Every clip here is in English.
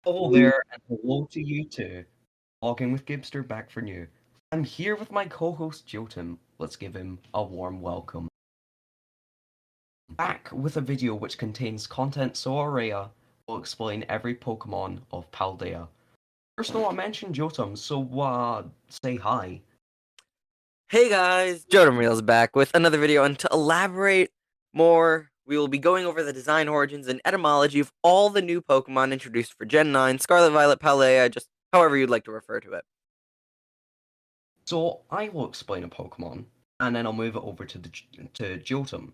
Hello there, and hello to you too. Logging with Gibster back for new. I'm here with my co-host Jotun. Let's give him a warm welcome. Back with a video which contains content so rare, will explain every Pokemon of Paldea. First, I want to mention Jotun, so say hi. Hey guys, Reels back with another video, and to elaborate more, we will be going over the design origins and etymology of all the new Pokemon introduced for Gen 9, Scarlet Violet, Paldea, just however you'd like to refer to it. So I will explain a Pokemon, and then I'll move it over to Jotun,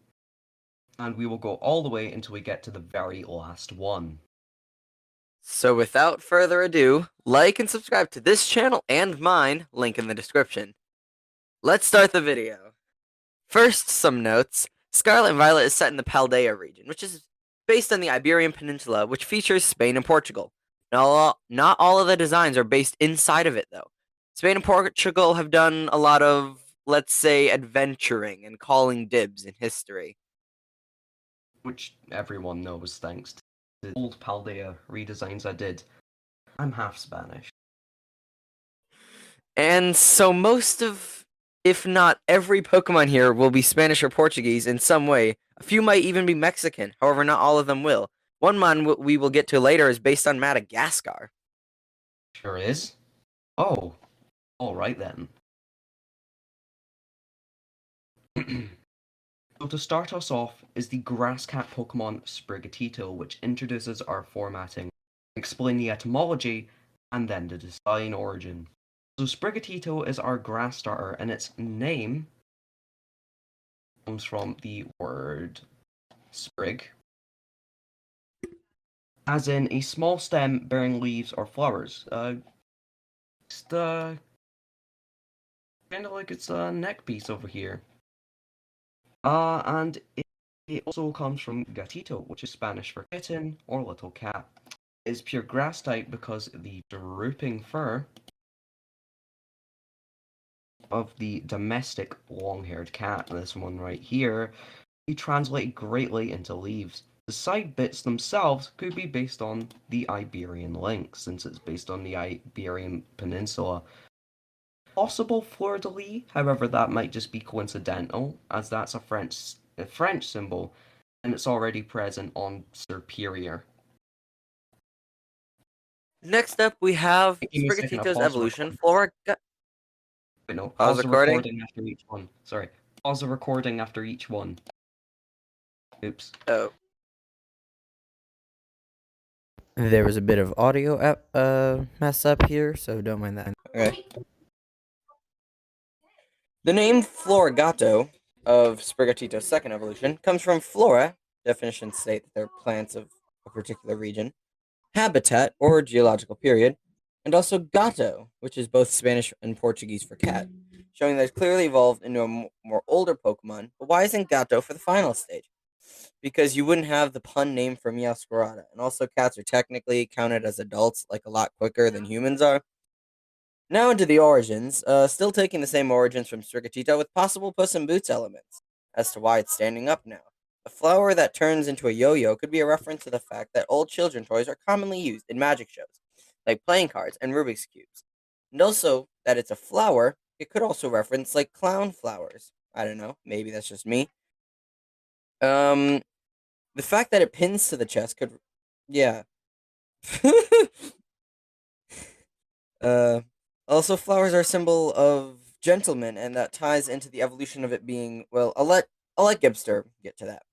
and we will go all the way until we get to the very last one. So without further ado, like and subscribe to this channel and mine, link in the description. Let's start the video. First, some notes. Scarlet and Violet is set in the Paldea region, which is based on the Iberian Peninsula, which features Spain and Portugal. Not all of the designs are based inside of it, though. Spain and Portugal have done a lot of, let's say, adventuring and calling dibs in history. Which everyone knows thanks to the old Paldea redesigns I did. I'm half Spanish. And so most of, if not every Pokemon here will be Spanish or Portuguese in some way. A few might even be Mexican, however not all of them will. One mon we will get to later is based on Madagascar. Sure is. Oh, alright then. So to start us off is the grass cat Pokemon Sprigatito, which introduces our formatting, explain the etymology, and then the design origin. So Sprigatito is our grass starter, and its name comes from the word sprig, as in a small stem bearing leaves or flowers. It's kind of like its neck piece over here. And it also comes from gatito, which is Spanish for kitten or little cat. It is pure grass type because the drooping fur of the domestic long-haired cat, this one right here, be translated greatly into leaves. The side bits themselves could be based on the Iberian link, since it's based on the Iberian Peninsula. Possible fleur-de-lis, however, that might just be coincidental, as that's a French symbol, and it's already present on Superior. Next up, we have Give me a second, I'll Sprigatito's pause the evolution. recording. Flora. Wait, no, Pause pause the recording. recording after each one. Sorry, pause the recording after each one. Oops. Oh. There was a bit of audio mess up here, so don't mind that. Okay. The name Florigato of Sprigatito's second evolution comes from flora, definitions state that they're plants of a particular region, habitat or geological period, and also gato, which is both Spanish and Portuguese for cat, showing that it's clearly evolved into a more older Pokemon. But why isn't gato for the final stage? Because you wouldn't have the pun name for Meowscarada, and also cats are technically counted as adults like a lot quicker than humans are. Now into the origins, still taking the same origins from Sprigatito with possible Puss in Boots elements, as to why it's standing up now. A flower that turns into a yo-yo could be a reference to the fact that old children toys are commonly used in magic shows, like playing cards and Rubik's Cubes. And also, that it's a flower, it could also reference, like, clown flowers. I don't know, maybe that's just me. The fact that it pins to the chest could... Yeah. Also, flowers are a symbol of gentlemen, and that ties into the evolution of it being, well, I'll let Gibster get to that.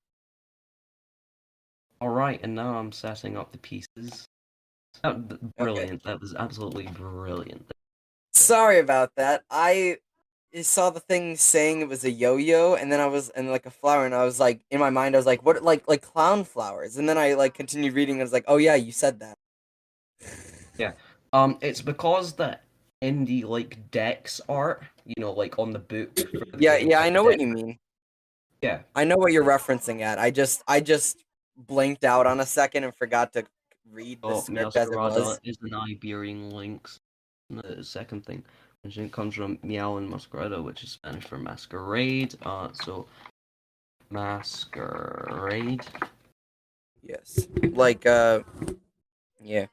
Alright, and now I'm setting up the pieces. Brilliant, Okay. that was absolutely brilliant. Sorry about that. I saw the thing saying it was a yo-yo, and then like a flower, and I was like, in my mind, I was like, what, like clown flowers? And then I, like, continued reading, and I was like, oh yeah, you said that. Yeah, it's because that in the, like, Dex art, you know, like, on the book for the game. Yeah, I know what you mean. Yeah. I know what you're referencing at. I just blinked out on a second and forgot to read the script as it Meowscarada was. is an Iberian lynx. The second thing, which comes from Meow and Masquerada, which is Spanish for masquerade. So masquerade. Yes. Like, yeah.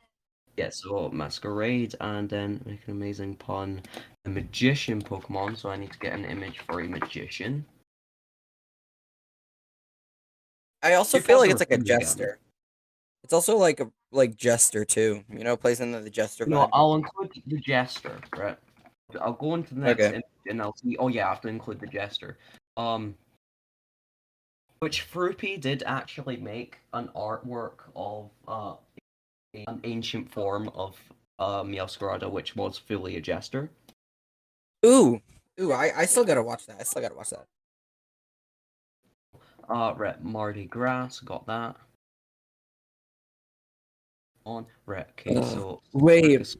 Yeah, so Masquerade, and then make an amazing pun. A magician Pokemon, so I need to get an image for a magician. I also You feel pause like the it's like a recording again. jester. It's also like a jester too. You know, plays into the jester No, vibe. I'll include the jester, right? I'll go into the next Okay. image and I'll see. Oh yeah, I have to include the jester. Um, which Fruppy did actually make an artwork of an ancient form of Meowscarada, which was fully a jester. Ooh, ooh. I still gotta watch that. I still gotta watch that. Right, Mardi Gras, got that. On right, okay, so Wait. focus.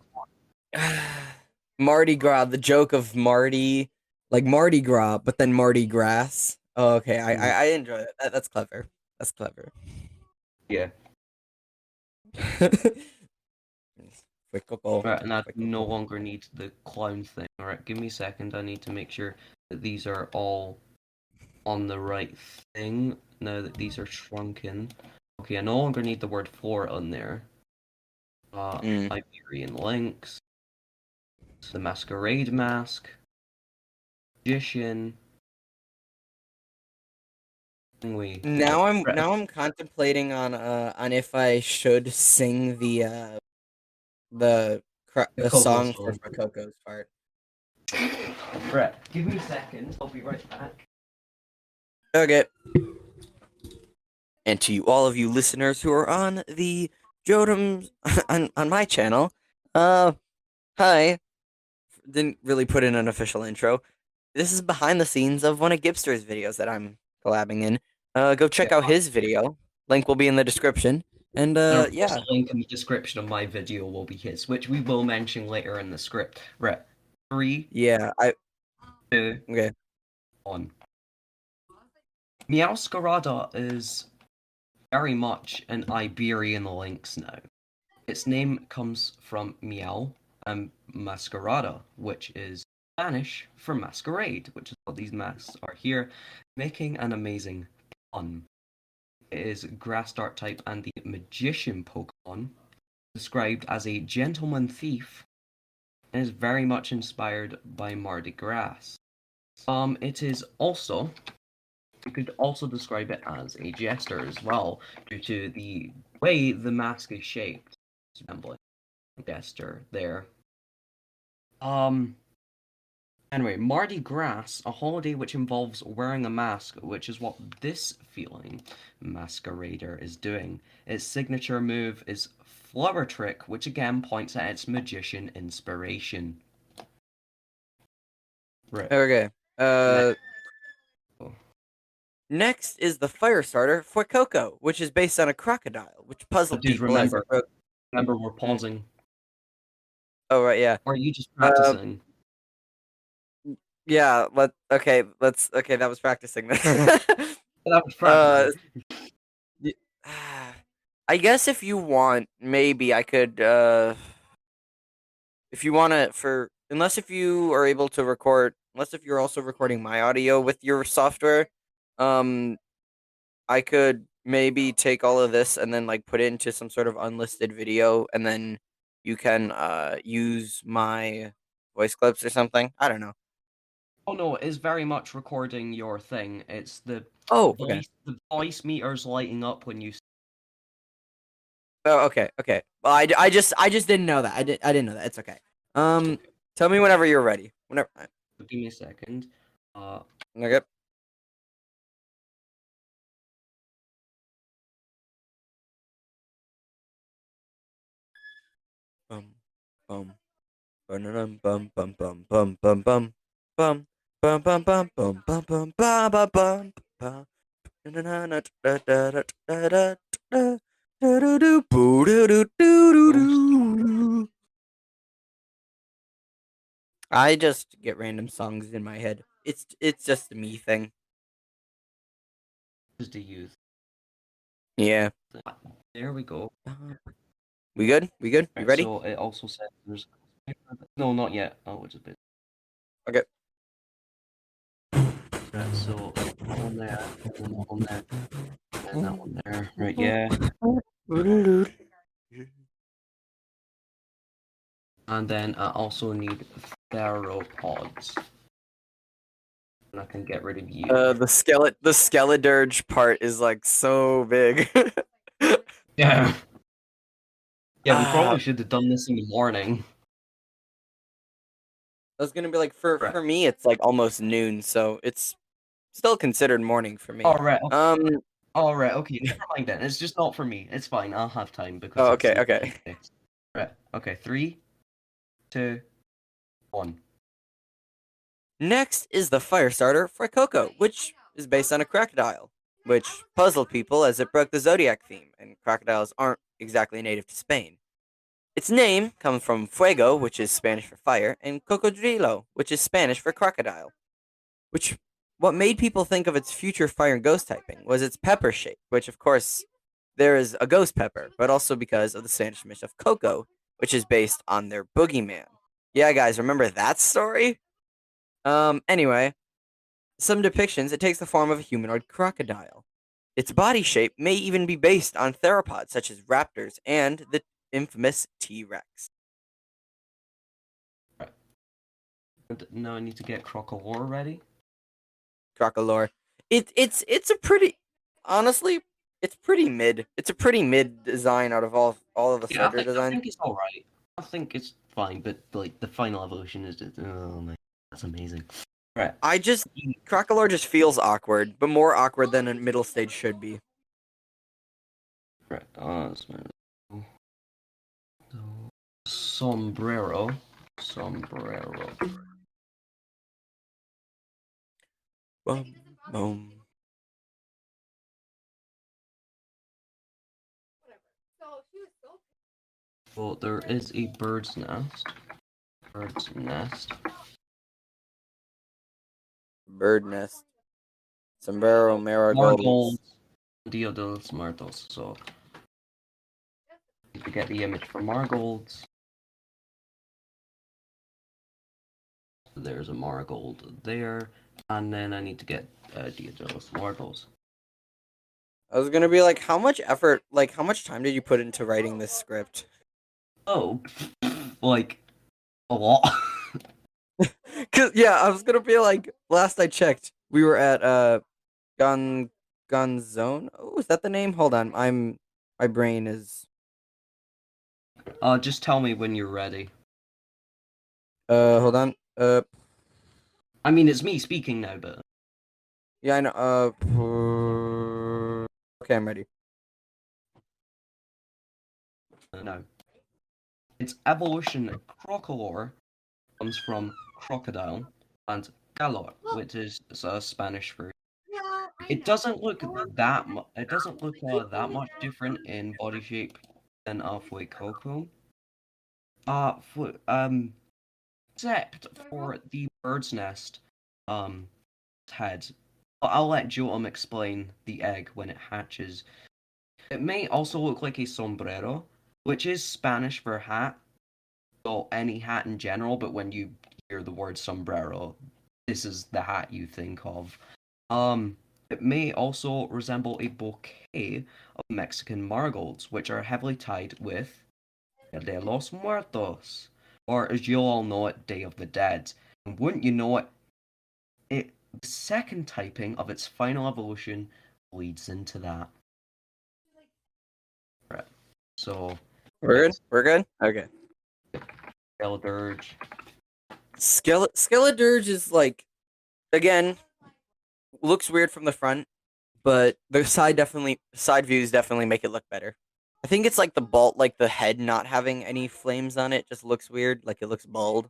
Mardi Gras, the joke of Marty, like Mardi Gras, but then Mardi Gras. Oh, okay, I enjoy it. That's clever. That's clever. Yeah, Fue coco, right, and I fue no coco. longer need the clown thing. Alright, give me a second. I need to make sure that these are all on the right thing now that these are shrunken. Okay, I no longer need the word for on there. Mm. Iberian Lynx, the Masquerade Mask, Magician, we right, Now I'm contemplating on if I should sing the the the Coco song for song. Coco's part. Right, give me a second. I'll be right back. Okay. And to all of you listeners who are on the Jodem on my channel, hi. Didn't really put in an official intro. This is behind the scenes of one of Gipster's videos that I'm collabing in. Go Yeah, check out his video. Link will be in the description. And and of course, yeah, the link in the description of my video will be his, which we will mention later in the script. Right, three, yeah, I 2, okay. 1. Meowscarada is very much an Iberian lynx now. Its name comes from meow and mascarada, which is Spanish for masquerade, which is what these masks are here, making an amazing pun. It is grass dart type and the magician Pokemon, described as a gentleman thief, and is very much inspired by Mardi Gras. It is also You could also describe it as a jester as well, due to the way the mask is shaped, resembling a jester there. Um. Anyway, Mardi Gras, a holiday which involves wearing a mask, which is what this feeling masquerader is doing. Its signature move is Flower Trick, which again points at its magician inspiration. Right. Okay. Next. Next is the fire starter Fuecoco, which is based on a crocodile, which But puzzled dude, people as it broke. remember we're Mm. pausing. Oh right, yeah. Or are you just Uh, practicing? yeah. Let's. Okay, that was practicing. That was uh, practicing. y- I guess if you want, maybe I could. If you want to, for unless if you are able to record, unless if you're also recording my audio with your software, um, I could maybe take all of this and then like put it into some sort of unlisted video, and then you can use my voice clips or something. I don't know. Oh no, it's very much recording your thing. It's Oh, okay. the voice meters lighting up when you Oh, okay, okay. Well, I just didn't know that. I didn't know that. It's okay. Um, okay. tell me whenever you're ready. Whenever. So give me a second. Okay. Bum, bum, bum, bum, bum, bum, bum, bum, bum, bum, bum, bum, bum, bum, bum, bum, bum, bum, bum. Those I just get random songs in my head. It's just a me thing. is the youth. Yeah. There we go. We good? We good? You Right, ready? so it also says there's no, not yet. Oh, it's a bit. Okay. Right, so on there, and on there, and that one there. Right, yeah. And then I also need theropods. And I can get rid of you. The skeledirge part is like so big. Yeah. Yeah, we probably should have done this in the morning. I was gonna be like, for Right. me, it's like almost noon, so it's still considered morning for me. Alright, Um. alright, okay, never mind then. It's just not for me. It's fine, I'll have time because Oh, it's okay, okay. 6. Right, okay, 3, 2, 1. Next is the fire starter Frykoko, which is based on a crocodile, which puzzled people as it broke the zodiac theme, and crocodiles aren't exactly native to Spain. Its name comes from fuego, which is Spanish for fire, and cocodrilo, which is Spanish for crocodile. Which what made people think of its future fire and ghost typing was its pepper shape, which of course there is a ghost pepper, but also because of the Spanish myth of Coco, which is based on their boogeyman. Yeah, guys, remember that story? Anyway, some depictions it takes the form of a humanoid crocodile. Its body shape may even be based on theropods such as raptors and the infamous T-Rex. Right. And now I need to get Crocolore ready. Crocolore. It's a pretty honestly, it's pretty mid. It's a pretty mid design out of all of the Yeah, starter I designs. think it's alright. I think it's fine, but like the final evolution is just oh man, that's amazing. Right. Crocolore just feels awkward, but more awkward than a middle stage should be. Right. Sombrero. Sombrero. Boom, boom. Well, there is a bird's nest. Bird's nest. Bird nest. Sombrero marigolds. Marigolds. Dia de los Muertos. So, to get the image for marigolds. There's a marigold there. And then I need to get Dia de los Muertos. I was gonna be like, how much effort, like, how much time did you put into writing this script? Oh, like, a lot. Cause yeah, I was gonna be like, last I checked, we were at Gonzone. Oh, is that the name? Hold on, my brain is Just tell me when you're ready. hold on. I mean, it's me speaking now, but Yeah, I know. Okay, I'm ready. no. Its evolution Crocolore comes from crocodile and galor, which is Spanish for. It doesn't look that it doesn't look that much different in body shape than Fuecoco. For except for the bird's nest head. But I'll let Jotam explain the egg when it hatches. It may also look like a sombrero, which is Spanish for hat, so any hat in general, but when you hear the word sombrero, this is the hat you think of. It may also resemble a bouquet of Mexican marigolds, which are heavily tied with Dia de los Muertos, or as you'll all know it, Day of the Dead. And wouldn't you know it, the second typing of its final evolution leads into that. Right. So We're yes, good. We're good. Okay. Skeledirge. Skeledirge is like, again, looks weird from the front, but the side views definitely make it look better. I think it's like like the head not having any flames on it just looks weird, like it looks bald.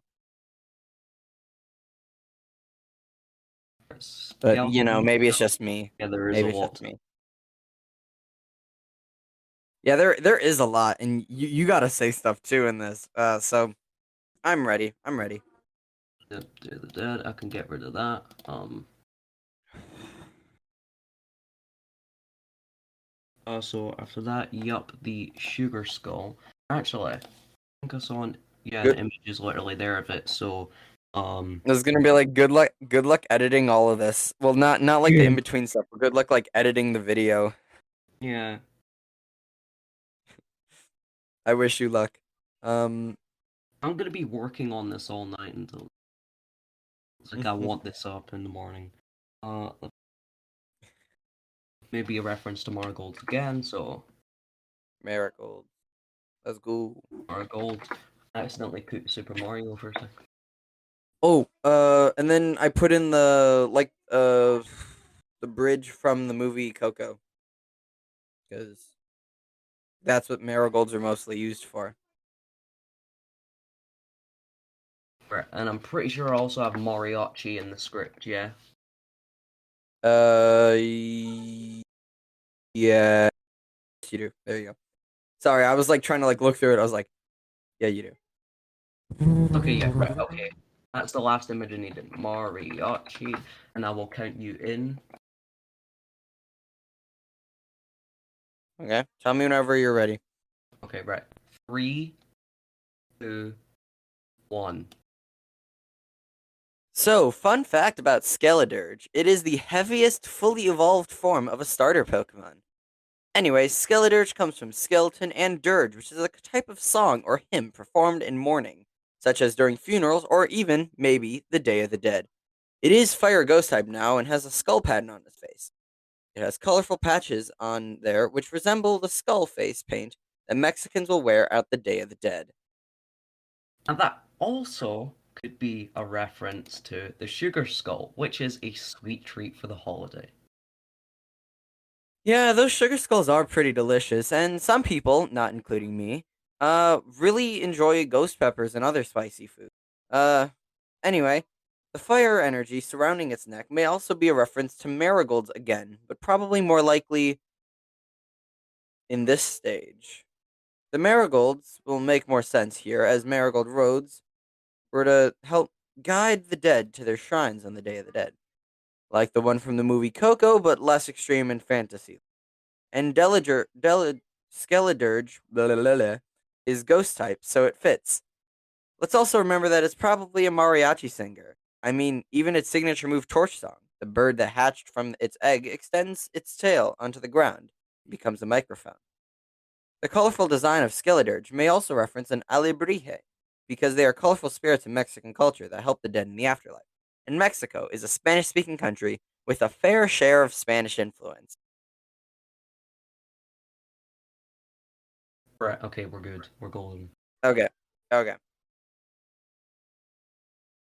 But you know, maybe it's just me. Yeah, there is a Maybe it's lot. just me. Yeah, there is a lot, and you gotta say stuff too in this. So I'm ready. I'm ready. Day of the Dead. I can get rid of that. So after that, yup, the sugar skull. Actually, I think I saw an Good. the image is literally there of it. So There's gonna be like good luck editing all of this. Well, not like the in between stuff, but good luck like editing the video. yeah. I wish you luck. Um, I'm gonna be working on this all night until like I want this up in the morning. Uh, maybe a reference to Marigold again. So Marigold. Let's go. Marigold. I accidentally put Super Mario for a second. Oh, and then I put in the bridge from the movie Coco, because that's what marigolds are mostly used for. Right, and I'm pretty sure I also have mariachi in the script. Yeah. Yeah, you do. There you go. Sorry, I was like trying to like look through it. I was like, yeah, you do. Okay. Yeah. Right. Okay. That's the last image I needed. Mariachi, and I will count you in. Okay, tell me whenever you're ready. Okay. Right. 3, 2, 1. So, fun fact about Skeledirge. It is the heaviest fully evolved form of a starter Pokemon. Anyway, Skeledirge comes from skeleton and dirge, which is a type of song or hymn performed in mourning, such as during funerals or even, maybe, the Day of the Dead. It is fire ghost type now and has a skull pattern on its face. It has colorful patches on there which resemble the skull face paint that Mexicans will wear at the Day of the Dead. And that also could be a reference to the sugar skull, which is a sweet treat for the holiday. Yeah, those sugar skulls are pretty delicious, and some people, not including me, really enjoy ghost peppers and other spicy food. Uh, anyway, the fire energy surrounding its neck may also be a reference to marigolds again, but probably more likely in this stage. The marigolds will make more sense here, as marigold roads were to help guide the dead to their shrines on the Day of the Dead, like the one from the movie Coco, but less extreme in fantasy. And Skeledirge blah, blah, blah, blah, is ghost type, so it fits. Let's also remember that it's probably a mariachi singer. I mean, even its signature move, Torch Song, the bird that hatched from its egg extends its tail onto the ground and becomes a microphone. The colorful design of Skeledirge may also reference an alebrije, because they are colorful spirits in Mexican culture that help the dead in the afterlife. And Mexico is a Spanish speaking country with a fair share of Spanish influence. Right, okay, we're good. We're golden. Okay, okay.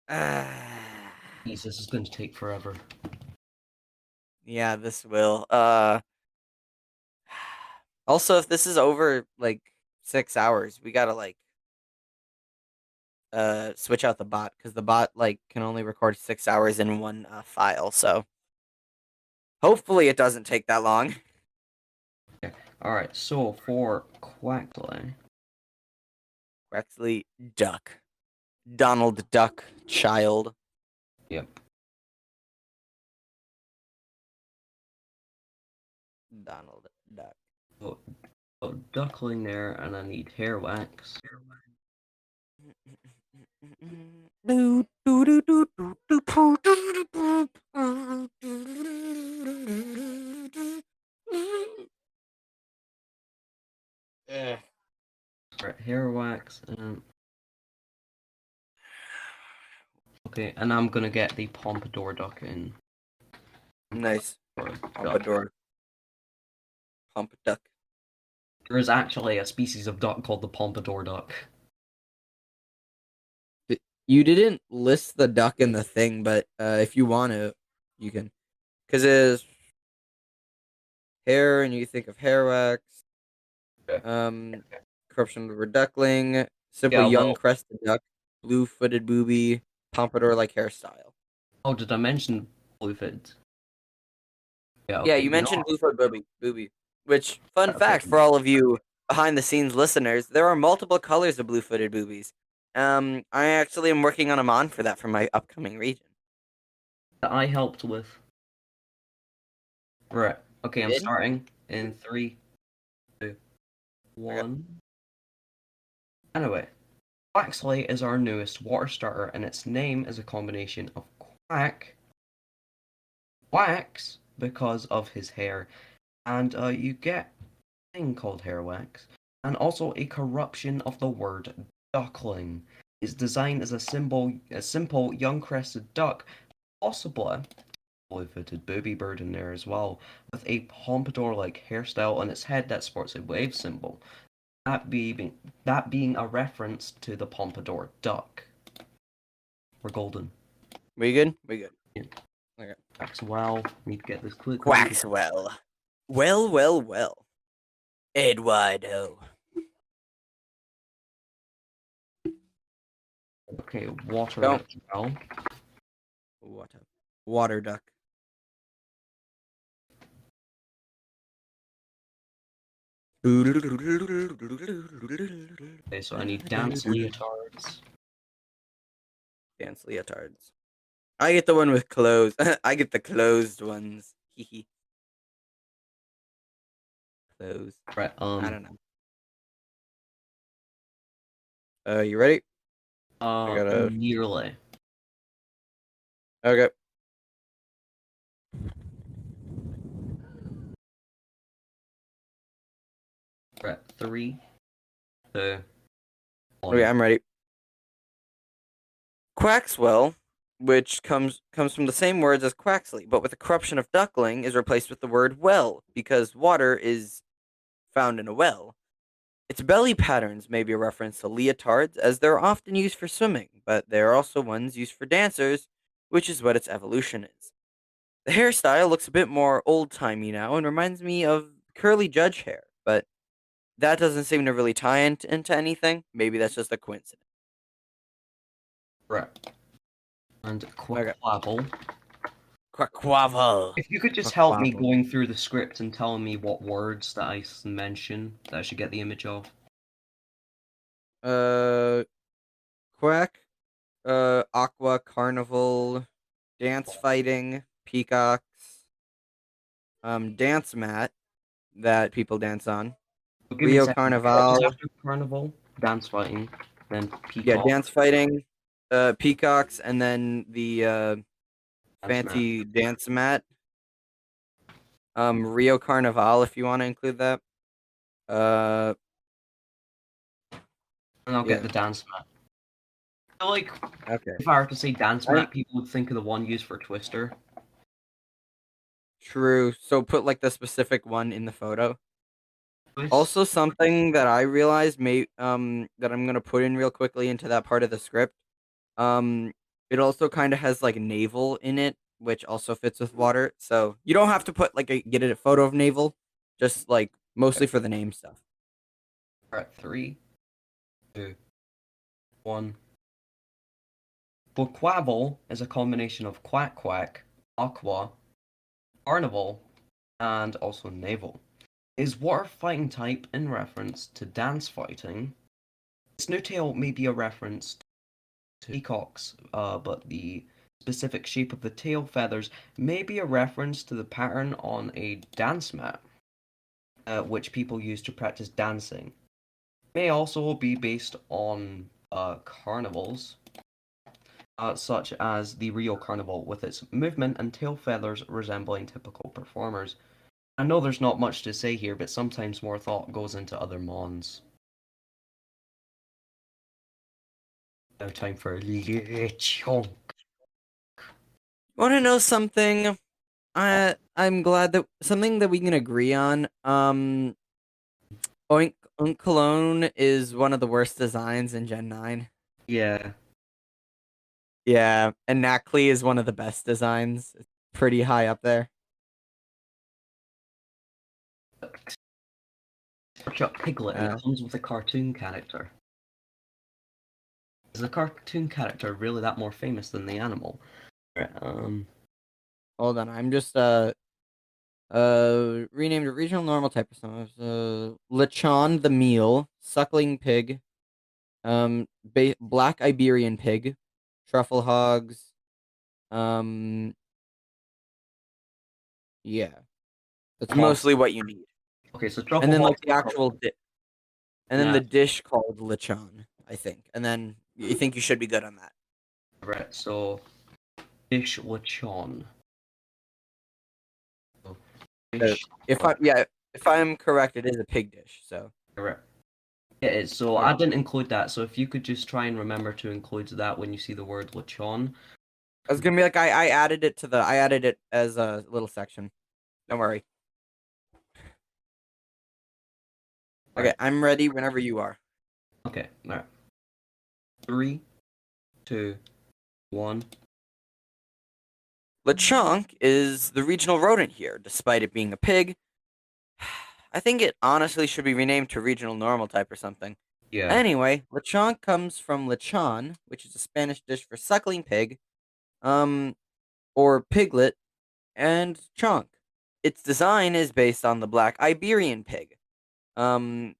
Jeez, this is going to take forever. Yeah, this will. Also, if this is over like 6 hours, we gotta like switch out the bot, because the bot like can only record 6 hours in one file. So hopefully it doesn't take that long. Okay. Alright, so for Quackley. Actually, Duck, Donald Duck, child. Yep. Donald Duck. So, so duckling there, and I need hair wax. Ugh. Right, hair wax, and okay, and I'm gonna get the pompadour duck in. Nice. Duck. Pompadour. Pump duck. There is actually a species of duck called the pompadour duck. You didn't list the duck in the thing, but if you want to, you can. Because it's hair, and you think of hair wax. Um, corruption of the word duckling, simple Yeah, young well, crested duck, blue-footed booby, pompadour-like hairstyle. oh, did I mention bluefins? Yeah, Yeah, okay, you you know mentioned blue-footed booby. Which, fun what? Okay, fact for all of you behind-the-scenes listeners, there are multiple colors of blue-footed boobies. I actually am working on a mon for that for my upcoming region. that I helped with. Right, okay, You I'm did? starting in 3, 2, Okay. 1. Anyway, Quaxley is our newest water starter, and its name is a combination of quack, wax, because of his hair, and you get a thing called hair wax, and also a corruption of the word duckling. Its design is a simple young crested duck, possibly a footed booby bird in there as well, with a pompadour-like hairstyle on its head that sports a wave symbol. That being a reference to the pompadour duck. We're golden. We good? We good. Yeah. Okay. Maxwell, need to get this quick. Quaxwell. Well. Eduardo. Okay, water Go. as well. What a water duck. Okay, so I need dance leotards. Dance leotards. I get the one with clothes. I get the closed ones. Hee. Closed. Right, I don't know. You ready? I gotta. nearly. Okay. Right, 3, 2, 1. Okay, I'm ready. Quaxwell, which comes from the same words as Quaxley, but with the corruption of duckling, is replaced with the word well because water is found in a well. Its belly patterns may be a reference to leotards, as they're often used for swimming, but they are also ones used for dancers, which is what its evolution is. The hairstyle looks a bit more old-timey now and reminds me of curly judge hair, but that doesn't seem to really tie into anything. Maybe that's just a coincidence. Right. And Okay. Quackwavel. Quackwavel. If you could just help me Quackwavel. going through the script and telling me what words that I mention that I should get the image of. Quack, aqua, carnival, dance fighting, peacocks, dance mat that people dance on, So give me a Rio second. What was Carnival, after Carnival? Dance fighting. Then yeah, Peacock. dance fighting, peacocks, and then the Dance mat. fancy dance mat, Rio Carnival if you want to include that, uh, And I'll yeah, get the dance mat. I feel like okay, if I were to say dance I think mat, people would think of the one used for Twister. true. So put like the specific one in the photo. Twist. Also, something that I realized that I'm gonna put in real quickly into that part of the script. Um, it also kind of has like navel in it, which also fits with water. So you don't have to put like get a photo of navel, just like mostly for the name stuff. Alright, 3, 2, 1. Boquavel is a combination of quack quack, aqua, carnival, and also naval. Is water fighting type in reference to dance fighting. Its new tail may be a reference to peacocks, but the specific shape of the tail feathers may be a reference to the pattern on a dance mat, which people use to practice dancing. May also be based on carnivals, such as the Rio Carnival, with its movement and tail feathers resembling typical performers. I know there's not much to say here, but sometimes more thought goes into other mons. Now time for a chunk. Want to know something? I'm glad that something that we can agree on. Oink Unk Cologne is one of the worst designs in Gen 9. Yeah. Yeah, and Nacli is one of the best designs. It's pretty high up there. Search up Piglet and it comes with a cartoon character. Is the cartoon character really that more famous than the animal? Right, Hold on, I'm just renamed a regional normal type of some Lechon the meal, suckling pig, black Iberian pig, truffle hogs, yeah, that's mostly what you need. okay, so And truffle then like hogs. the actual and then Yeah, the dish called lechon, I think, and then you think you should be good on that. right. So dish lechon. So, Uh, dish. if I'm correct, it is a pig dish. So Right. It is. So Okay. I didn't include that. So if you could just try and remember to include that when you see the word lechon. I was gonna be like, I added it to I added it as a little section. Don't worry. Okay, Right. I'm ready whenever you are. Okay. All right. 3, 2, 1. Lechonk is the regional rodent here, despite it being a pig. I think it honestly should be renamed to regional normal type or something. Yeah. Anyway, lechonk comes from lechon, which is a Spanish dish for suckling pig, um, or piglet, and chonk. Its design is based on the black Iberian pig. Um,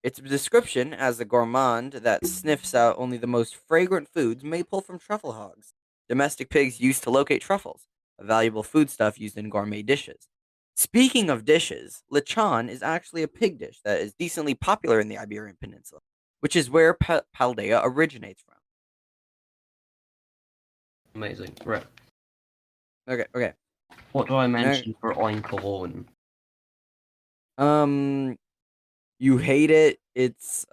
its description as a gourmand that sniffs out only the most fragrant foods may pull from truffle hogs. Domestic pigs used to locate truffles, a valuable foodstuff used in gourmet dishes. Speaking of dishes, lechon is actually a pig dish that is decently popular in the Iberian Peninsula, which is where Paldea originates from. Amazing. Right. Okay, okay. What do I Now, mention for oink alone? um, you hate it. Its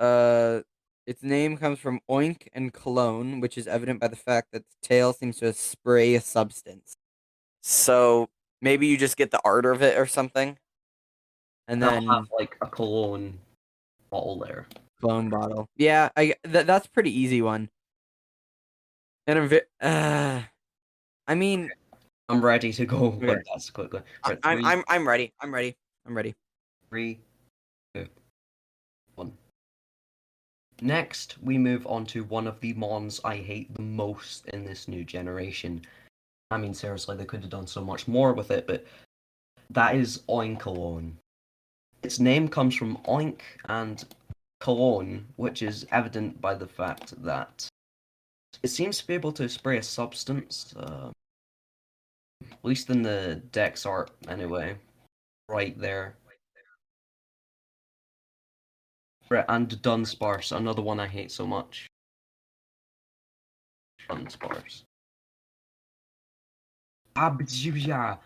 name comes from oink and cologne, which is evident by the fact that the tail seems to spray a substance. So maybe you just get the art of it or something, and And I'll have then like a cologne bottle there. cologne bottle. Yeah, that's pretty easy one. And I mean, I'm ready to go okay. with that quickly. Right. I'm ready. I'm ready. I'm ready. 3, 2, 1. Next, we move on to one of the mons I hate the most in this new generation. I mean, seriously, they could have done so much more with it, but that is Oinkalone. Its name comes from oink and cologne, which is evident by the fact that it seems to be able to spray a substance, at least in the Dex art anyway, right there. Right, and Dunsparce, another one I hate so much. Dunsparce. Abjia.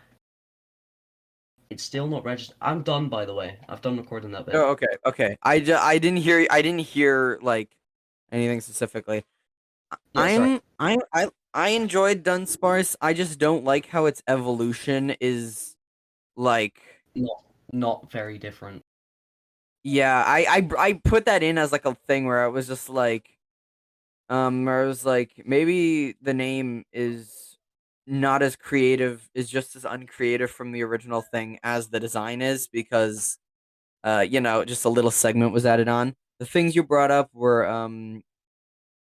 It's still not registered. I'm done, by the way. I've done recording that bit. Oh, okay, okay. I didn't hear like anything specifically. Yeah, sorry. I enjoyed Dunsparce. I just don't like how its evolution is like. Not very different. Yeah, I put that in as like a thing where I was just like, where I was like, maybe the name is not as creative, is just as uncreative from the original thing as the design is because, just a little segment was added on. The things you brought up were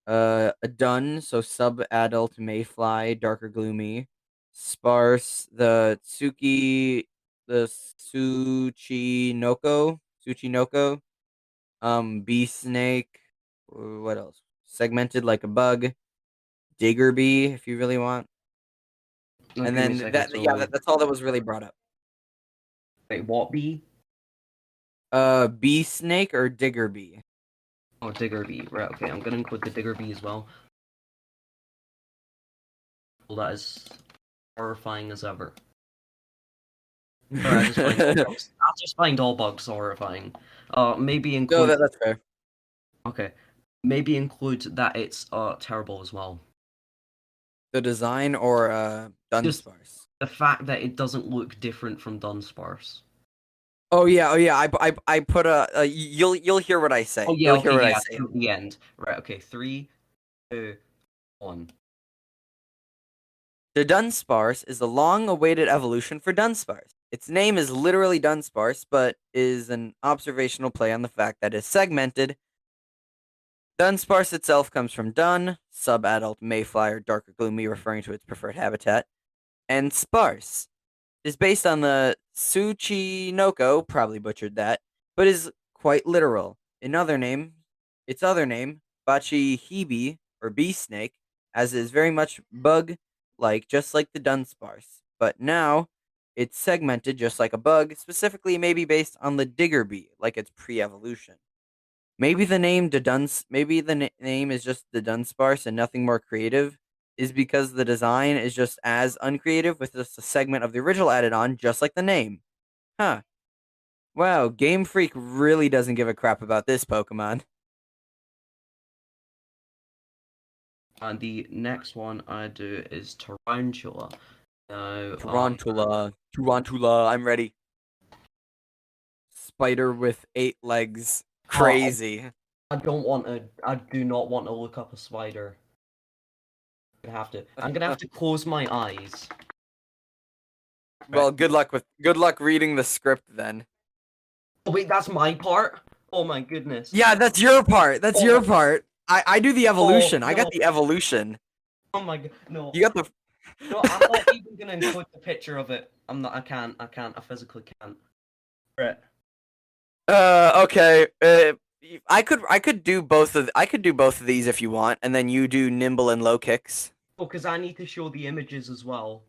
a dun, so sub-adult mayfly, darker gloomy, sparse, the Tsuchinoko, bee snake, what else? Segmented like a bug, digger bee, if you really want. No, And give me a then second. So, that's all that was really brought up. wait, what bee? Bee snake or digger bee? Oh, Digger bee. Right, okay. I'm gonna include the Digger bee as well. Well, that is horrifying as ever. Sorry, I just find all bugs horrifying. Maybe No, include. that's fair. Okay, maybe include that it's terrible as well. The design or Just Dunsparce? the fact that it doesn't look different from Dunsparce. Oh yeah, oh yeah. I put you'll hear what I Oh say. yeah, You'll hear okay, what I yeah, say. to the end. Right, okay, 3, 2, 1. The Dunsparce is a long-awaited evolution for Dunsparce. Its name is literally Dunsparce, but is an observational play on the fact that it's segmented. Dunsparce itself comes from dun, sub-adult mayfly or darker gloomy, referring to its preferred habitat, and sparse is based on the Tsuchinoko, probably butchered that, but is quite literal. Its other name, Bachihibi or bee snake, as is very much bug like, just like the Dunsparce. But now it's segmented just like a bug, specifically maybe based on the digger bee, like its pre-evolution. Maybe the name is just the Dunsparce and nothing more creative, is because the design is just as uncreative with just a segment of the original added on, just like the name. Huh. Wow, Game Freak really doesn't give a crap about this Pokemon. And the next one I do is Tarantula. Now, Tarantula, I'm ready. Spider with 8 legs. I Crazy. I don't want to. I do not want to look up a spider. I'm gonna have to close my eyes. Well, good luck reading the script then. Oh wait, that's my part. Oh my goodness. Yeah, that's your part. That's Oh your my- part. I do the evolution. Oh I got no. the evolution. Oh my god. No. You got the No, I'm not even gonna include the picture of it. I'm not. I can't. I physically can't. Right. Okay. I could do both of these if you want, and then you do nimble and low kicks. Oh, because I need to show the images as well.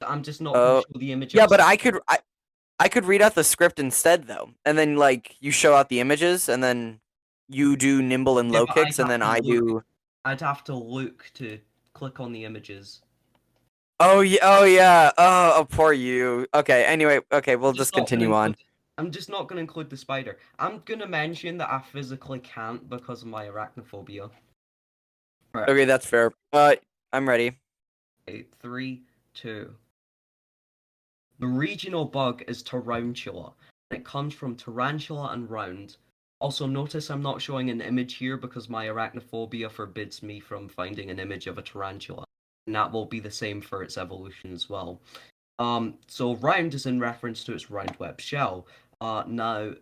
I'm just not Oh, gonna show the images. yeah, but I could read out the script instead though, and then like you show out the images, and then you do nimble and low but kicks, and then I do. I'd have to look to click on the images. Oh yeah, oh yeah, oh poor you. Okay, anyway, okay, we'll just continue on. I'm just not gonna include the spider. I'm gonna mention that I physically can't because of my arachnophobia. Right. Okay, that's fair. I'm ready. Okay, 3, 2. The regional bug is tarantula. It comes from tarantula and round. Also, notice I'm not showing an image here because my arachnophobia forbids me from finding an image of a tarantula. And that will be the same for its evolution as well. So round is in reference to its round web shell. Now,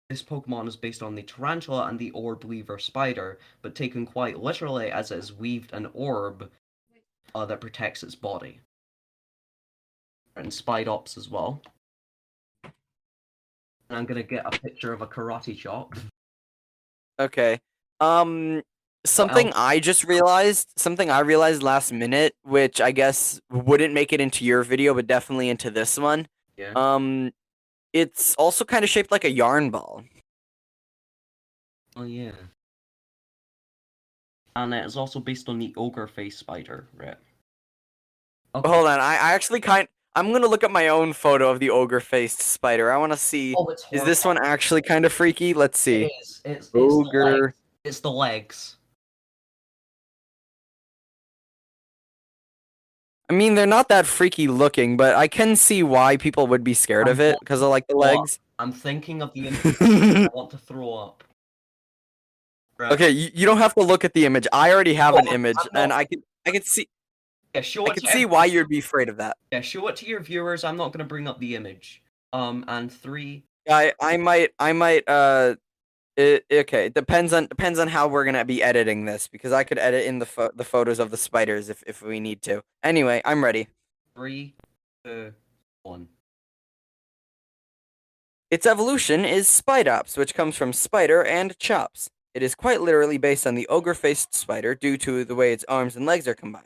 this Pokemon is based on the tarantula and the orb weaver spider, but taken quite literally as it has weaved an orb that protects its body. And Spidops as well. And I'm gonna get a picture of a karate chop. Okay. Something I realized last minute, which I guess wouldn't make it into your video, but definitely into this one. Yeah. It's also kind of shaped like a yarn ball. Oh yeah. And it's also based on the ogre face spider, right? Okay. Hold on, I actually I'm gonna look up my own photo of the ogre faced spider. I want to see. Oh, it's Is this one actually kind of freaky? Let's see. It is. It's ogre. It's the legs. I mean, they're not that freaky looking, but I can see why people would be scared of it because of like the legs. I'm thinking of the image I want to throw up. Right. Okay, you don't have to look at the image. I already have an image, and I can see. Yeah, show I it can to see why you'd be afraid of that. Yeah, show it to your viewers. I'm not gonna bring up the image. And 3. I might. Okay, it depends on how we're gonna be editing this because I could edit in the photos of the spiders if we need to. Anyway, I'm ready. 3, 2, 1. Its evolution is Spidops, which comes from spider and chops. It is quite literally based on the ogre-faced spider due to the way its arms and legs are combined.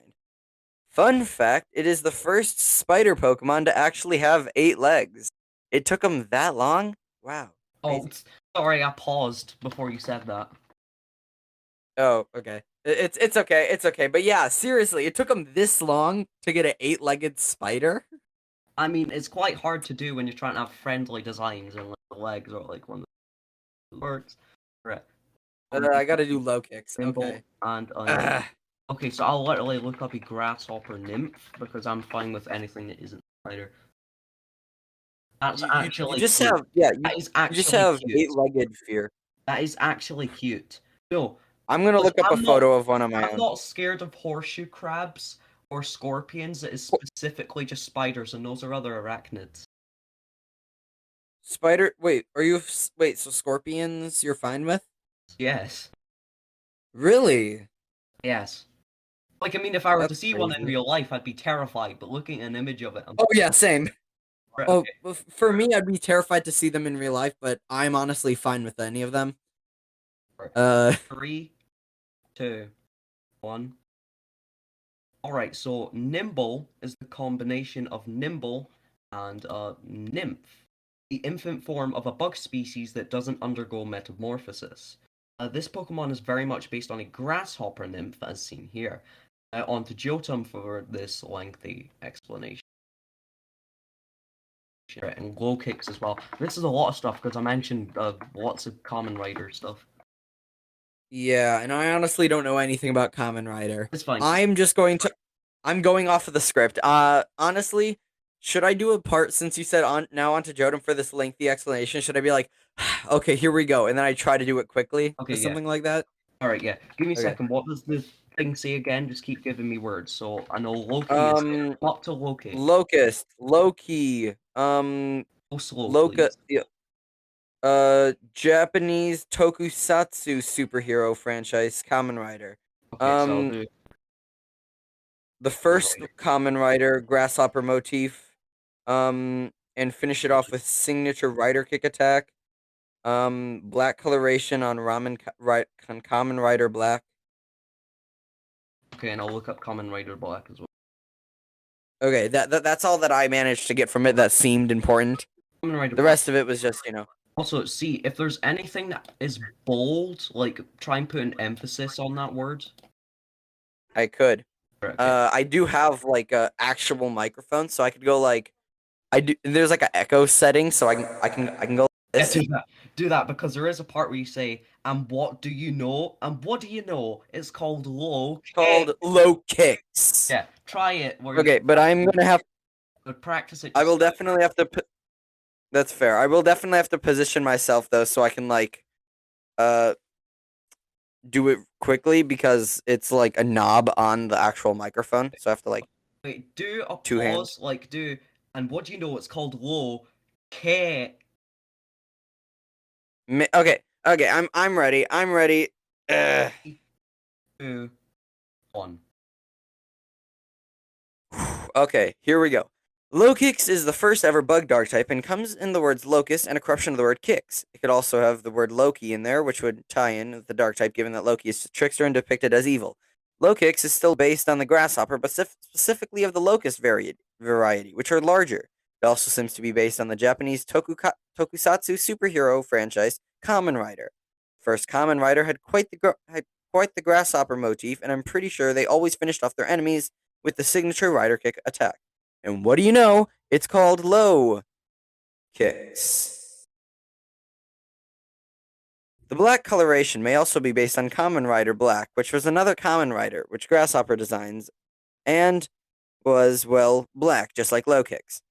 Fun fact, it is the first spider Pokemon to actually have 8 legs. It took them that long? Wow. Oh, sorry, I paused before you said that. Oh, okay. It's okay, it's okay. But yeah, seriously, it took them this long to get an 8-legged spider? I mean, it's quite hard to do when you're trying to have friendly designs and like, the legs are like one of the words. Right. I gotta do low kicks. Okay. And okay, so I'll literally look up a grasshopper nymph because I'm fine with anything that isn't a spider. That's actually you just cute. have you just have cute. 8-legged fear. That is actually cute. No, I'm gonna look up a photo of one of my own. I'm not scared of horseshoe crabs or scorpions. It is specifically just spiders, and those are other arachnids. Spider? Wait, so scorpions you're fine with? Yes. Really? Yes. Like, I mean, if I were That's to see crazy. one in real life, I'd be terrified, but looking at an image of it... Oh, yeah, same. Right, Oh, okay. well, for me, I'd be terrified to see them in real life, but I'm honestly fine with any of them. Right. 3, 2, 1. Alright, so Nimble is the combination of Nimble and Nymph, the infant form of a bug species that doesn't undergo metamorphosis. This Pokemon is very much based on a grasshopper nymph, as seen here. On to Jotun for this lengthy explanation. and low kicks as well. This is a lot of stuff because I mentioned lots of Common Rider stuff. Yeah, and I honestly don't know anything about Kamen Rider. It's fine. I'm going off of the script. Honestly, should I do a part since you said now onto Jodem for this lengthy explanation? Should I be like, okay, here we go, and then I try to do it quickly, Okay, or something like that? All right, yeah. Give me a Okay. second. What does the thing say again? Just keep giving me words. So I know Loki is up to Loki. Locust, Loki, Go slow, Loka, please. Japanese tokusatsu superhero franchise, Kamen Rider. Okay, so I'll do The first Kamen Rider grasshopper motif, and finish it off with signature rider kick attack. Black coloration on Kamen Rider Black. Okay, and I'll look up Common Rider Black as well. Okay, that's all that I managed to get from it that seemed important. Kamen Rider The Black. rest of it was just, Also, see, if there's anything that is bold, like, try and put an emphasis on that word. I could. Okay. I do have like a actual microphone, so I could go like there's like an echo setting, so I can go like this. Yeah, do that because there is a part where you say, "And what do you know?" And what do you know? It's called low. Called low kicks. Yeah, try it. Okay, but I'm gonna have. Practice it. I will definitely have to. That's fair. I will definitely have to position myself though, so I can like, do it quickly because it's like a knob on the actual microphone, so I have to like. Wait, do a two pause. hands. Like do. And what do you know? It's called low. K. Okay. I'm ready. I'm ready. 2, 1. Okay, here we go. Low Kicks is the first ever bug dark type and comes in the words locust and a corruption of the word kicks. It could also have the word Loki in there, which would tie in with the dark type given that Loki is a trickster and depicted as evil. Low Kicks is still based on the grasshopper, but specifically of the locust variety, which are larger. It also seems to be based on the Japanese tokusatsu superhero franchise Kamen Rider. First Kamen Rider had quite the grasshopper motif, and I'm pretty sure they always finished off their enemies with the signature rider kick attack. And what do you know? It's called low kicks. The black coloration may also be based on Kamen Rider Black, which was another Kamen Rider, which Grasshopper designs, and was, well, black, just like low kicks.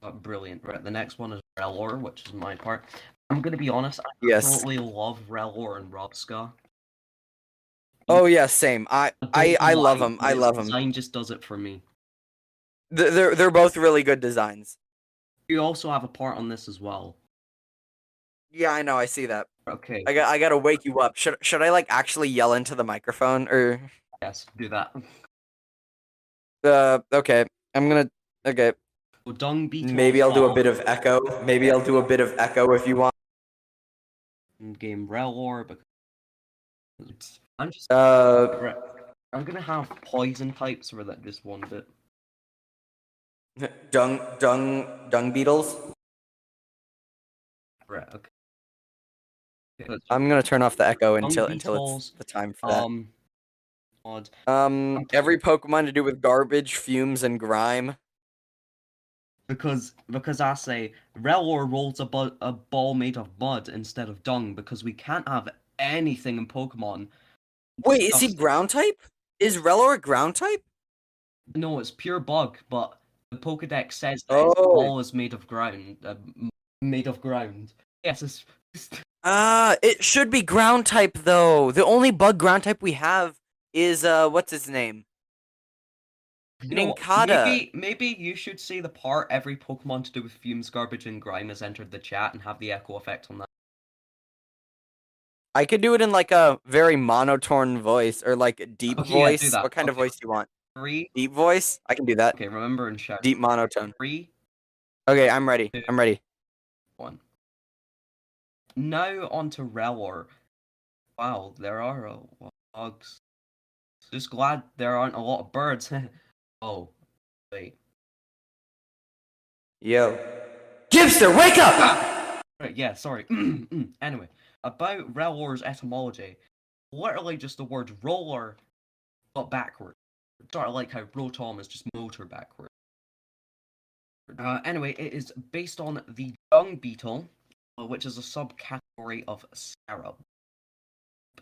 Brilliant. Right, the next one is Relor, which is my part. I'm gonna be honest, I absolutely love Relor and Robska. Oh yeah, same. I love them. I love them. Design just does it for me. They're both really good designs. You also have a part on this as well. Yeah, I know. I see that. Okay. I gotta wake you up. Should I like actually yell into the microphone or? Yes, do that. Okay. I'm gonna. Okay. Well, dung beetle. Maybe I'll do a bit of echo. Maybe I'll do a bit of echo if you want. Game Relor, because I'm just. I'm gonna have poison types for that just one bit. Dung beetles. Right. Okay. I'm gonna turn off the echo until it's the time for that. Every Pokemon to do with garbage, fumes, and grime. Because I say Relor rolls a ball made of mud instead of dung because we can't have anything in Pokemon. Wait, is he ground type? Is Relor a ground type? No, it's pure bug, but the Pokedex says that its ball is made of ground. Yes, it's. It should be ground type though. The only bug ground type we have is what's his name? Nincada. Maybe you should say the part every Pokemon to do with fumes, garbage, and grime has entered the chat and have the echo effect on that. I could do it in like a very monotone voice or like a deep voice. Yeah, do that. What kind of voice do you want? 3. Deep voice? I can do that. Okay, remember and shout. Deep monotone. 3. Okay, I'm ready. 2, I'm ready. 1. Now on to Relor. Wow, there are a lot of bugs. Just glad there aren't a lot of birds. Oh, wait. Yo. Gibster, wake up! Right, yeah, sorry. Anyway, about Relor's etymology. Literally just the word roller, but backwards. Sort of like how Rotom is just motor backwards. Anyway, it is based on the dung beetle, which is a subcategory of scarab,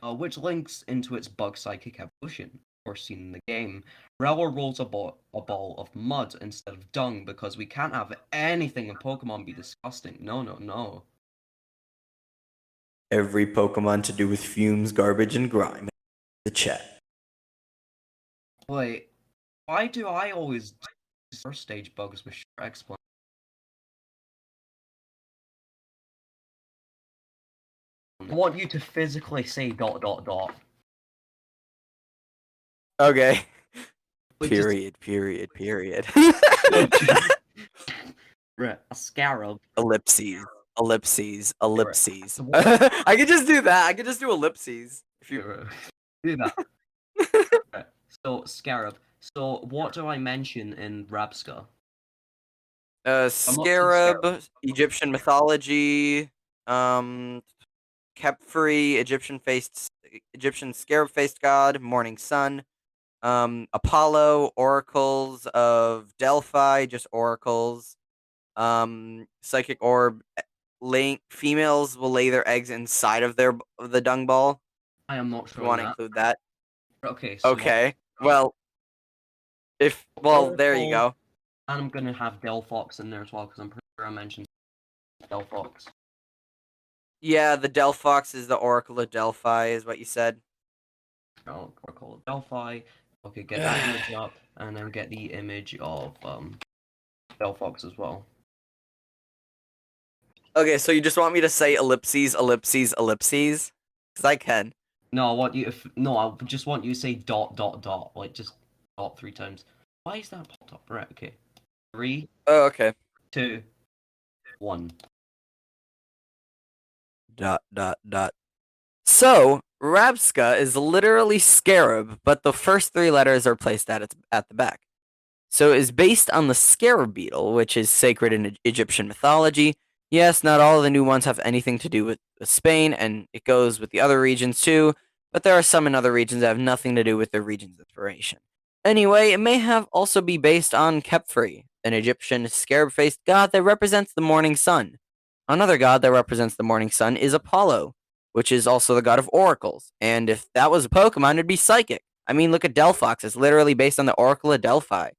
which links into its bug psychic evolution, of course seen in the game. Rowler rolls a ball of mud instead of dung because we can't have anything in Pokemon be disgusting. No, no, no. Every Pokemon to do with fumes, garbage, and grime. The chat. Wait, why do I always do first stage bugs with short explanation? I want you to physically say ... Okay. Which is- Period. Right, a scarab. Ellipses. Right. I could just do that. I could just do ellipses. If you do that. Right. So scarab. So what do I mention in Rabska? Scarab, Egyptian mythology, Kepfree, Egyptian scarab-faced god, morning sun, Apollo, oracles of Delphi, just oracles, psychic orb, females will lay their eggs inside of the dung ball. I am not sure. You want to include that? Okay. So okay. Well, there you go. And I'm gonna have Delphox in there as well because I'm pretty sure I mentioned Delphox. Yeah, the Delphox is the Oracle of Delphi, is what you said. Oh, Oracle of Delphi. Okay, get that image up, and then get the image of Delphox as well. Okay, so you just want me to say ellipses? Because I can. No, I just want you to say ... like just dot 3 times. Why is that popped up? Right, okay. 3. Oh, okay. 2. 1. ... So, Rabska is literally scarab, but the first 3 letters are placed at the back. So it is based on the scarab beetle, which is sacred in Egyptian mythology. Yes, not all of the new ones have anything to do with Spain, and it goes with the other regions too, but there are some in other regions that have nothing to do with their region's inspiration. Anyway, it may have also be based on Kepfree, an Egyptian scarab-faced god that represents the morning sun. Another god that represents the morning sun is Apollo, which is also the god of oracles, and if that was a Pokemon, it'd be psychic. I mean, look at Delphox, it's literally based on the Oracle of Delphi.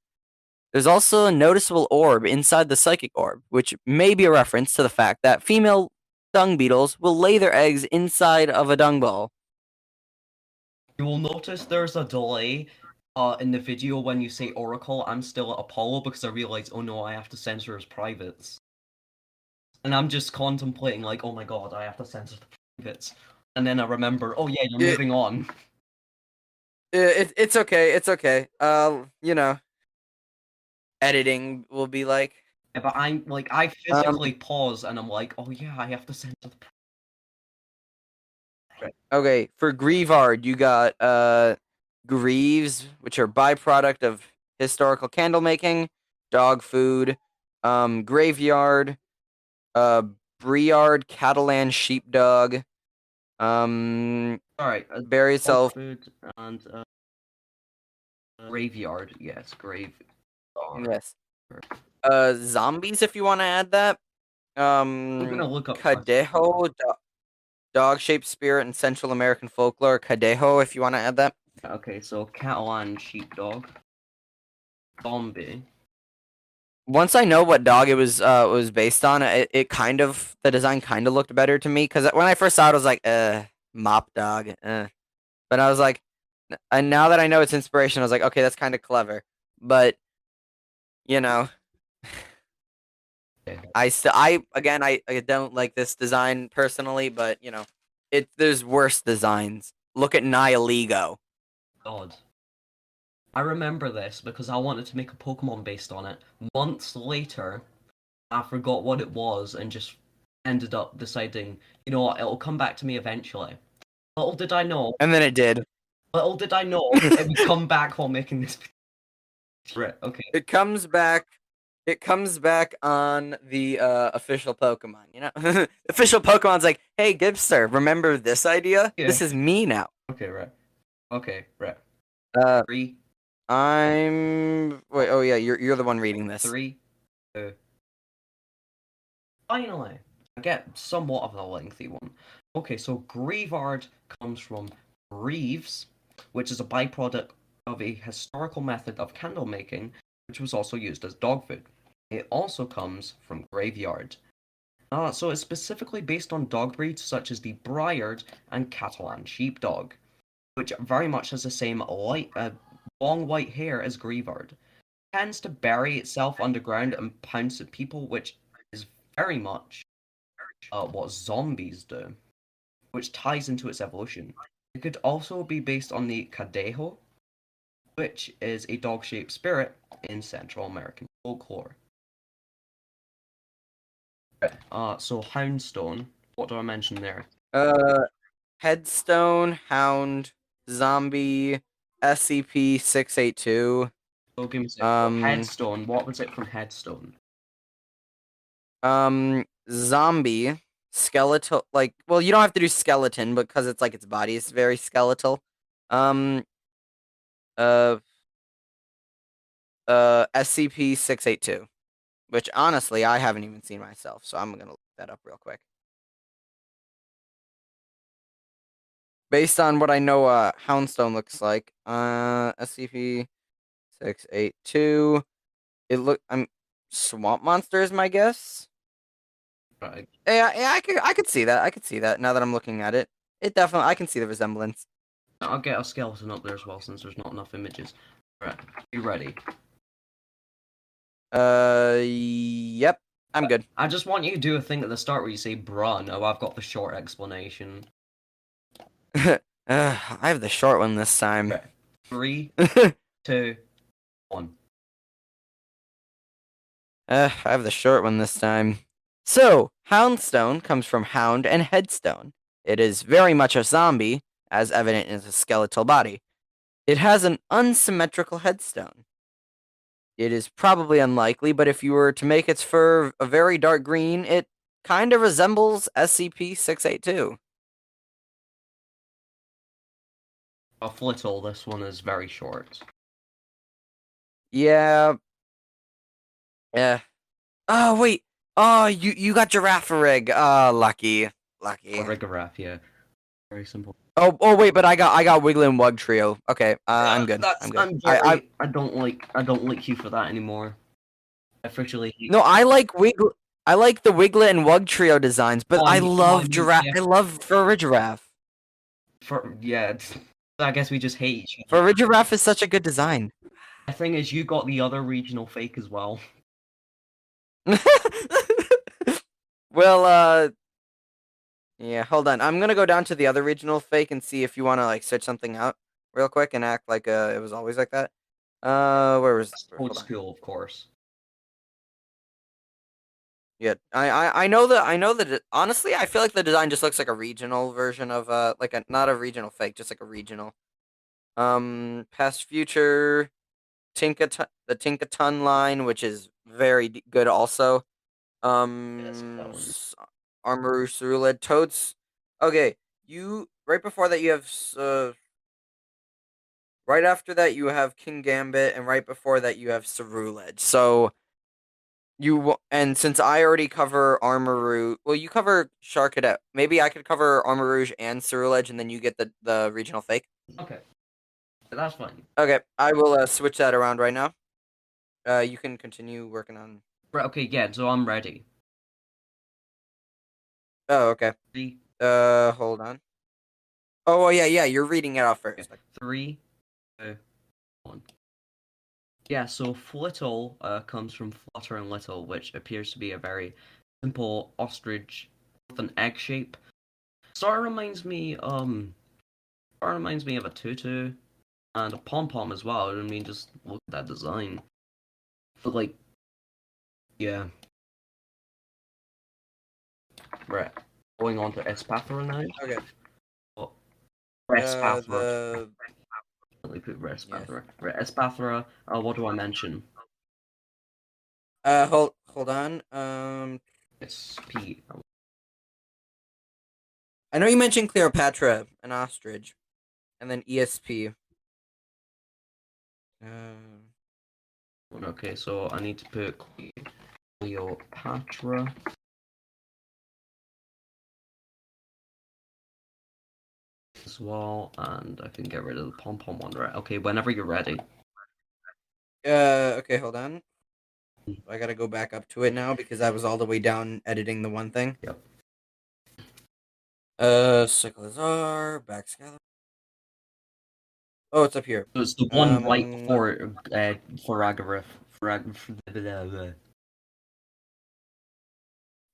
There's also a noticeable orb inside the psychic orb, which may be a reference to the fact that female dung beetles will lay their eggs inside of a dung ball. You will notice there's a delay in the video when you say Oracle. I'm still at Apollo because I realize, oh no, I have to censor his privates. And I'm just contemplating like, oh my god, I have to censor the privates. And then I remember, oh yeah, you're moving on. It's okay. You know, editing will be like. Yeah, but I'm like, I physically pause and I'm like, oh yeah, I have to censor the privates. Okay, for Grievard, you got Greaves, which are byproduct of historical candle making, dog food, graveyard, Briard, Catalan sheepdog, Alright, berry itself. Food and graveyard, yes, graveyard. Yes. Zombies, if you want to add that. I'm gonna look up Cadejo, dog-shaped spirit in Central American folklore. Cadejo, if you want to add that. Okay, so Catalan sheepdog. Zombie. Once I know what dog it was based on, it kind of, the design kind of looked better to me, because when I first saw it, I was like, mop dog, But I was like, and now that I know its inspiration, I was like, okay, that's kind of clever. But, you know, I don't like this design personally, but, you know, there's worse designs. Look at Nihiligo. God. I remember this because I wanted to make a Pokemon based on it. Months later, I forgot what it was and just ended up deciding, you know what, it'll come back to me eventually. Little did I know. And then it did. Little did I know it would come back while making this. Right, okay. It comes back on the official Pokemon, you know? Official Pokemon's like, hey, Gibster, remember this idea? Yeah. This is me now. Okay, right. 3. Wait, oh yeah, you're the one reading this. 3, 2, Finally, I get somewhat of a lengthy one. Okay, so Grievard comes from Greaves, which is a byproduct of a historical method of candle making, which was also used as dog food. It also comes from Graveyard. So it's specifically based on dog breeds such as the Briard and Catalan sheepdog, which very much has the same long white hair as Grievard. It tends to bury itself underground and pounce at people, which is very much what zombies do, which ties into its evolution. It could also be based on the Cadejo, which is a dog-shaped spirit in Central American folklore. So Houndstone, what do I mention there? Headstone, Hound, Zombie, SCP-682. So give me a sec. So Headstone, what was it from Headstone? Zombie, skeletal, like, well, you don't have to do skeleton because it's like its body is very skeletal. Um, uh, SCP-682, which honestly I haven't even seen myself, so I'm gonna look that up real quick. Based on what I know, Houndstone looks like. SCP-682. I'm swamp monster is my guess. Right. Yeah, I could see that. I could see that now that I'm looking at it. It definitely, I can see the resemblance. I'll get a skeleton up there as well since there's not enough images. Right, you ready? Yep, I'm good. I just want you to do a thing at the start where you say bruh. No, I've got the short explanation. I have the short one this time. Right. 3, 2, 1. I have the short one this time. So, Houndstone comes from Hound and Headstone. It is very much a zombie, as evident in its skeletal body. It has an unsymmetrical headstone. It is probably unlikely, but if you were to make its fur a very dark green, it kind of resembles SCP-682. A flittle, this one is very short. Yeah. Yeah. Oh, wait. Oh, you got Giraffe-Rig. Oh, lucky. A Lucky. Rigoraph, yeah. Very simple. Oh, wait, but I got Wiggly and Wug Trio. Okay, I'm good. I'm good. I don't like you for that anymore. I officially hate No, I like the Wiglet and Wug Trio designs, but I love Giraffe. yeah. I love Furry Giraffe. Yeah, I guess we just hate each other. Furry Giraffe is such a good design. The thing is, you got the other regional fake as well. Well, yeah, hold on. I'm gonna go down to the other regional fake and see if you wanna like switch something out real quick and act like it was always like that. Where was Old school, of course. Yeah, I know that honestly I feel like the design just looks like a regional version of like a not a regional fake, just like a regional. Past future, the Tinkaton line, which is very good also. Armoru Cerulid, Toads. Okay, right before that you have right after that you have King Gambit, and right before that you have Cerulid. So and since I already cover Armoru, well, you cover Sharkadet. Maybe I could cover Armor Rouge and Cerulege, and then you get the regional fake. Okay, that's fine. Okay, I will switch that around right now. You can continue working on. Right. Okay. Yeah. So I'm ready. Oh, okay. 3, Hold on. Oh, well, yeah. You're reading it off first. 3, 2, 1. Yeah. So Flittle comes from Flutter and Little, which appears to be a very simple ostrich with an egg shape. Sort of reminds me of a tutu and a pom pom as well. I mean, just look at that design. But like, yeah. Right. Going on to Espathra now. Okay. Oh, Espathra. The Let me put Espathra. Yes. Right, Espathra. What do I mention? hold on. It's P. I know you mentioned Cleopatra and Ostrich, and then ESP. Okay, so I need to put Cleopatra. as well, and I can get rid of the pom-pom one, right? Okay, whenever you're ready. Okay, hold on. I gotta go back up to it now because I was all the way down editing the one thing. Yep. Cyclizar, backscatter. Oh, it's up here. So it's the one right before Faragarath. Farag.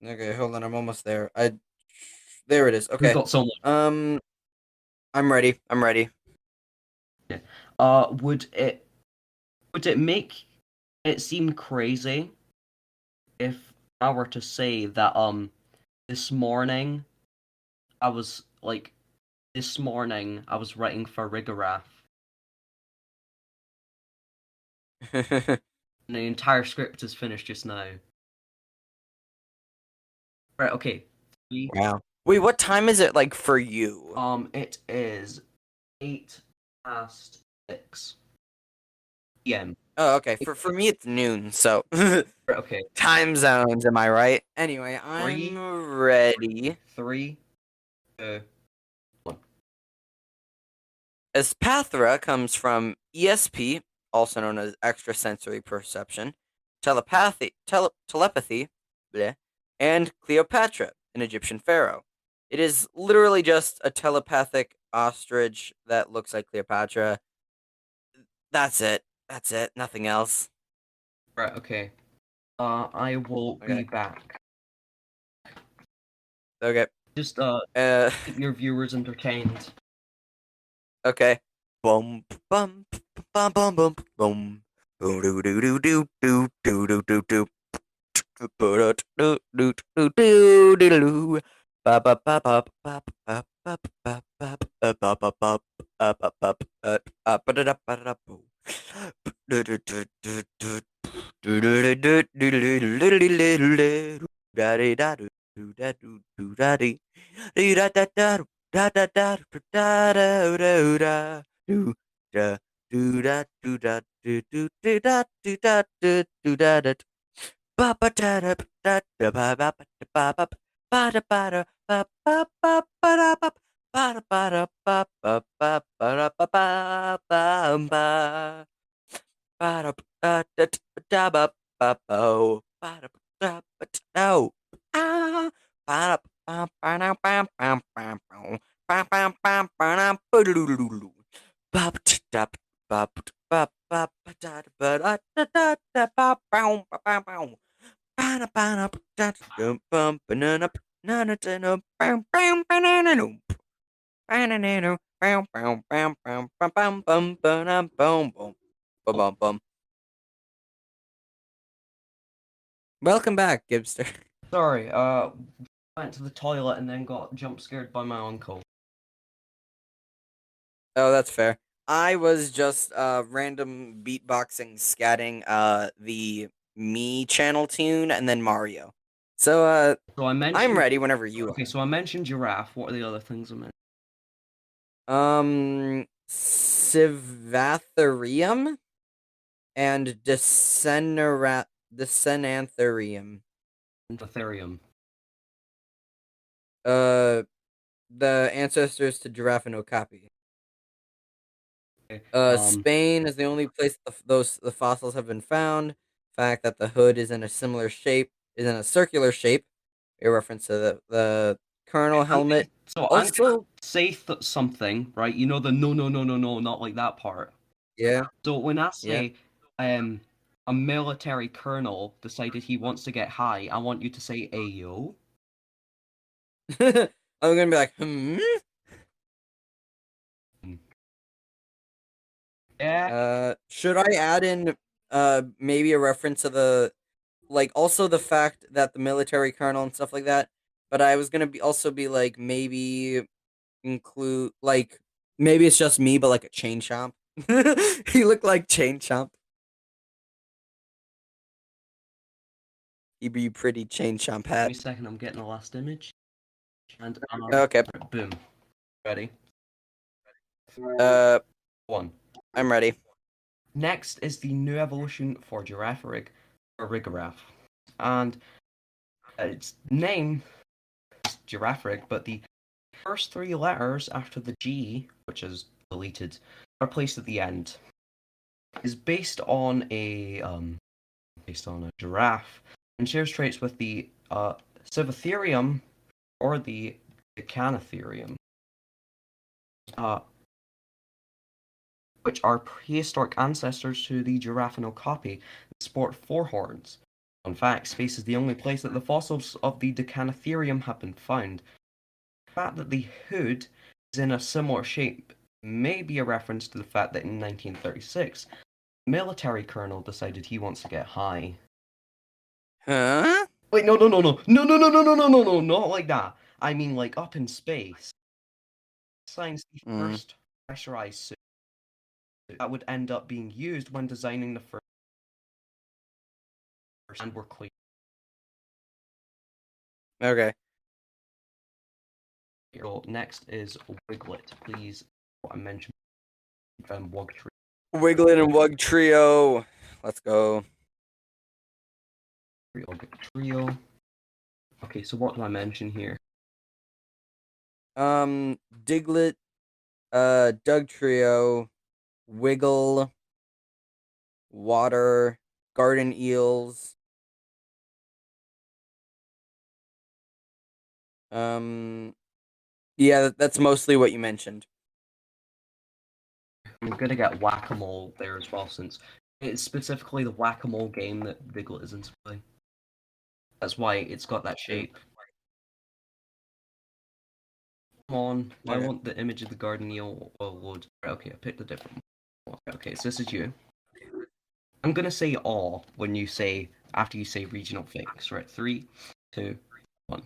Okay, hold on. I'm almost there. There it is. We've Okay. got so much. I'm ready. I'm ready. Yeah. Would it make it seem crazy if I were to say that this morning I was like this morning I was writing for Rigarath and the entire script is finished just now. Right, okay. Wow. Wait, what time is it like for you? It is 8 past 6 p.m. Oh, okay. For me, it's noon. So Right, okay. time zones. Am I right? Anyway, I'm 3, ready. 3, 2, 1. Espathra comes from ESP, also known as extrasensory perception, telepathy, bleh, and Cleopatra, an Egyptian pharaoh. It is literally just a telepathic ostrich that looks like Cleopatra. That's it. That's it. Nothing else. Right, okay. I will be Okay. back. Okay. Just Uh. keep your viewers entertained. Okay. Bum bum bum bum bum bum. Boom doo doo doo doo doo doo doo doo doo. Welcome back, Gibster. Sorry, went to the toilet and then got jump scared by my uncle. Oh, that's fair. I was just random beatboxing, scatting the Me channel tune and then Mario. So So I I'm mentioned ready whenever you okay, so I mentioned giraffe. What are the other things I mentioned? are. Civatherium and Decenantherium. Ethereum. Uh the ancestors to giraffe and okapi. Okay. Spain is the only place the fossils have been found. Fact that the hood is in a similar shape, is in a circular shape, a reference to the Colonel helmet. I'm gonna Also, say something, right? You know the no, no, no, no, no, not like that part. yeah, So when I yeah. say, um, a military colonel decided he wants to get high, I want you to say Ayo. I'm gonna be like, hmm. Yeah. Should I add in maybe a reference to the like also the fact that the military colonel and stuff like that? But I was gonna be also be like maybe include like maybe it's just me, but like a chain chomp. He looked like chain chomp. He'd be pretty chain chomp Give hat. me a second, I'm getting the last image. And Okay. boom. Ready? Uh, 1. I'm ready. Next is the new evolution for Girafarig, or Rigarath. And its name is Girafarig, but the first three letters after the G, which is deleted, are placed at the end. Is based on a giraffe and shares traits with the Civatherium or the Decanatherium, which are prehistoric ancestors to the Giraffanocapi that sport four horns. In fact, space is the only place that the fossils of the Decanatherium have been found. The fact that the hood is in a similar shape may be a reference to the fact that in 1936, the military colonel decided he wants to get high. Huh? Wait, no, not like that. I mean, like up in space. Science the first pressurized suit that would end up being used when designing the first and were clear. Okay. So next is Wiglet. Please, what I mentioned, Wug Tree. Wiglet and Wug Trio. Let's go. Trio. Okay, so what do I mention here? Diglett, Doug Trio, Wiggle, Water, Garden Eels. Yeah, that's mostly what you mentioned. I'm gonna get Whack-A-Mole there as well, since it's specifically the Whack-A-Mole game that Wiglet is into playing. That's why it's got that shape. Come on, I want the image of the garden eel. Oh lord. Okay, I picked a different one. Okay, so this is you. I'm gonna say all when you say after you say regional fakes. Right, 3, 2, 1.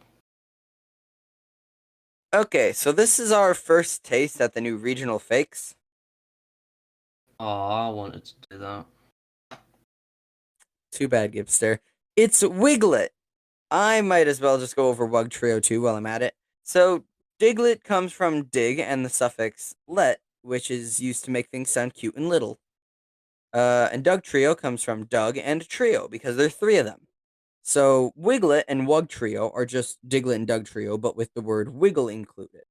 Okay, so this is our first taste at the new regional fakes. Oh, I wanted to do that. Too bad, Gipster. It's Wiglet. I might as well just go over Wug Trio too while I'm at it. So, Diglett comes from dig and the suffix let, which is used to make things sound cute and little. And Doug Trio comes from Doug and Trio because there are three of them. So, Wiglet and Wug Trio are just Diglett and Doug Trio, but with the word wiggle included.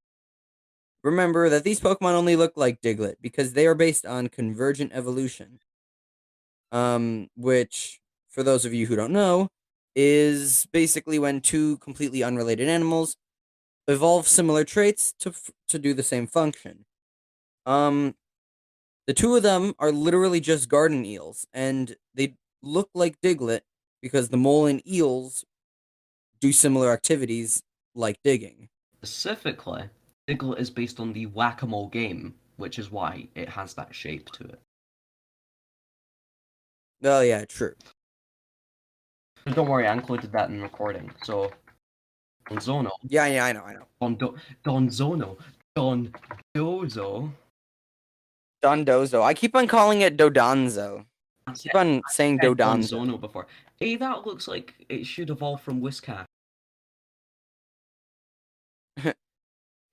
Remember that these Pokemon only look like Diglett because they are based on convergent evolution. Which, for those of you who don't know, is basically when two completely unrelated animals evolve similar traits to do the same function. The two of them are literally just garden eels, and they look like Diglett because the mole and eels do similar activities like digging. Specifically, Diglett is based on the Whack-A-Mole game, which is why it has that shape to it. Oh yeah, true. Don't worry, I included that in the recording. So, Donzono. Yeah, I know. Donzono. Dondozo. Dondozo. I keep on calling it Dodonzo. I keep on saying Dodonzo. Donzono before. Hey, that looks like it should evolve from Whiscash.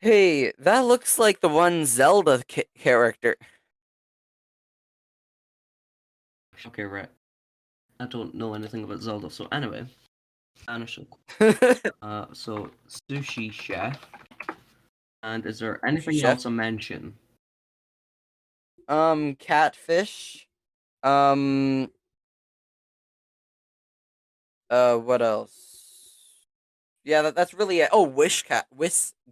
Hey, that looks like the one Zelda character. Okay, right. I don't know anything about Zelda, so anyway. Spanish. So, sushi chef. And is there anything else to mention? Catfish. What else? Yeah, that's really it. Oh, Wishcast.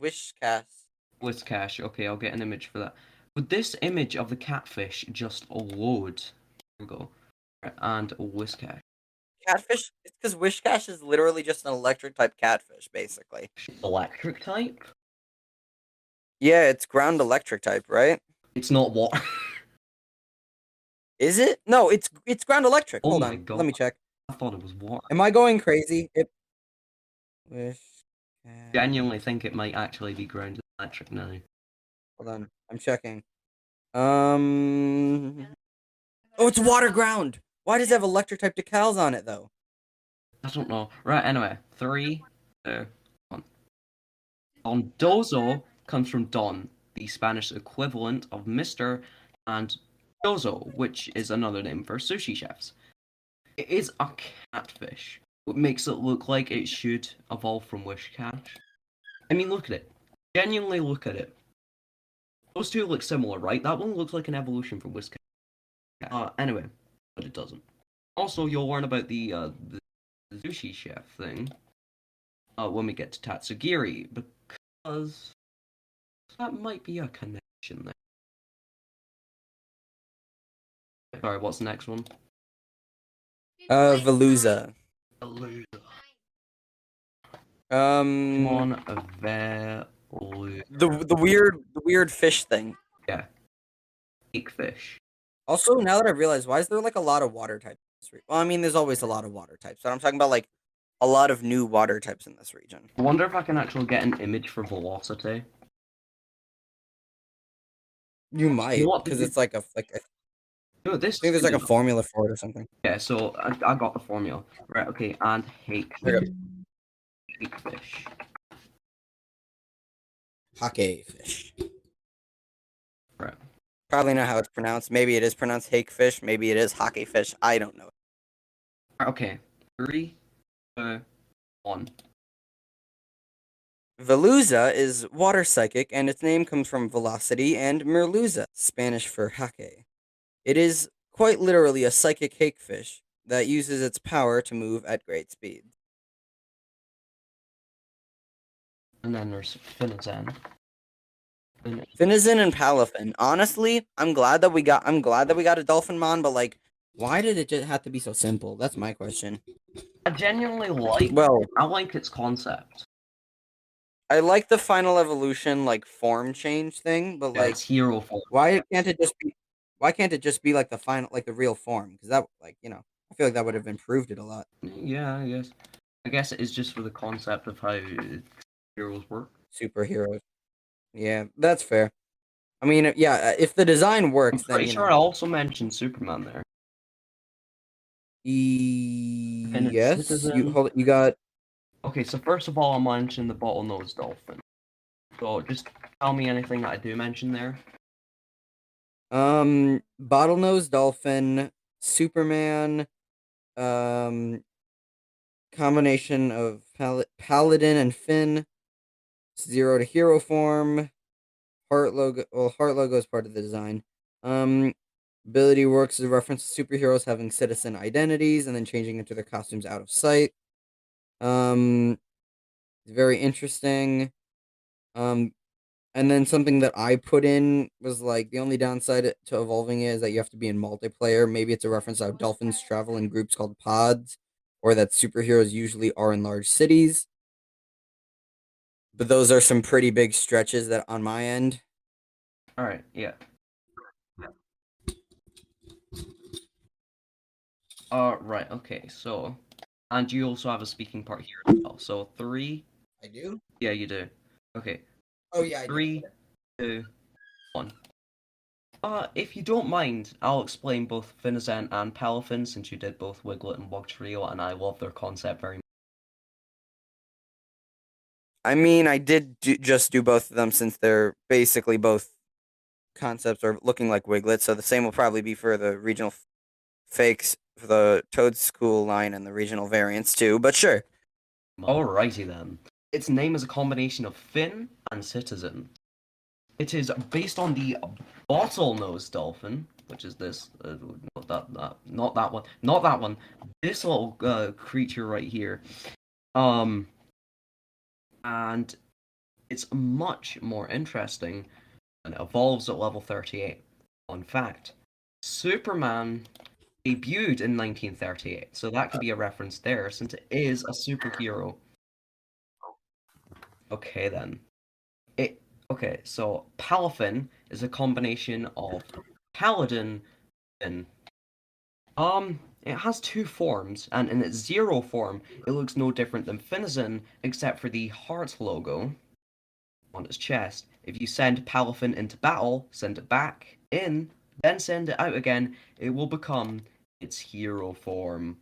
Whiscash. Okay, I'll get an image for that. Would this image of the catfish just load? Here we go. And Whiscash. Catfish? It's because Wishcash is literally just an electric type catfish, basically. Electric type? Yeah, it's ground electric type, right? It's not water. Is it? No, it's ground electric. Oh Hold my on. god. Let me check. I thought it was water. Am I going crazy? Wishcash. Genuinely think it might actually be ground electric now. Hold on. I'm checking. Oh, it's water ground. Why does it have electric type decals on it though? I don't know. Right, anyway. 3, 2, 1. Dondozo comes from Don, the Spanish equivalent of Mr. and Dozo, which is another name for sushi chefs. It is a catfish, what makes it look like it should evolve from Wishcash. I mean, look at it. Genuinely look at it. Those two look similar, right? That one looks like an evolution from Whiscash. Anyway, but it doesn't. Also, you'll learn about the sushi chef thing when we get to Tatsugiri, because that might be a connection there. Sorry, what's the next one? Veluza. Veluza. Veluza. The weird fish thing. Yeah. Fake fish. Also, now that I realize, why is there like a lot of water types? Well, I mean, there's always a lot of water types, but I'm talking about like a lot of new water types in this region. I wonder if I can actually get an image for velocity. You might, because it's like a No, this. I think there's like a formula for it or something. Yeah, so I got the formula. Right, okay, and hake fish. Hake fish. Right. Probably not how it's pronounced. Maybe it is pronounced hake fish. Maybe it is hake fish. I don't know. Okay, 3, 2, 1. Veluza is water psychic, and its name comes from velocity and merluza, Spanish for hake. It is quite literally a psychic hake fish that uses its power to move at great speed. And then there's Finizen. Finizen and Palafin. Honestly, I'm glad that we got a Dolphinmon, but like, why did it just have to be so simple? That's my question. I genuinely I like its concept. I like the final evolution like form change thing, but like it's hero form. Why can't it just be like the final, like the real form? Because that, like, I feel like that would have improved it a lot. Yeah, I guess it is just for the concept of how heroes work. Superheroes. Yeah, that's fair. I mean, yeah, if the design works, I'm pretty sure I also mentioned Superman there. Yes, you got. Okay, so first of all, I mentioned the bottlenose dolphin. So just tell me anything that I do mention there. Bottlenose dolphin, Superman, combination of Paladin and Finn, 0 to hero form, heart logo. Well, heart logo is part of the design. Ability works as a reference to superheroes having citizen identities and then changing into their costumes out of sight. Very interesting. And then something that I put in was like the only downside to evolving it is that you have to be in multiplayer. Maybe it's a reference to how dolphins travel in groups called pods, or that superheroes usually are in large cities. But those are some pretty big stretches that on my end. All right, yeah. Right, okay, so, and you also have a speaking part here as well. So 3. I do? Yeah, you do. Okay. Oh yeah, 3, 2, 1. If you don't mind, I'll explain both Finizen and Palafin since you did both Wiglet and Wugtrio, and I love their concept very much. I mean, I did just do both of them since they're basically both concepts are looking like Wiglet, so the same will probably be for the regional fakes for the Toad School line and the regional variants too, but sure. Alrighty then. Its name is a combination of Fin and Citizen. It is based on the bottlenose dolphin, which is this, not that one, this little creature right here. And it's much more interesting and it evolves at level 38. Fun fact, Superman debuted in 1938, so that could be a reference there since it is a superhero. Okay then. Okay, so Palafin is a combination of Paladin and it has 2 forms, and in its 0 form, it looks no different than Finizen, except for the heart logo on its chest. If you send Palafin into battle, send it back in, then send it out again, it will become its hero form.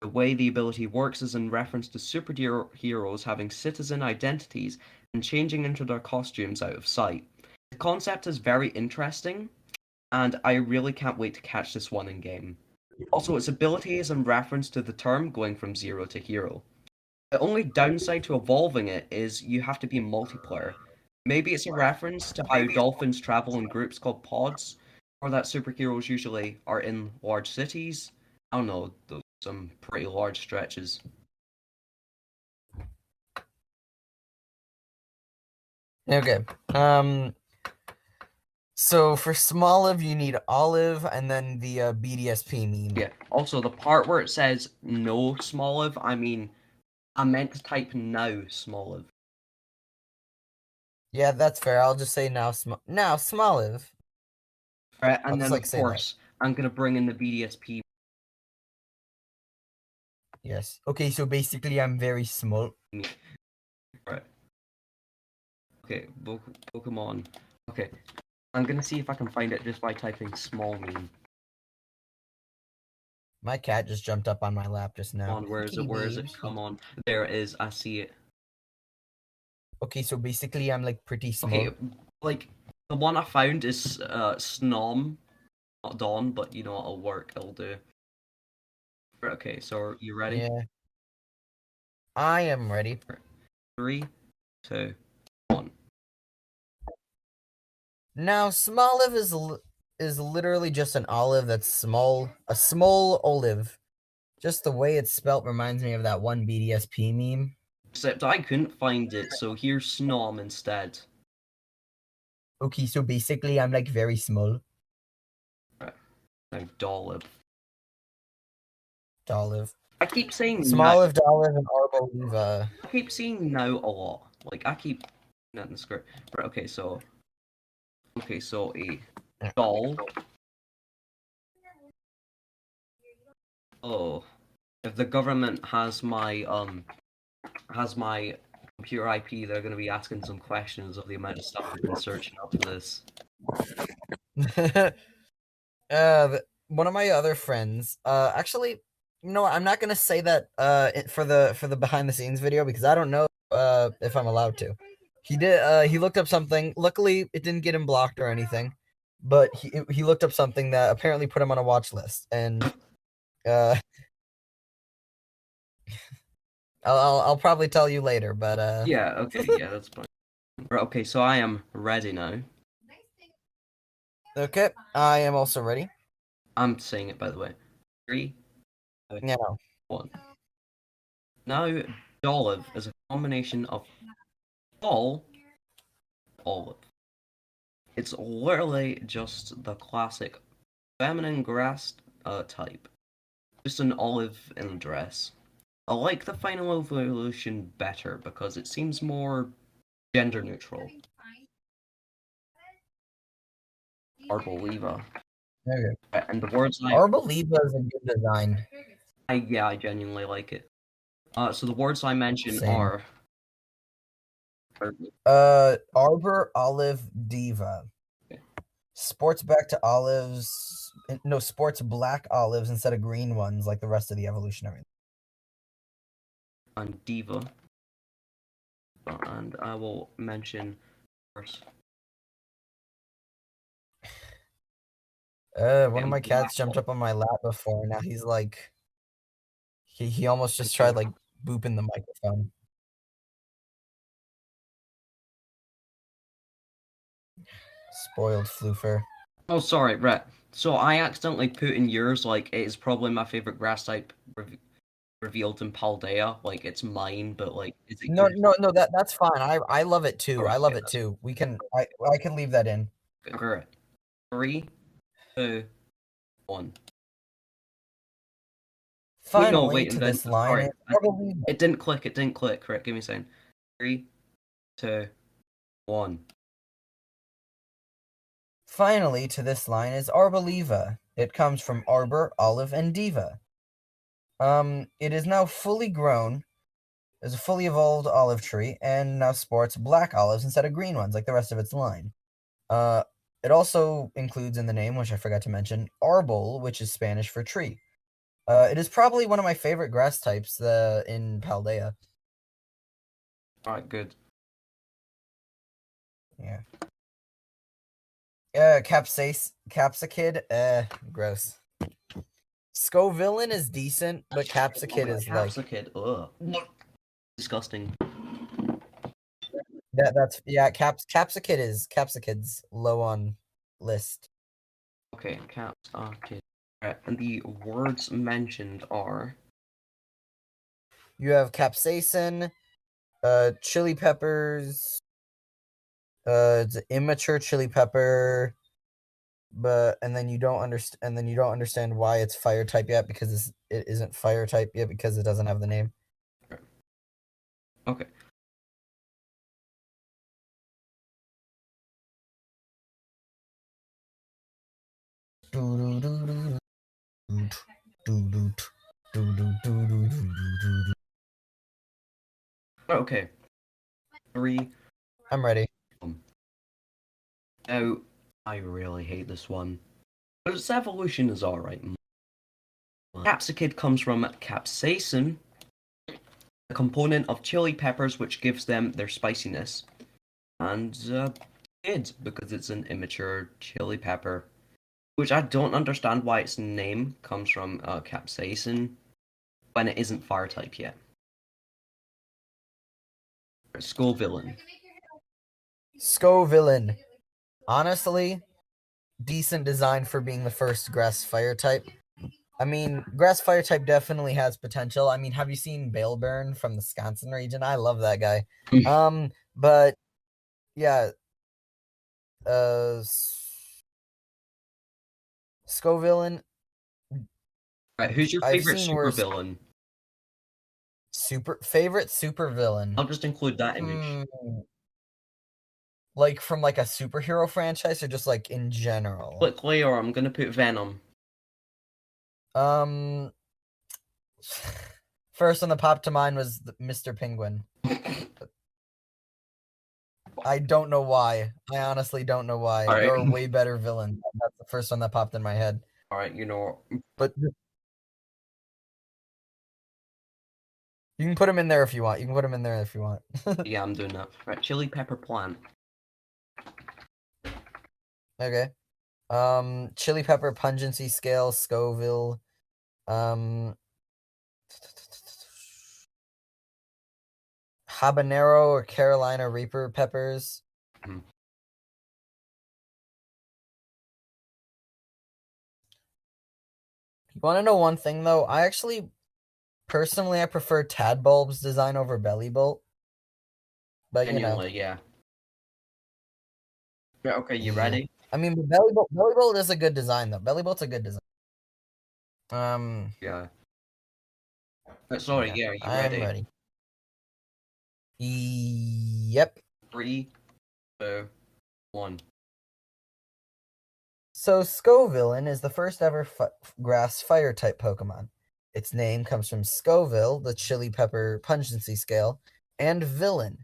The way the ability works is in reference to superheroes having citizen identities and changing into their costumes out of sight. The concept is very interesting, and I really can't wait to catch this one in game. Also, its ability is in reference to the term going from 0 to hero. The only downside to evolving it is you have to be multiplayer. Maybe it's a reference to how dolphins travel in groups called pods, or that superheroes usually are in large cities. I don't know, those some pretty large stretches. Okay. So for Smoliv, you need olive and then the BDSP meme. Yeah. Also, the part where it says no Smoliv, I meant to type now Smoliv. Yeah, that's fair. I'll just say now Smoliv. Right, I'll and just then like of say that. course I'm gonna bring in the BDSP. Yes. Okay, so basically I'm very small. Right. Okay, Pokemon. Okay, I'm gonna see if I can find it just by typing small meme. My cat just jumped up on my lap just Come now. on, where is Kitty it? Where is it? babes. Come on. There it is. I see it. Okay, so basically I'm like pretty small. Okay, like the one I found is Snom, not Dawn, but you know it'll work. It'll do. Right, okay, so are you ready? Yeah. I am ready. 3, 2, 1. Now Smoliv is literally just an olive that's small, a small olive. Just the way it's spelt reminds me of that one BDSP meme. Except I couldn't find it, so here's Snom instead. Okay, so basically I'm like very small. Right. Now Dolib. Olive. I keep saying now. Smoliv, Olive, and Arboliva. I keep saying now a lot. Like I keep not in the script. Right, okay, so a doll. Oh. If the government has my computer IP, they're gonna be asking some questions of the amount of stuff I've been searching up for this. One of my other friends, actually, no, I'm not gonna say that for the behind the scenes video because I don't know if I'm allowed to. He looked up something. Luckily, it didn't get him blocked or anything, but he looked up something that apparently put him on a watch list, and uh, I'll probably tell you later, but Yeah, okay, yeah, that's fine. Right, okay, so I am ready now. okay, I am also ready. I'm saying it by the way. 3, Yeah, no. 1. Now, Olive is a combination of all olive. It's literally just the classic feminine grass type. Just an olive in a dress. I like the final evolution better because it seems more gender neutral. Arboliva. Okay. And the words Arboliva is a good design. I genuinely like it. So the words I mention Same. are Arbor, Olive, Diva. Okay. Sports back to olives. No, sports black olives instead of green ones like the rest of the evolutionary. and Diva. And I will mention first. One of my cats jumped up on my lap before. Now he's like, he almost just tried like booping the microphone. Spoiled floofer. Oh, sorry, Brett. So I accidentally put in yours like it is probably my favorite grass type revealed in Paldea. Like it's mine, but like is it No, yours? no, that's fine. I love it too. Alright, I love okay, it too. I can leave that in. Correct. 3, 2, 1. Finally, wait, to and then this line, sorry, is Arboliva. it didn't click. It didn't click. Correct. Give me a second. 3, 2, 1. Finally, to this line is Arboliva. It comes from Arbor, Olive, and Diva. It is now fully grown, is a fully evolved olive tree, and now sports black olives instead of green ones, like the rest of its line. It also includes in the name, which I forgot to mention, arbol, which is Spanish for tree. It is probably one of my favorite grass types in Paldea. Alright, good. Yeah. Capsicid, gross. Scovillain is decent, but Capsicid is like Capsicid. Ugh. Disgusting. That's yeah. Capsicid's low on list. Okay, caps. Okay. Alright, and the words mentioned are. You have capsaicin, chili peppers, it's an immature chili pepper, but and then you don't understand why it's fire type yet because it isn't fire type yet because it doesn't have the name. Okay. Okay. 3. I'm ready. Now, I really hate this one. But its evolution is alright. Capsicid comes from capsaicin, a component of chili peppers which gives them their spiciness. And id, because it's an immature chili pepper. Which I don't understand why its name comes from capsaicin when it isn't fire type yet. Skullvillain. Scovillain. Honestly, decent design for being the first grass fire type. I mean, grass fire type definitely has potential. I mean, have you seen Baleburn from the Wisconsin region? I love that guy. But yeah, Scovillain. Right, who's your I've favorite seen worse. supervillain? Favorite supervillain. I'll just include that image. Like from like a superhero franchise or just like in general? Quickly, or I'm gonna put Venom. First one that popped to mind was Mr. Penguin. I don't know why. I honestly don't know why. All right. There are way better villains. That's the first one that popped in my head. All right, you know. But you can put him in there if you want. Yeah, I'm doing that. Right, chili pepper plant. Okay. Chili pepper pungency scale, Scoville. Habanero or Carolina Reaper peppers. Mm-hmm. You want to know one thing though? Personally, I prefer Tadbulb's design over Bellybolt. But Genuinely, yeah. Yeah, okay, you ready? I mean, Bellybolt is a good design though. Bellybolt's a good design. Yeah. Sorry, yeah, you I'm ready. Yep. 3, 2, 1. So Scovillain is the first ever grass fire type Pokemon. Its name comes from Scoville, the chili pepper pungency scale, and villain.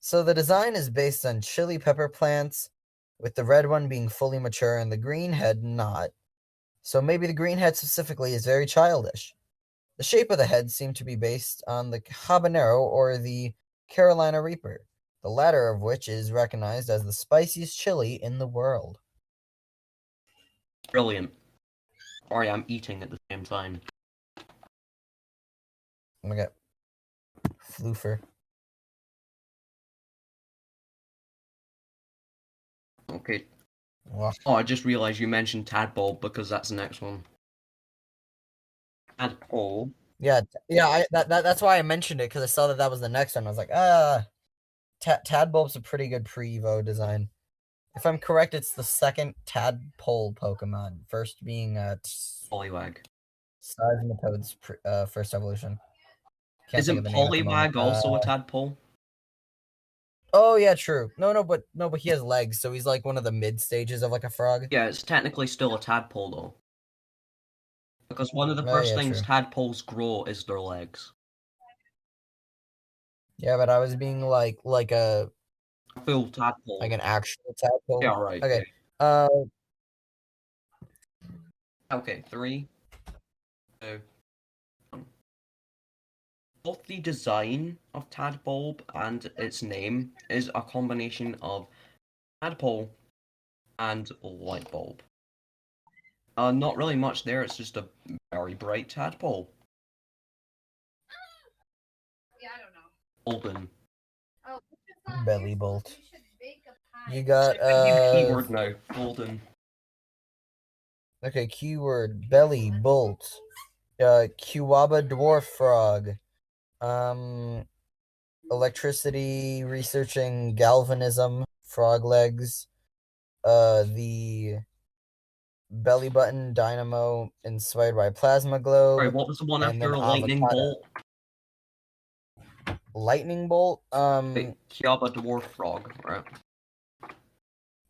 So the design is based on chili pepper plants, with the red one being fully mature and the green head not. So maybe the green head specifically is very childish. The shape of the head seemed to be based on the habanero or the Carolina Reaper, the latter of which is recognized as the spiciest chili in the world. Brilliant. Sorry, I'm eating at the same time. Okay. Floofer. Okay. Wow. Oh, I just realized you mentioned Tadpole because that's the next one. Tadpole. Yeah, that's why I mentioned it because I saw that was the next one. I was like, Tadbulb's a pretty good pre-Evo design. If I'm correct, it's the second Tadpole Pokemon. First being Poliwag. Seismitoad's first evolution. Isn't Poliwag also a Tadpole? Oh yeah, true. No, but he has legs, so he's like one of the mid stages of like a frog. Yeah, it's technically still a tadpole though. Because one of the first things tadpoles grow is their legs. Yeah, but I was being like a full tadpole. Like an actual tadpole. Yeah, right. Okay. Yeah. Okay, 3, 2, 1. Both the design of Tadbulb and its name is a combination of tadpole and light bulb. Not really much there, it's just a very bright tadpole. Yeah, I don't know. Golden. Oh, Belly bolt. You got Keyword now. Golden. okay, keyword belly bolt. Kiwaba dwarf frog. Electricity researching galvanism, frog legs. The belly button dynamo inspired by plasma Right, globe, what was the one and then after lightning avocado. bolt? Lightning bolt. Wait, Kiaba dwarf frog. Right.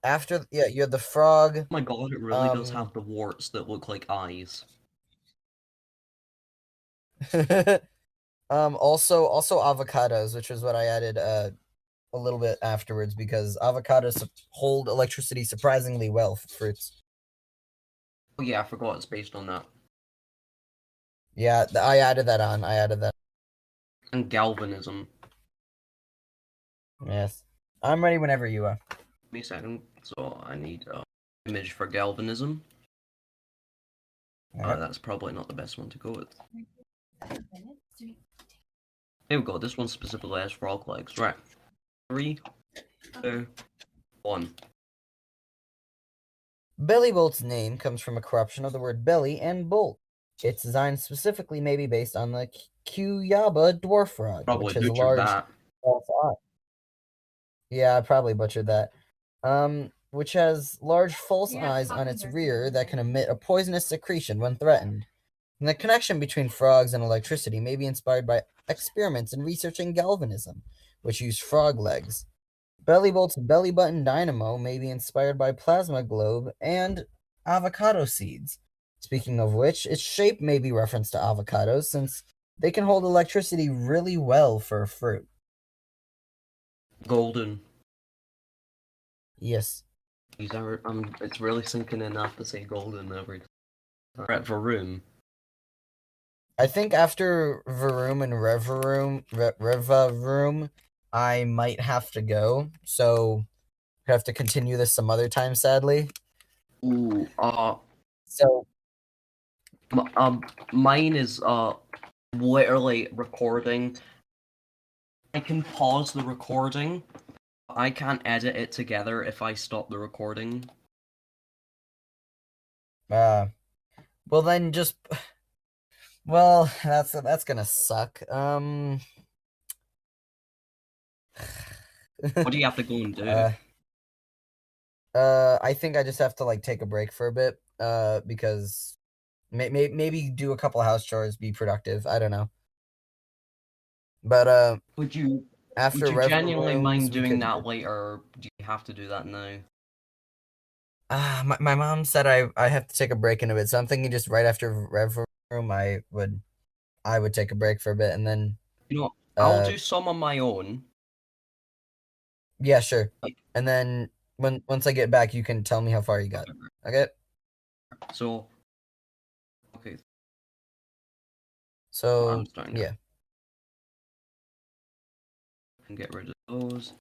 After you had the frog. Oh my god, it really does have the warts that look like eyes. Also avocados, which is what I added a little bit afterwards because avocados hold electricity surprisingly well for fruits. Oh yeah, I forgot it's based on that. Yeah, I added that on. And galvanism. Yes. I'm ready whenever you are. Give me a second. So I need an image for galvanism. Yep. That's probably not the best one to go with. Here we go. This one specifically has frog legs. Right. 3, 2, 1. Belly Bolt's name comes from a corruption of the word belly and bolt. Its design specifically may be based on the Kyuyaba dwarf frog, Probably which has a butchered large that. false eye. Yeah, I probably butchered that. Which has large false eyes on its rear that can emit a poisonous secretion when threatened. And the connection between frogs and electricity may be inspired by experiments in researching galvanism, which use frog legs. Belly Bolt's belly button dynamo may be inspired by plasma globe and avocado seeds. Speaking of which, its shape may be referenced to avocados since they can hold electricity really well for a fruit. Golden. Yes. It's really sinking in enough to say golden every time. Right, Varoom. I think after Varoom and Revaroom, I might have to go. So I have to continue this some other time, sadly. Ooh, So mine is literally recording. I can pause the recording. I can't edit it together if I stop the recording. well then just well, that's gonna suck. What do you have to go and do? I think I just have to like take a break for a bit. Because maybe do a couple house chores, be productive. I don't know. But Would you after genuinely mind we doing could. that later, or do you have to do that now? My mom said I have to take a break in a bit, so I'm thinking just right after Rev Room I would take a break for a bit and then. You know, I'll do some on my own. Yeah, sure. And then once I get back, you can tell me how far you got. Okay. So, okay. So I'm starting. yeah. And get rid of those.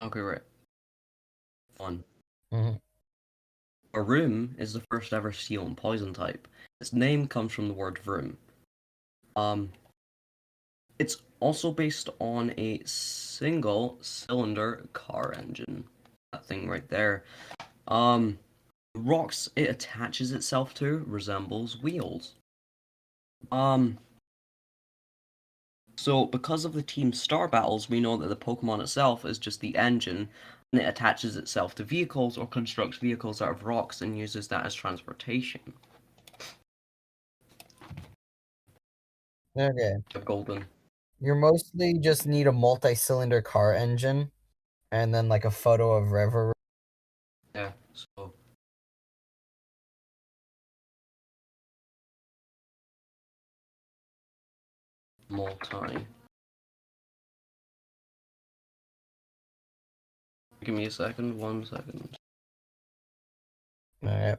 Okay, right. Fun. Mm-hmm. Varoom is the first ever steel and poison type. Its name comes from the word vroom. It's also based on a single cylinder car engine. That thing right there. Rocks it attaches itself to resembles wheels. So because of the team star battles, we know that the Pokemon itself is just the engine, and it attaches itself to vehicles or constructs vehicles out of rocks and uses that as transportation. Okay. Golden. You mostly just need a multi-cylinder car engine, and then like a photo of Rever. Yeah. So. Multi. Give me a second. 1 second. All right.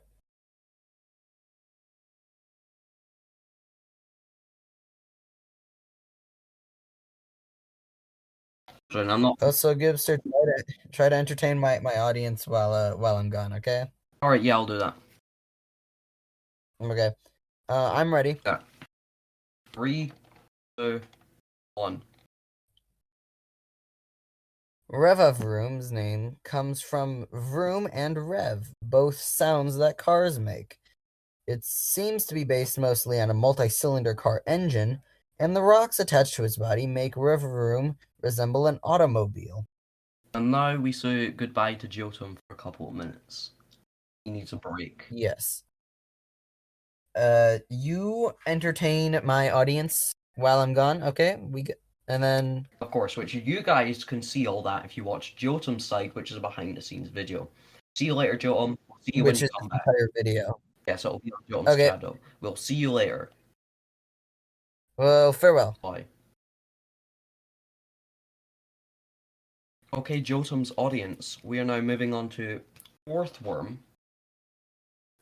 I'm not. Also, Gibster, try to entertain my audience while I'm gone. Okay. Alright, yeah, I'll do that. Okay. I'm ready. Yeah. 3, 2, 1. Revavroom's name comes from vroom and rev, both sounds that cars make. It seems to be based mostly on a multi-cylinder car engine, and the rocks attached to its body make Revavroom resemble an automobile. And now we say goodbye to Jotun for a couple of minutes. He needs a break. Yes. You entertain my audience while I'm gone, okay? And then Of course, which you guys can see all that if you watch Jotum's side, which is a behind the scenes video. See you later, Jotum. See you when which you is come the back. entire video. Yes, it'll be on Jotum's Okay. channel. We'll see you later. Well, farewell. Bye. Okay, Jotum's audience. We are now moving on to Fourthworm,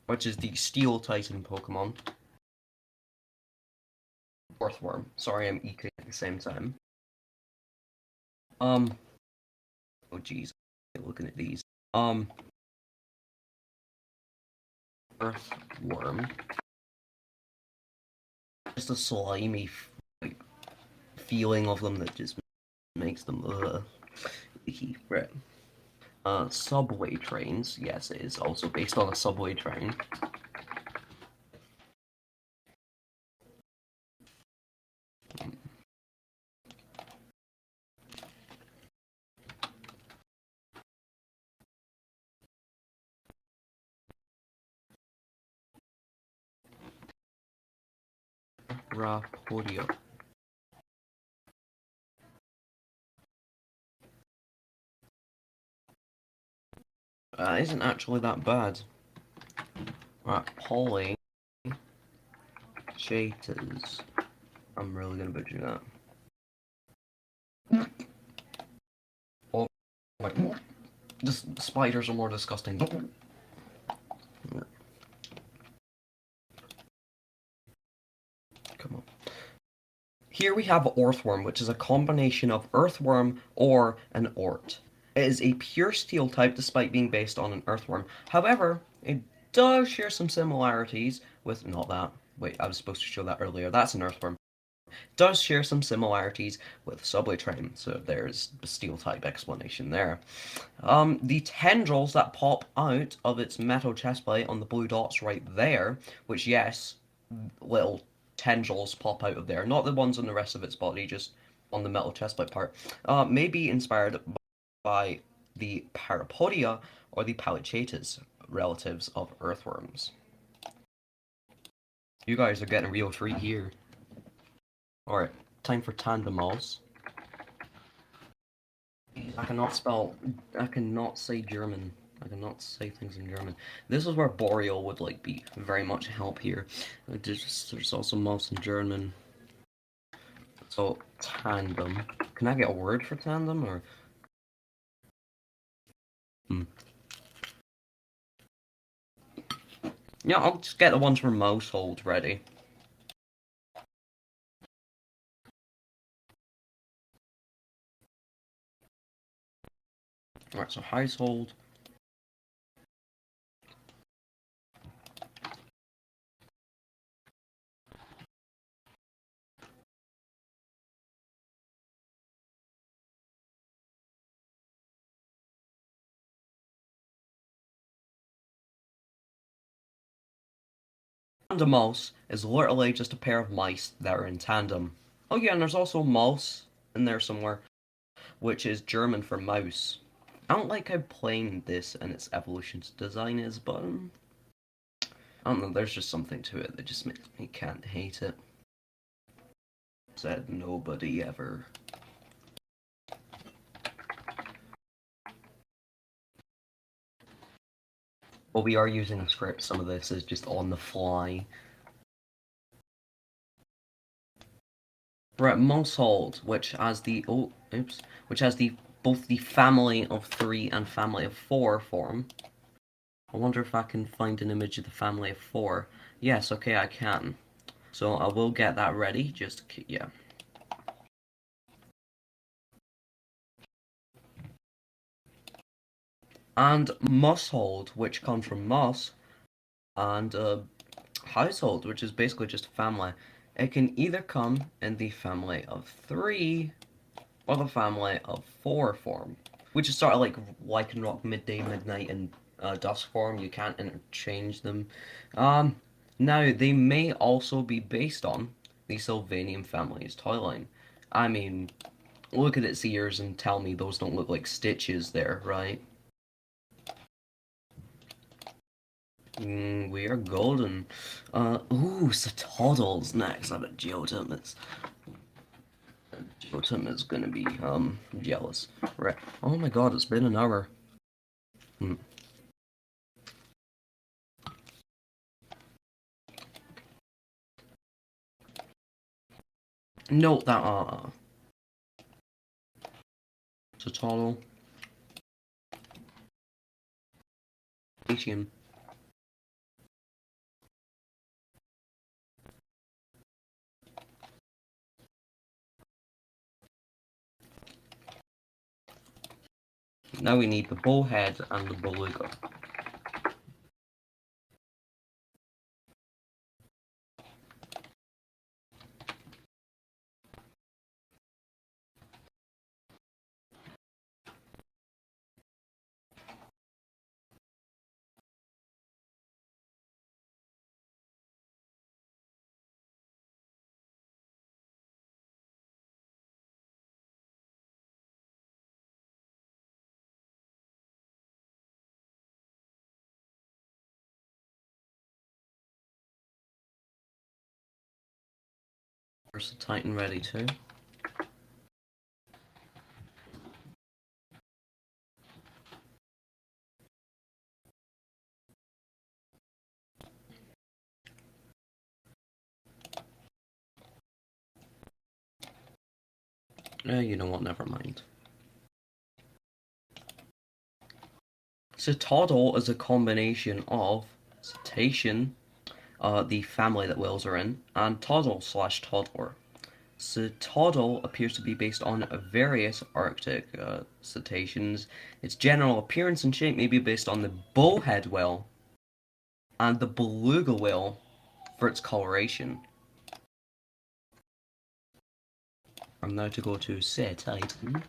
which is the Steel Titan Pokemon. Fourthworm. Sorry, I'm eking at the same time. Oh jeez, looking at these. Earthworm. Just a slimy like, feeling of them that just makes them icky. Right. Subway trains. Yes, it is also based on a subway train. PALDEA. Isn't actually that bad. Right, Polly. Chaters. I'm really gonna butcher that. Oh my god. Just spiders are more disgusting. Come on. Here we have Earthworm, which is a combination of Earthworm or an Ort. It is a pure steel type despite being based on an Earthworm. However, it does share some similarities with, not that, wait, I was supposed to show that earlier, that's an Earthworm. Does share some similarities with Subway Train, so there's the steel type explanation there. The tendrils that pop out of its metal chestplate on the blue dots right there, which yes, little tendrils pop out of there, not the ones on the rest of its body, just on the metal chestplate part, may be inspired by the Parapodia or the Palichatas, relatives of earthworms. You guys are getting a real treat here. Alright, time for Tandemos. I cannot say German. I cannot say things in German. This is where Boreal would like be very much help here. There's also mouse in German. So tandem. Can I get a word for tandem or? Yeah, I'll just get the ones for Mousehold ready. Alright, so household. And a mouse is literally just a pair of mice that are in tandem. Oh yeah, and there's also mouse in there somewhere, which is German for mouse. I don't like how plain this and its evolution's design is, but I don't know, there's just something to it that just makes me can't hate it. Said nobody ever. But we are using a script, some of this is just on the fly. Right, Mousehold, which has the which has the both the family of 3 and family of 4 form. I wonder if I can find an image of the family of 4. Yes, okay, I can. So I will get that ready, just, yeah. and Mushold, which comes from Mus, and Household, which is basically just family. It can either come in the family of 3 or the family of 4 form, which is sort of like Lycanroc midday, midnight, and dusk form. You can't interchange them. Um, Now, they may also be based on the Sylvanium family's toyline. I mean, look at its ears and tell me those don't look like stitches there, right? We are golden. Ooh, Satoddle's next. I bet Geotim is gonna be, jealous. Right. Oh my god, it's been an hour. Hmm. Note that, Satoddle, Atium. Now we need the Bullhead and the Beluga. Where's the Titan ready too? You know what, never mind. Cetoddle is a combination of Cetacean, the family that whales are in, and Toddle slash Toddler. Cetoddle appears to be based on various Arctic cetaceans. Its general appearance and shape may be based on the bullhead whale and the beluga whale for its coloration. I'm now to go to Titan.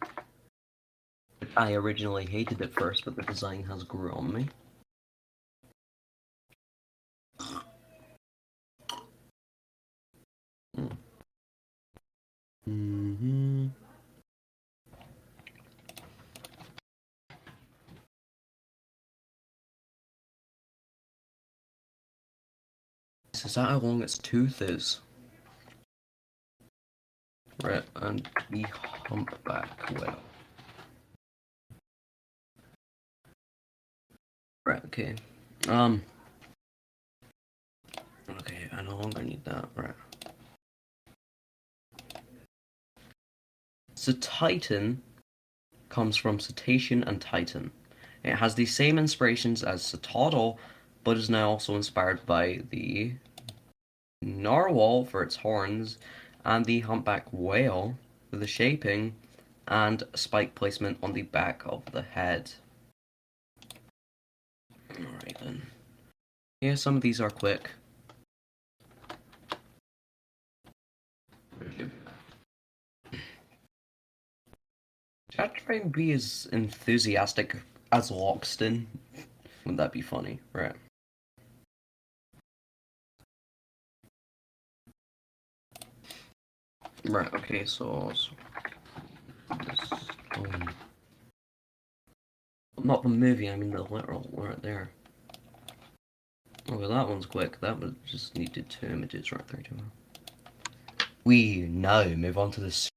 I originally hated it first, but the design has grew on me. Mm-hmm. Is that how long its tooth is? Right, and the humpback whale. Right, okay. Okay, I no longer need that. Right. So Titan comes from cetacean and titan. It has the same inspirations as Cetoddle, but is now also inspired by the narwhal for its horns and the humpback whale for the shaping and spike placement on the back of the head. Alright then. Yeah, some of these are quick. Should I try and be as enthusiastic as Loxton? Would that be funny? Right. Right, okay, so this, not the movie, I mean the literal right there. Oh, well, that one's quick. That was just needed 2 images right there too. We now move on to the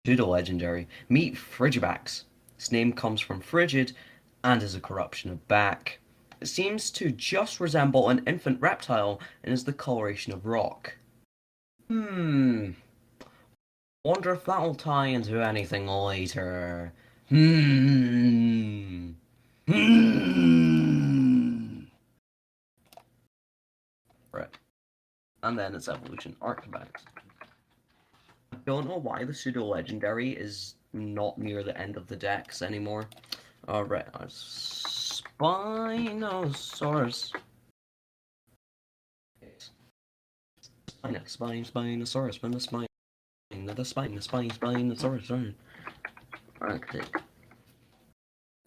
pseudo-legendary. Meet Frigibax. Its name comes from frigid and is a corruption of back. It seems to just resemble an infant reptile and is the coloration of rock. Wonder if that'll tie into anything later. Hmm. Hmm. Right. And then its evolution, Archbax. I don't know why the pseudo-legendary is not near the end of the decks anymore. Right, Spinosaurus. Spinosaurus, Spinosaurus. Arctic.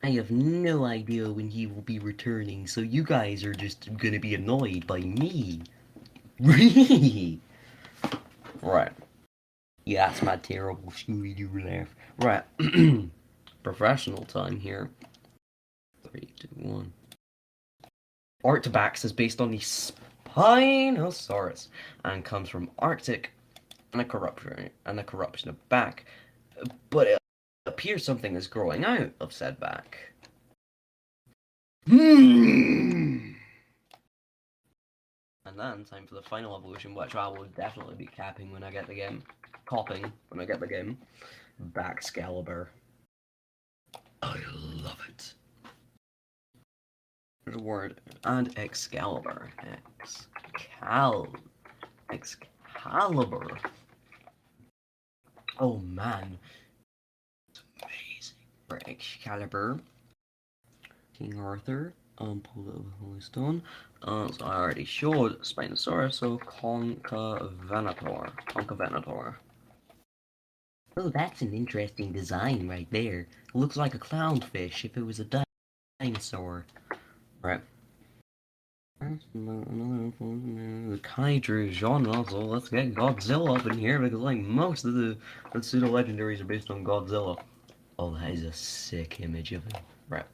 I have no idea when he will be returning, so you guys are just gonna be annoyed by me. Right. Yeah, that's my terrible Scooby-Doo laugh. Right. Professional time here. 3, 2, 1. Arctobax is based on the Spinosaurus and comes from Arctic and a corruption of back. But it appears something is growing out of said back. And then time for the final evolution, which I will definitely be capping when I get the game. Copping when I get the game. Baxcalibur. I love it. There's a word. And Excalibur. Excalibur. Oh man. It's amazing. For Excalibur. King Arthur. Pulled it over the Holy Stone. So I already showed Spinosaurus, so Concavenator. Oh, that's an interesting design right there. It looks like a clownfish if it was a dinosaur. Right. The kaiju genre, so let's get Godzilla up in here because like most of the pseudo-legendaries are based on Godzilla. Oh, that is a sick image of him. Right.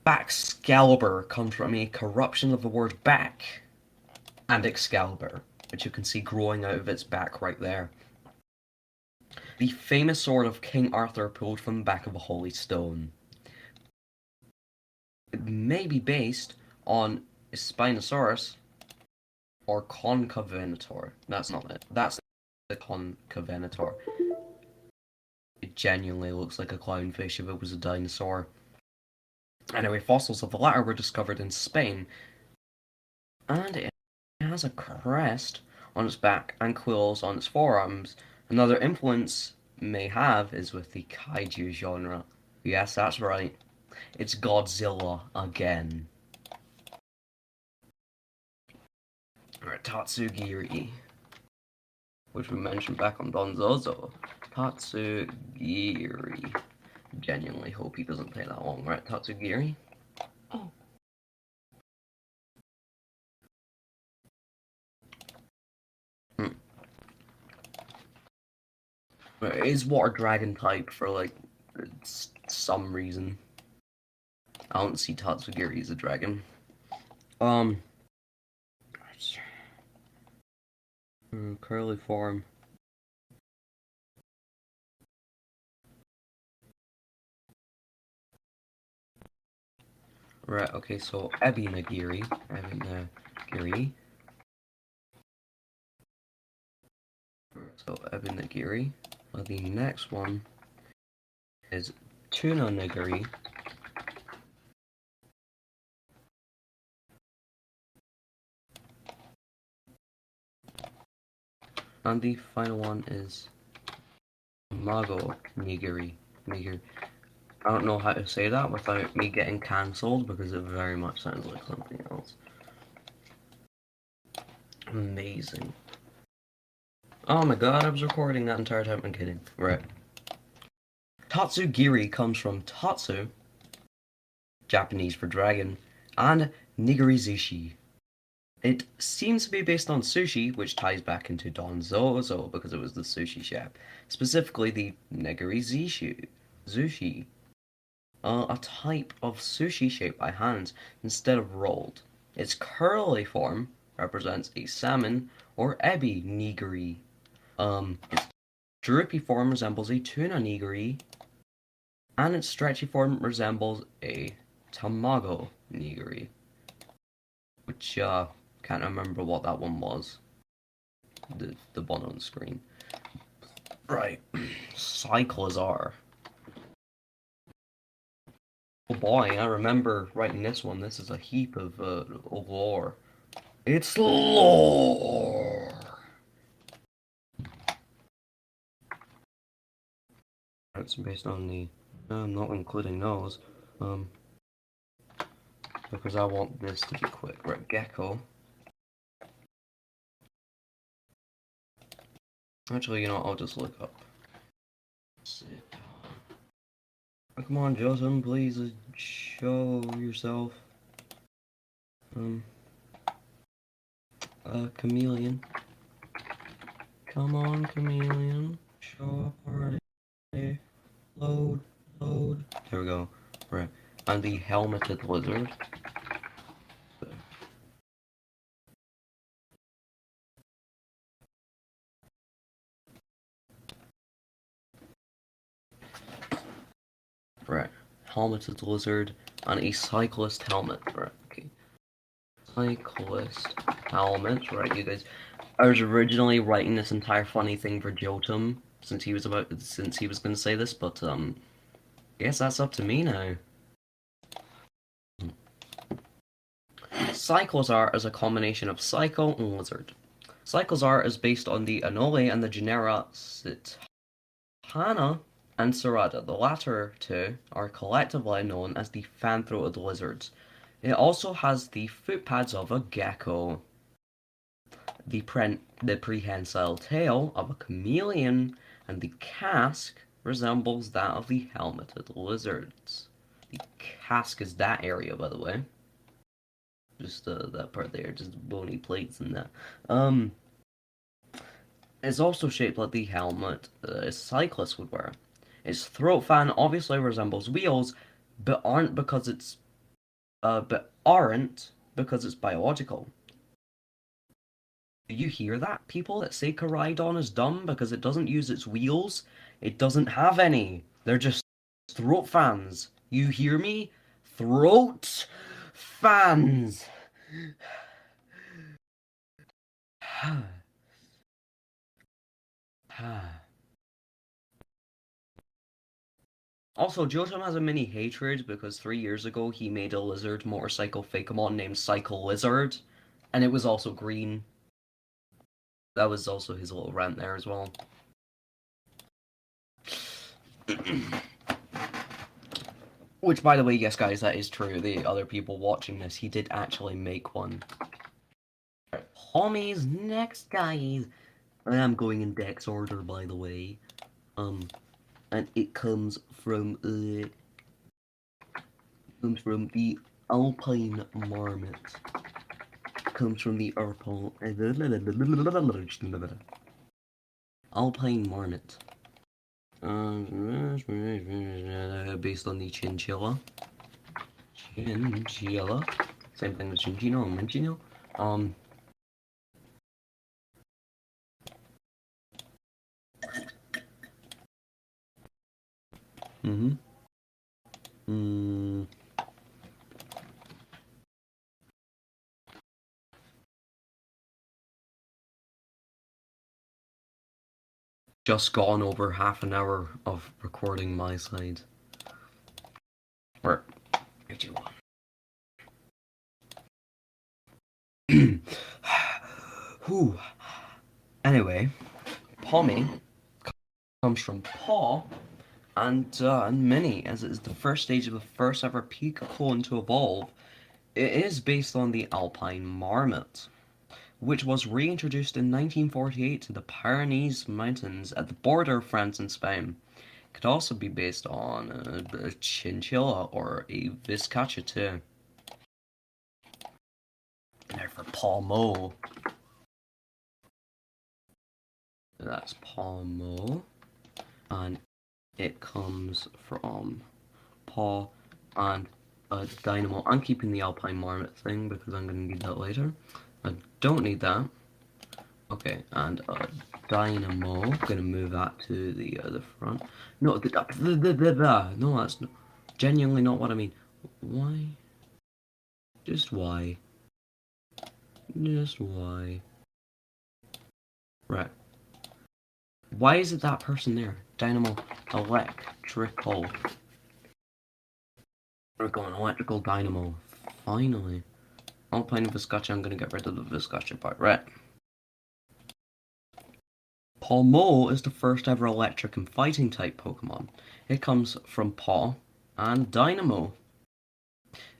Baxcalibur comes from a corruption of the word back and Excalibur, which you can see growing out of its back right there. The famous sword of King Arthur pulled from the back of a holy stone. It may be based on Spinosaurus or Concavenator. That's not it. That's the Concavenator. It genuinely looks like a clownfish if it was a dinosaur. Anyway, fossils of the latter were discovered in Spain, and it has a crest on its back and quills on its forearms. Another influence may have is with the kaiju genre. Yes, that's right. It's Godzilla again. Alright, Tatsugiri, which we mentioned back on Donzozo. Tatsugiri. Genuinely hope he doesn't play that long, right? Tatsugiri? Oh. It is water dragon type for like some reason. I don't see Tatsugiri as a dragon. Curly form. Right, okay, so Ebinagiri. So Ebinagiri. The next one is Tuna Nigiri. And the final one is Mago Nigiri. I don't know how to say that without me getting cancelled because it very much sounds like something else. Amazing. Oh my god, I was recording that entire time. I'm kidding. Right. Tatsugiri comes from Tatsu, Japanese for dragon, and Nigirizushi. It seems to be based on sushi, which ties back into Donzozo because it was the sushi chef. Specifically, the Nigirizushi. A type of sushi shaped by hands instead of rolled. Its curly form represents a salmon or ebi nigiri. Its droopy form resembles a tuna nigiri, and its stretchy form resembles a tamago nigiri. Which, can't remember what that one was. The one on the screen. Right. Cyclizar. boy, I remember writing this one. This is a heap of lore. It's lore! It's based on the... I'm not including those. Because I want this to be quick. Right, gecko. Actually, you know what, I'll just look up. Come on, Joseph, please show yourself. Chameleon. Come on, chameleon. Show up already. Load. There we go. Right. And the helmeted lizard. Right. Helmeted lizard and a cyclist helmet. Right, okay. Cyclist helmet. Right, you guys. I was originally writing this entire funny thing for Jotum since he was gonna say this, but I guess that's up to me now. Cyclozar is a combination of cycle and lizard. Cyclozar is based on the Anole and the genera Citana and Sarada. The latter two are collectively known as the fan-throated lizards. It also has the footpads of a gecko, the prehensile tail of a chameleon, and the casque resembles that of the helmeted lizards. The casque is that area, by the way. Just that part there, just bony plates and that. It's also shaped like the helmet a cyclist would wear. Its throat fan obviously resembles wheels, but aren't because it's biological. Do you hear that, people that say Koraidon is dumb because it doesn't use its wheels? It doesn't have any. They're just throat fans. You hear me? Throat fans. Also, Jotum has a mini hatred because 3 years ago he made a lizard motorcycle Fakemon named Cycle Lizard, and it was also green. That was also his little rant there as well. Which, by the way, yes guys, that is true. The other people watching this, he did actually make one. Homies, next guys. I am going in Dex order, by the way. And it comes from the Alpine Marmot. Comes from the Alpine Marmot. Based on the Chinchilla. Same thing as Chinchino and Minchino. Just gone over half an hour of recording my side. Or, Whew. Anyway, Pommy comes from Paw and Mini, as it is the first stage of the first ever Pika clone to evolve. It is based on the Alpine Marmot, which was reintroduced in 1948 to the Pyrenees Mountains at the border of France and Spain. It could also be based on a chinchilla or a vizcacha too. Now for Palmo. That's Palmo. And it comes from Paw and a Dynamo. I'm keeping the Alpine Marmot thing because I'm going to need that later. I don't need that. Okay, and a Dynamo. I'm going to move that to the front. No, no, that's not, genuinely not what I mean. Why? Just why? Just why? Right. Why is it that person there? Dynamo electrical. We're going electrical dynamo. Finally. I'm playing Viscotcha, I'm gonna get rid of the Viscotcha part. Right. Palmo is the first ever electric and fighting type Pokemon. It comes from Paw and Dynamo,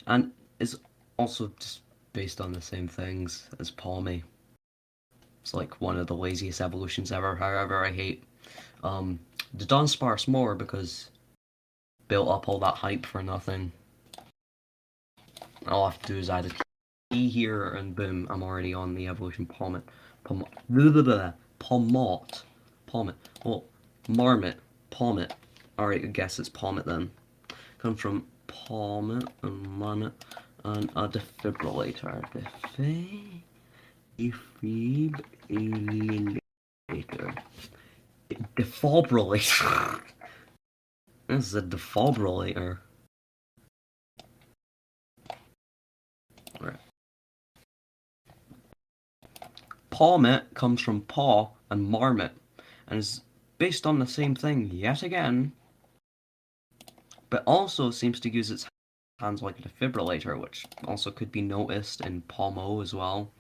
and is also just based on the same things as Palmy. It's like one of the laziest evolutions ever. However, I hate the Dunsparce more because built up all that hype for nothing. All I have to do is add a T here, and boom, I'm already on the evolution Palmet. Palmot. Palmet. Well, Marmot. Palmet. Alright, I guess it's Palmet then. Comes from Palmet and Marmot and a defibrillator. Defibrillator. Defibrillator. This is a defibrillator. Right. Palmet comes from paw and marmot, and is based on the same thing yet again, but also seems to use its hands like a defibrillator, which also could be noticed in Palmo as well.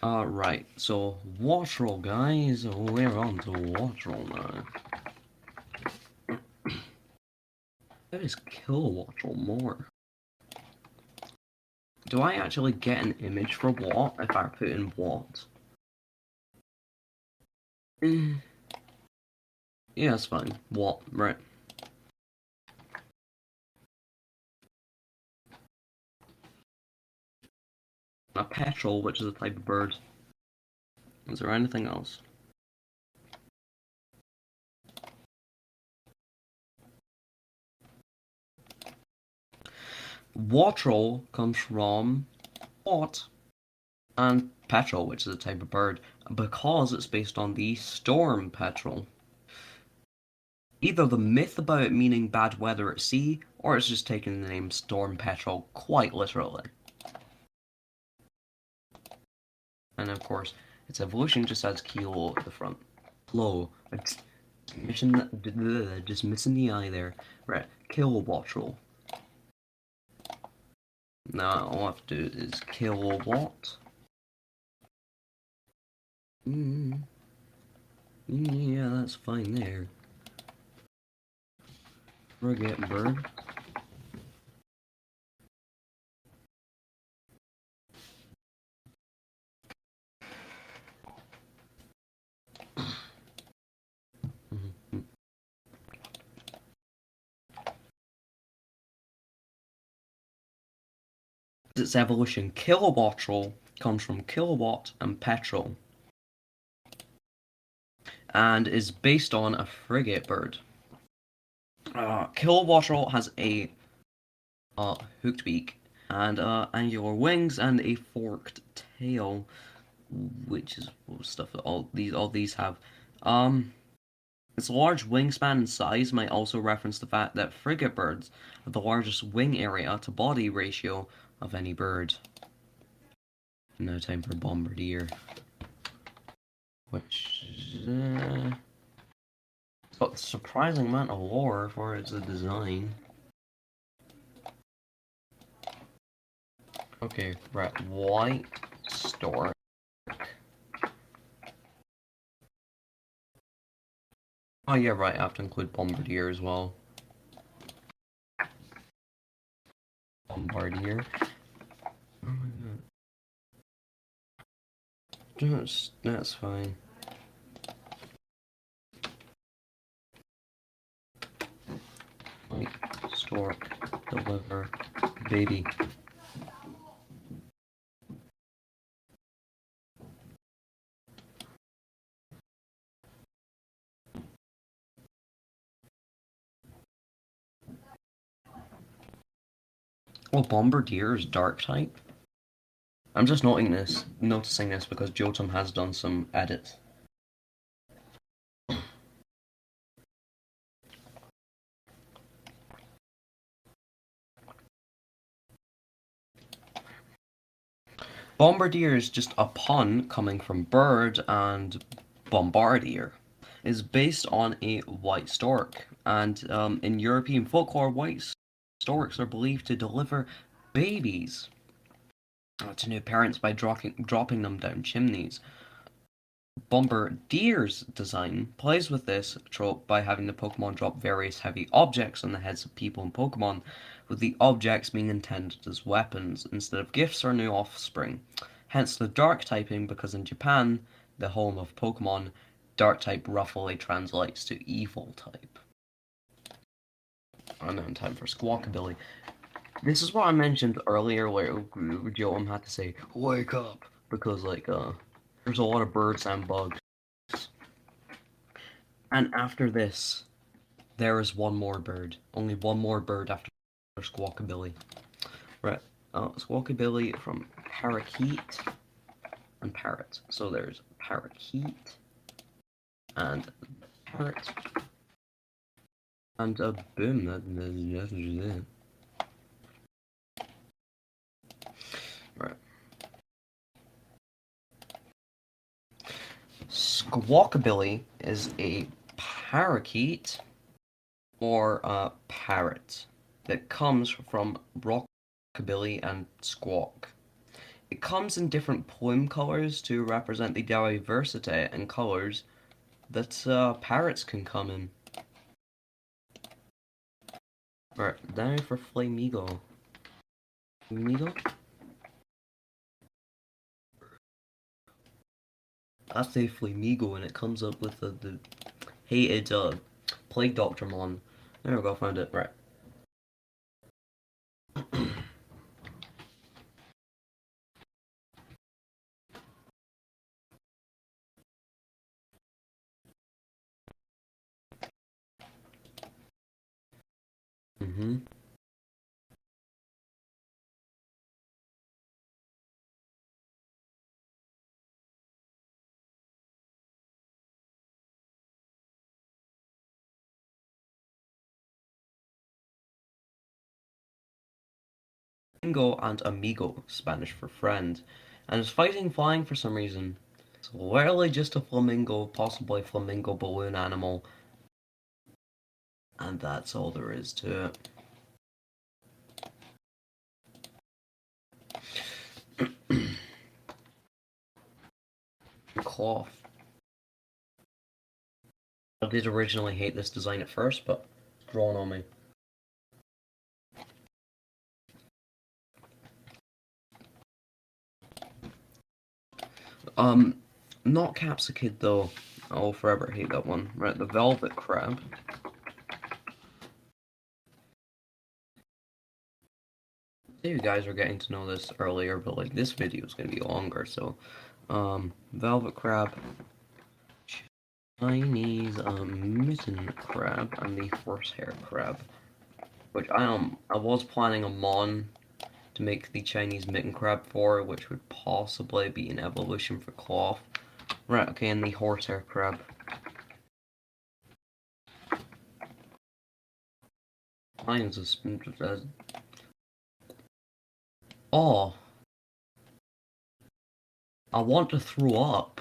Right, so Wattrel, guys, we're on to Wattrel now. That is kill Wattrel more. Do I actually get an image for what if I put in what? Yeah, that's fine. What, right. A petrel, which is a type of bird. Is there anything else? Wattrel comes from what and petrel, which is a type of bird, because it's based on the storm petrel. Either the myth about it meaning bad weather at sea, or it's just taking the name storm petrel quite literally. And of course, its evolution just adds kilo at the front. Slow. Just missing the eye there. Right, kill Wattrel. Now all I have to do is kill what? Yeah, that's fine there. Forget bird. Its evolution, Kilowattrel comes from kilowatt and petrol, and is based on a frigate bird. Kilowattrel has a hooked beak and angular wings and a forked tail, which is stuff that all these have. Its large wingspan and size might also reference the fact that frigate birds have the largest wing area to body ratio of any bird. Now time for Bombardier, which it's got a surprising amount of lore for its design. Okay, right, white stork. Oh yeah, right, I have to include Bombardier as well. Bombardier. Oh my god. That's fine. White stork, deliver, baby. Well, Bombardier is dark type. I'm just noticing this because Jotun has done some edits. Bombardier is just a pun coming from bird and bombardier. is based on a white stork, and in European folklore, white storks are believed to deliver babies to new parents by dropping them down chimneys. Bombardier's design plays with this trope by having the Pokemon drop various heavy objects on the heads of people and Pokemon, with the objects being intended as weapons instead of gifts or new offspring. Hence the dark typing, because in Japan, the home of Pokemon, dark type roughly translates to evil type. And now time for Squawkabilly. This is what I mentioned earlier, where Joam had to say, "Wake up," because there's a lot of birds and bugs. And after this, there is one more bird. Only one more bird after Squawkabilly. Right. Squawkabilly from Parakeet and Parrot. So there's Parakeet and Parrot. And boom, that's it. Right. Squawkabilly is a parakeet or a parrot that comes from rockabilly and squawk. It comes in different plume colors to represent the diversity in colors that parrots can come in. Right, now for Flamigo. Flamigo? I say Flamigo and it comes up with the hated Plague Doctor Mon. There we go, found it. Right. Mm-hmm. Flamingo and amigo, Spanish for friend, and is fighting flying for some reason. It's literally just a flamingo, possibly a flamingo balloon animal, and that's all there is to it. Cloth. I did originally hate this design at first, but it's grown on me. Not Capsicid though. I'll forever hate that one. Right, the Velvet Crab. You guys were getting to know this earlier, but like this video is gonna be longer, so Velvet Crab, Chinese Mitten Crab, and the Horsehair Crab. Which I was planning a Mon to make the Chinese Mitten Crab for, which would possibly be an evolution for Cloth. Right, okay, and the Horsehair Crab. Mine's a oh, I want to throw up.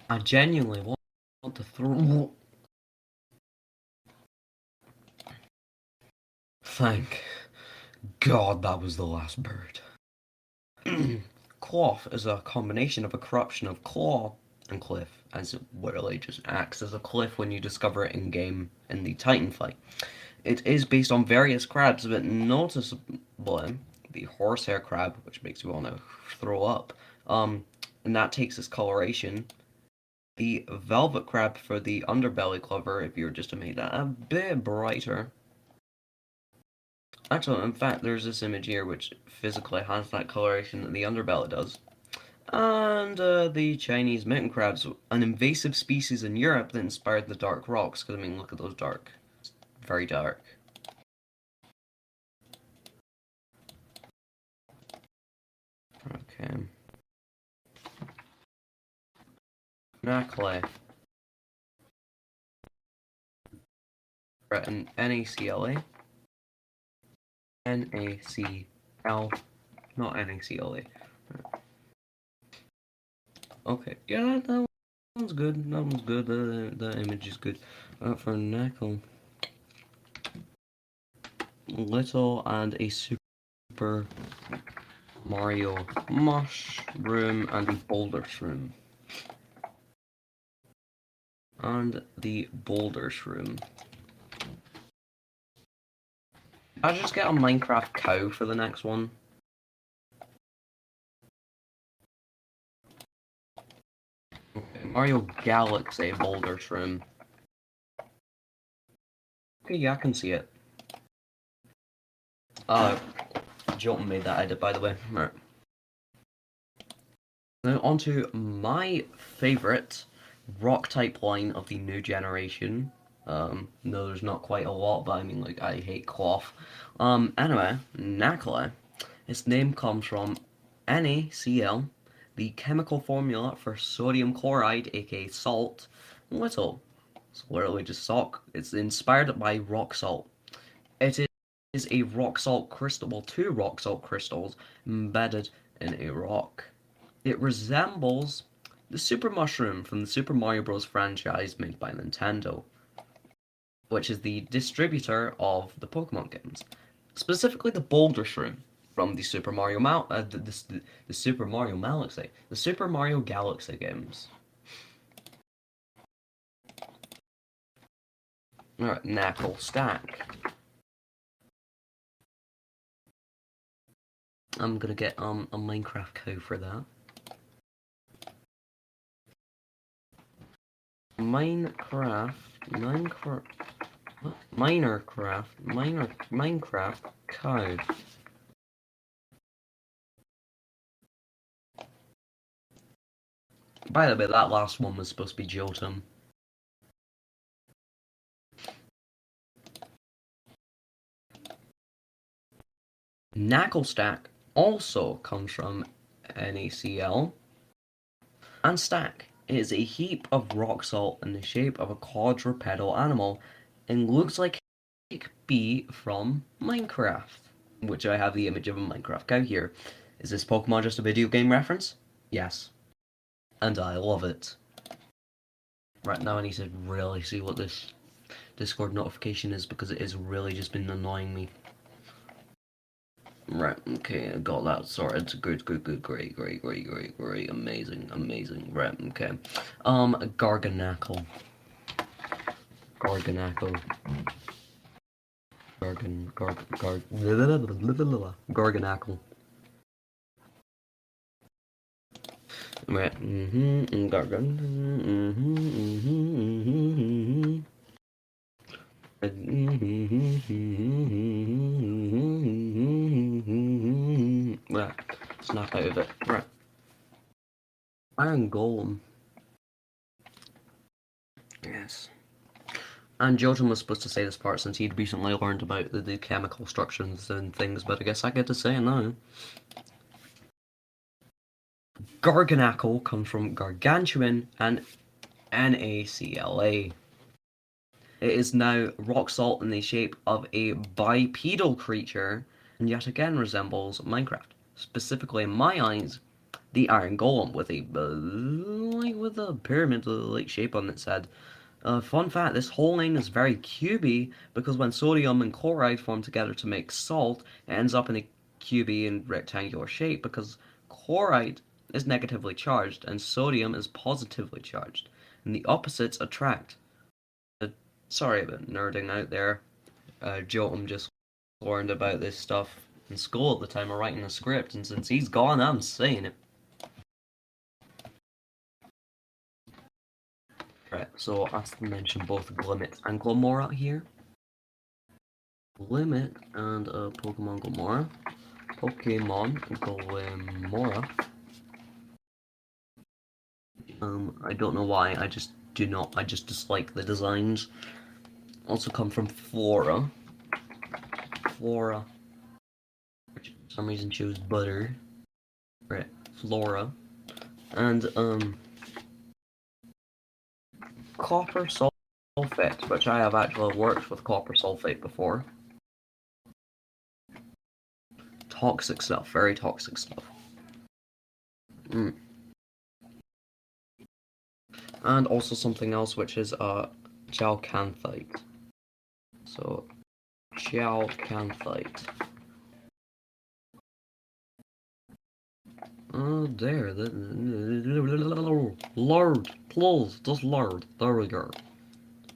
I genuinely want to throw. Thank God that was the last bird. Cloth is a combination of a corruption of claw and cliff, as it literally just acts as a cliff when you discover it in game in the Titan fight. It is based on various crabs, but noticeably the horsehair crab, which makes you all now throw up. And that takes its coloration. The velvet crab for the underbelly cover, if you were just to make that a bit brighter. Actually, in fact, there's this image here which physically has that coloration that the underbelly does. And the Chinese mitten crabs, an invasive species in Europe that inspired the dark rocks. Because, I mean, look at those dark. It's very dark. Okay. Nacle. Right, NACLA. NACL. Not NACLA. Okay, yeah, that one's good. That one's good. The image is good. For Knuckle, Little, and a Super Mario Mushroom, and the Boulder Shroom. And the Boulder Shroom. I just get a Minecraft cow for the next one. Okay, Mario Galaxy Boulder Shroom. Okay, yeah, I can see it. Jolton made that edit, by the way. Right. Now onto my favourite rock type line of the new generation. No, there's not quite a lot, but I mean, like, I hate cloth. Anyway, Nacla. Its name comes from NaCl, the chemical formula for sodium chloride, aka salt, little. It's literally just salt. It's inspired by rock salt. It is a rock salt crystal, well, two rock salt crystals embedded in a rock. It resembles the Super Mushroom from the Super Mario Bros. Franchise made by Nintendo, which is the distributor of the Pokemon games. Specifically, the Boulder Shroom from the Super Mario the Super Mario Galaxy, the Super Mario Galaxy games. Alright, Knuckle Stack. I'm gonna get a Minecraft cow for that. Minecraft cow. By the way, that last one was supposed to be Jotun. Knucklestack also comes from NaCl, and Stack is a heap of rock salt in the shape of a quadrupedal animal and looks like it could be from Minecraft, which I have the image of a Minecraft cow here. Is this Pokemon just a video game reference? Yes. And I love it. Right, now I need to really see what this Discord notification is because it has really just been annoying me. Right, okay, I got that sorted. Good, great, amazing. Right, okay. Garganackle. Garganackle. Garganackle. Right, Right, snap out of it. Right. Iron Golem. Yes. And Jotun was supposed to say this part since he'd recently learned about the chemical structures and things, but I guess I get to say it now. Garganackle comes from gargantuan and NaCl. It is now rock salt in the shape of a bipedal creature, and yet again resembles Minecraft. Specifically, in my eyes, the Iron Golem with a pyramid-like shape on its head. Fun fact: this whole line is very cubey because when sodium and chloride form together to make salt, it ends up in a cubey and rectangular shape because chloride is negatively charged and sodium is positively charged, and the opposites attract. Sorry about nerding out there. Jotum just learned about this stuff in school at the time of writing a script, and since he's gone, I'm saying it. Right, so I have to mention both Glimmet and Glomora here. Glimmet and Pokemon Glomora. Pokemon Glomora. I don't know why, I just dislike the designs. Also come from Flora. Flora. Which for some reason chose butter. Right, Flora. And, copper sulfate, which I have actually worked with copper sulfate before. Toxic stuff, very toxic stuff. And also something else, which is Jalcanthite. So, Jalcanthite. Oh, there. Load, please, just load. There we go.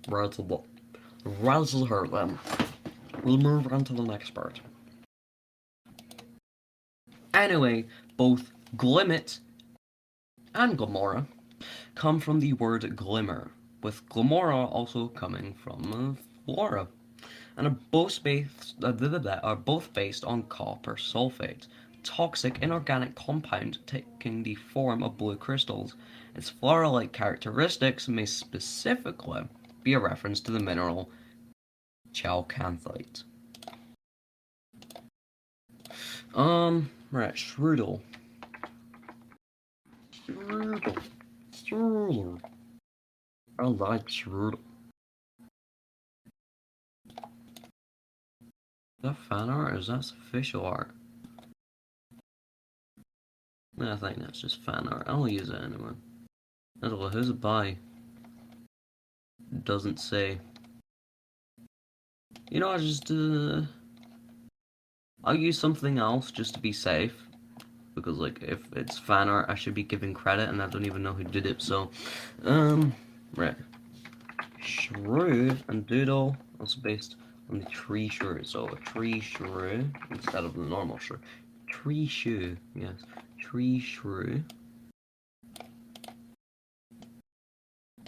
Right to the her then. We'll move on to the next part. Anyway, both Glimmet and Glamora come from the word glimmer, with Glamora also coming from Flora, and are both based on copper sulfate, toxic inorganic compound taking the form of blue crystals. Its flora-like characteristics may specifically be a reference to the mineral chalcanthite. Right, Strudel. Strudel. I like Strudel. Is that fan art or is that official art? I think that's just fan art. I'll use it anyway. Well, who's it by? Doesn't say. You know, I'll use something else just to be safe. Because, like, if it's fan art, I should be giving credit, and I don't even know who did it, so, right. Shrew and Doodle, also based on the tree shrew, so a tree shrew instead of the normal shrew. Tree shrew, yes, tree shrew.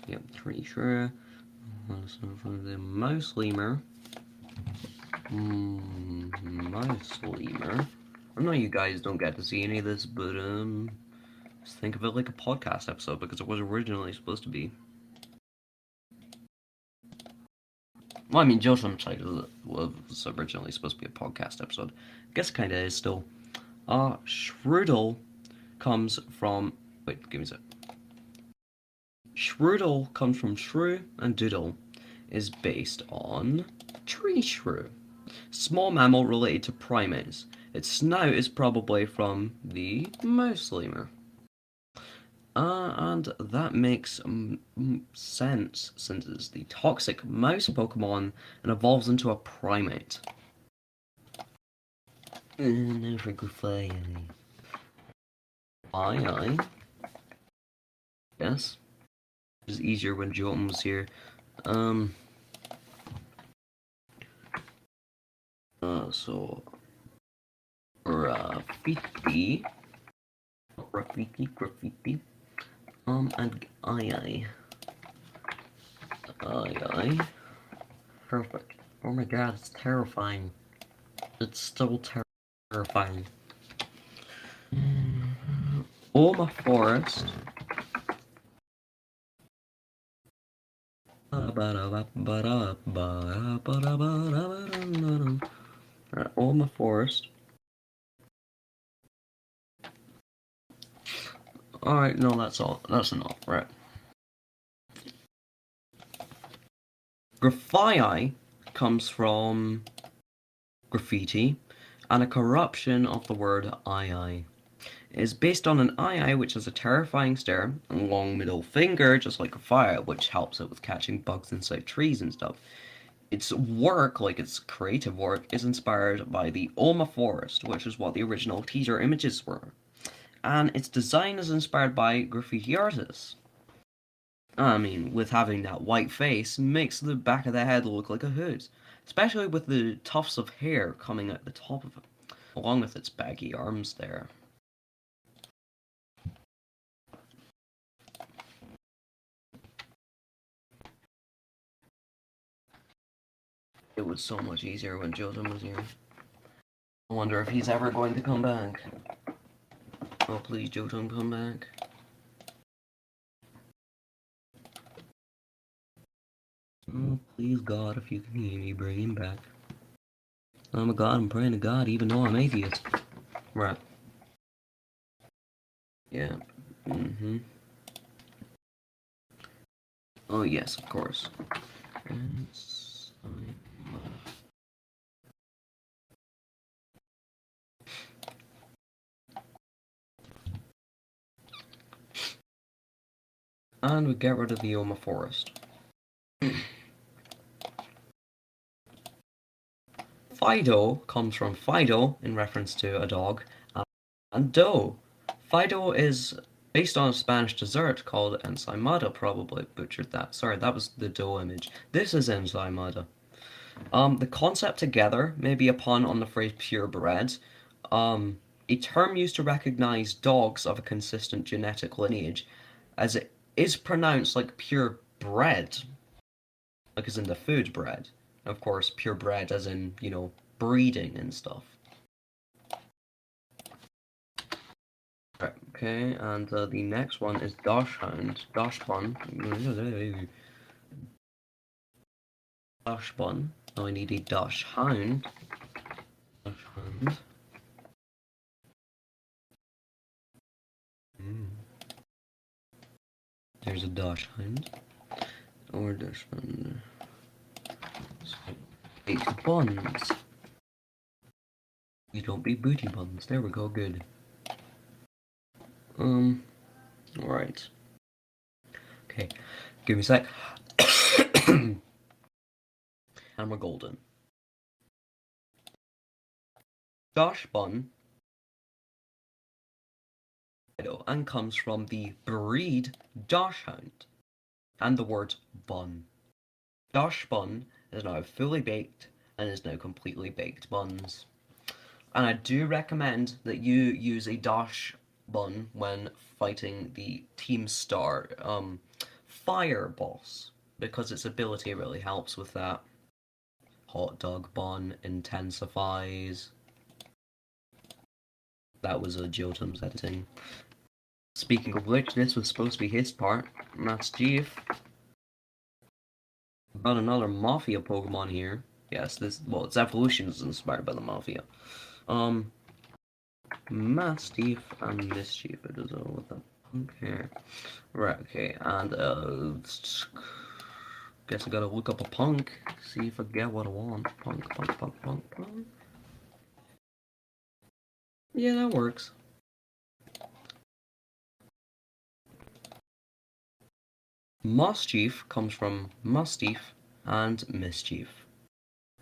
Yep, tree shrew. So from the mouse lemur. Mouse lemur. I know you guys don't get to see any of this, but just think of it like a podcast episode because it was originally supposed to be. Well, I mean, Jotun's Side was originally supposed to be a podcast episode. I guess kind of is still. Shrudel comes from. Wait, give me a sec. Shrudel comes from shrew, and doodle is based on tree shrew. Small mammal related to primates. Its snout is probably from the mouse lemur. And that makes sense since it's the toxic mouse Pokemon and evolves into a primate. No for Goofy. Aye. Yes. It was easier when Jotun was here. So graffiti. And aye. Perfect. Oh my god, it's terrifying. It's still terrifying. Oma Forest. Oma Forest. Alright, no, that's all. That's enough, right. Graphii comes from graffiti and a corruption of the word ii. It is based on an ii which has a terrifying stare and long middle finger, just like a fire, which helps it with catching bugs inside trees and stuff. Its work, like its creative work, is inspired by the Oma Forest, which is what the original teaser images were. And its design is inspired by graffiti artists. I mean, with having that white face, makes the back of the head look like a hood, especially with the tufts of hair coming out the top of it, along with its baggy arms there. It was so much easier when Jotun was here. I wonder if he's ever going to come back. Oh, please, Jotun, come back. Oh, please, God, if you can hear me, bring him back. Oh my God, I'm praying to God, even though I'm atheist. Right. Yeah. Oh, yes, of course. And we get rid of the Oma Forest. Fido comes from Fido, in reference to a dog, and dough. Fido is based on a Spanish dessert called ensaimada, probably butchered that. Sorry, that was the dough image. This is ensaimada. The concept together may be a pun on the phrase purebred, a term used to recognize dogs of a consistent genetic lineage, as it is pronounced like purebred, like as in the food bread. Of course, purebred as in, breeding and stuff. Right, okay, and the next one is Dachshund. Dachshund. Dachshund. Now I need a Dachshund. Dachshund. There's a Dachshund. Or Dachshund. Baked buns. These don't be booty buns. There we go, good. Alright. Okay, give me a sec. And we're golden. Josh bun and comes from the breed Dachshund and the word bun. Dosh bun is now fully baked and is now completely baked buns. And I do recommend that you use a Dosh bun when fighting the Team Star Fire boss, because its ability really helps with that. Hot dog bun intensifies. That was a Jotum's editing. Speaking of which, this was supposed to be his part. That's Chief. Got another Mafia Pokemon here. Yes, its evolution is inspired by the Mafia. Mastiff and Mischief. It is all with the punk hair. Right, okay, and guess I gotta look up a punk, see if I get what I want. Punk. Yeah, that works. Mischief comes from Mastiff and Mischief.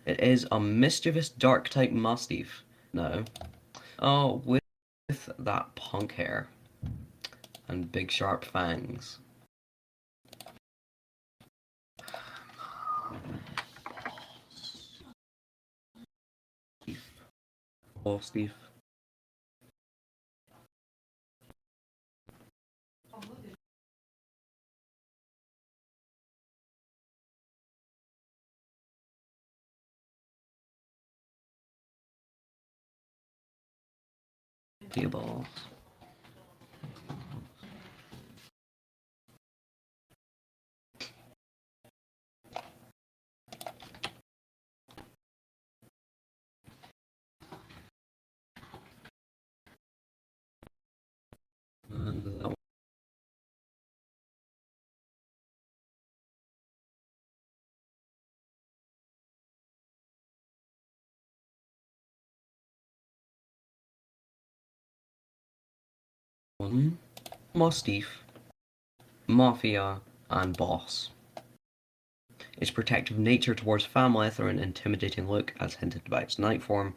It is a mischievous dark type Mastiff. No. Oh, with that punk hair and big sharp fangs. Oh, Steve. Balls. And that one. Mastiff, Mafia, and Boss. Its protective nature towards family through an intimidating look, as hinted by its night form,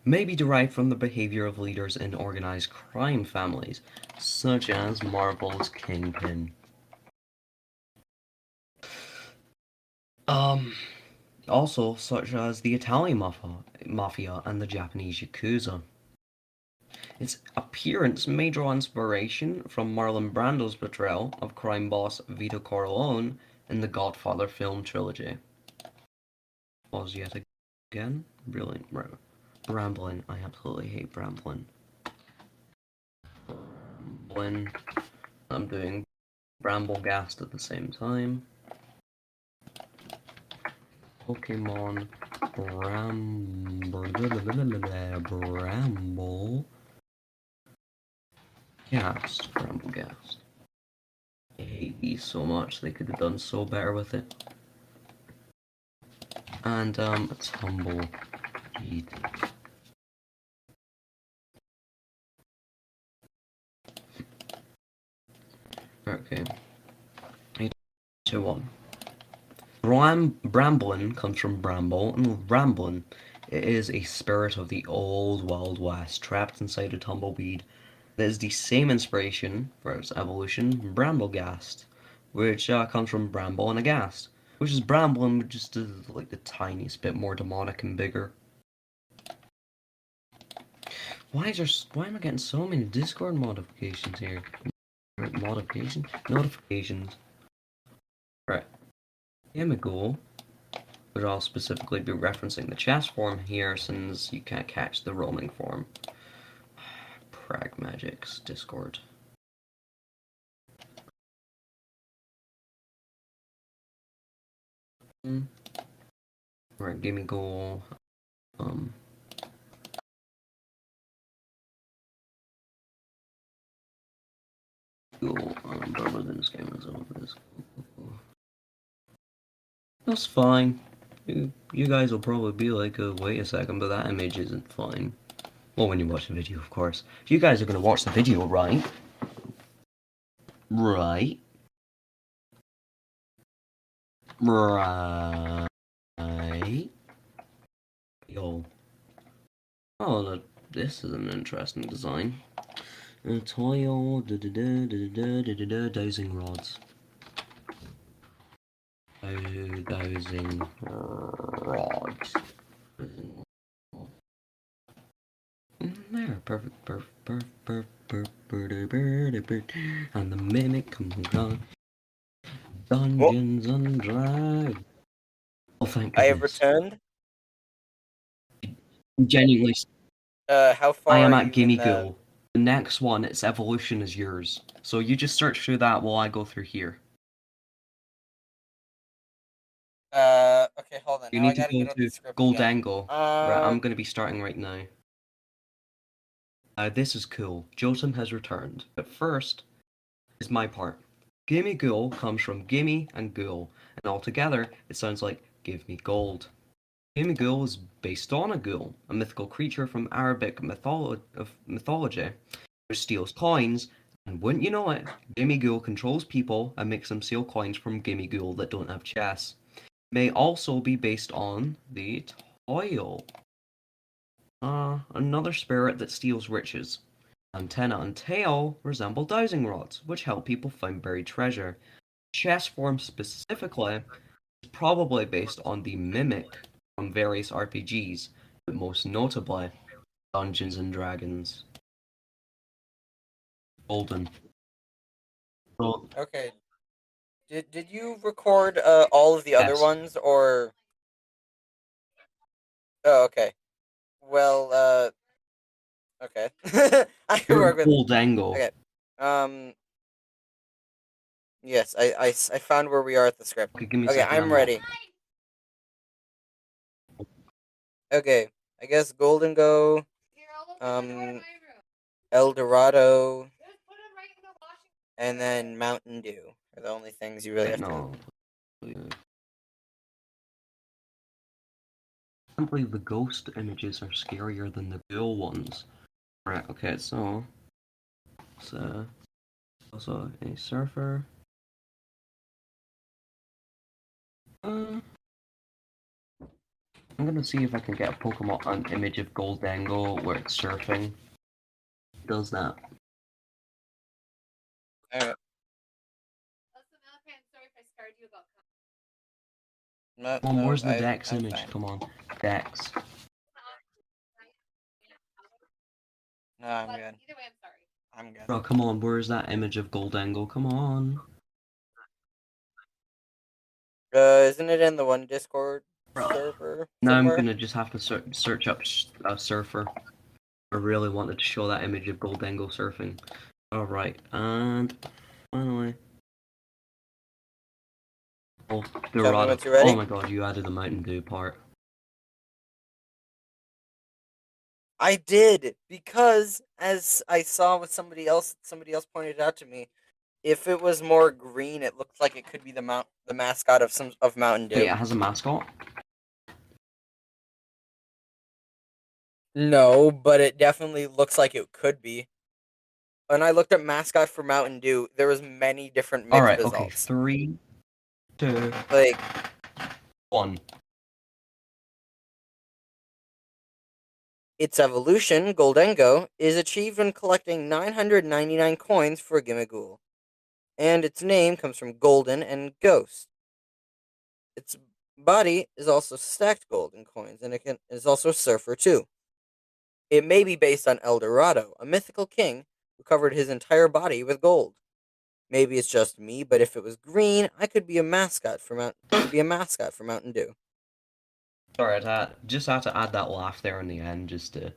may be derived from the behavior of leaders in organized crime families, such as Marvel's Kingpin. Also, such as the Italian Mafia and the Japanese Yakuza. Its appearance may draw inspiration from Marlon Brando's portrayal of crime boss Vito Corleone in the Godfather film trilogy. Pause yet again. Brilliant. Brambling. I absolutely hate Brambling. When I'm doing Bramblegast at the same time. Pokemon Bramble Ghast. Bramblegast. I hate these so much. They could have done so better with it. And a Tumbleweed. Okay. 2-1. Bramblin comes from bramble, and ramblin, it is a spirit of the old Wild West trapped inside a tumbleweed. That is the same inspiration for its evolution, Bramblegast, which comes from bramble and agast, which is bramblin, but just like the tiniest bit more demonic and bigger. Why am I getting so many Discord modifications here? Notifications. Right. Here we go. But I'll specifically be referencing the chess form here since you can't catch the roaming form. Pragmagic's Discord. Right, give me go. Better than this game is over this. That's fine. You guys will probably be like, wait a second, but that image isn't fine. Well, when you watch the video, of course. If you guys are gonna watch the video, right? Right. Right. Yo. Oh, this is an interesting design. Toyo, dowsing rods. Dowsing rods. There, perfect. And the mimic comes on. Dungeons and Dragons. Oh, thank goodness. I have returned. Genuinely. How far I am are at you Gimme in the... Ghoul. The next one, its evolution is yours. So you just search through that while I go through here. Okay, hold on. You Now I need to gotta go get out the to script again. Goldangle. Right, I'm gonna be starting right now. This is cool. Jotun has returned. But first is my part. Gimme Ghoul comes from gimme and ghoul, and altogether it sounds like give me gold. Gimme Ghoul is based on a ghoul, a mythical creature from Arabic mythology, which steals coins, and wouldn't you know it, Gimme Ghoul controls people and makes them steal coins from Gimme Ghoul that don't have chests. May also be based on the Toil, another spirit that steals riches. Antenna and tail resemble dowsing rods, which help people find buried treasure. Chess form specifically is probably based on the Mimic from various RPGs, but most notably Dungeons and Dragons. Golden. So, Okay. Did you record all of the other yes. ones, or... Oh, okay. Well, okay. I can You're work with... Goldango. Okay. Yes, I found where we are at the script. Okay, give me a Okay, second, I'm I'm not. ready. Okay, I guess Golden Go, El Dorado, and then Mountain Dew are the only things you really have to... No. I can't believe the ghost images are scarier than the ghoul ones. Right, okay, so also a surfer. I'm gonna see if I can get a Pokemon an image of Goldango where it's surfing. It does that. Alright. No, Come on, where's the I'm Dex image? fine. Come on, Dex. No, I'm good. I'm good. Bro, come on, where's that image of Goldango? Come on. Isn't it in the one Discord Bro. server Now I'm somewhere? gonna just have to search up surfer. I really wanted to show that image of Goldango surfing. Alright, and finally. Oh, Tell me Dorado. once you're ready. Oh my god, you added the Mountain Dew part. I did, because as I saw with somebody else pointed out to me, if it was more green, it looked like it could be the mascot of Mountain Dew. Wait, it has a mascot? No, but it definitely looks like it could be. When I looked at mascot for Mountain Dew, there was many different mixed Alright, okay, results. 3, 2, Like, 1. its evolution, Goldengo, is achieved when collecting 999 coins for a Gimmighoul, and its name comes from golden and ghost. Its body is also stacked gold and coins, and is also a surfer too. It may be based on El Dorado, a mythical king who covered his entire body with gold. Maybe it's just me, but if it was green, I could be a mascot for It could be a mascot for Mountain Dew. Sorry, just had to add that laugh there in the end, just to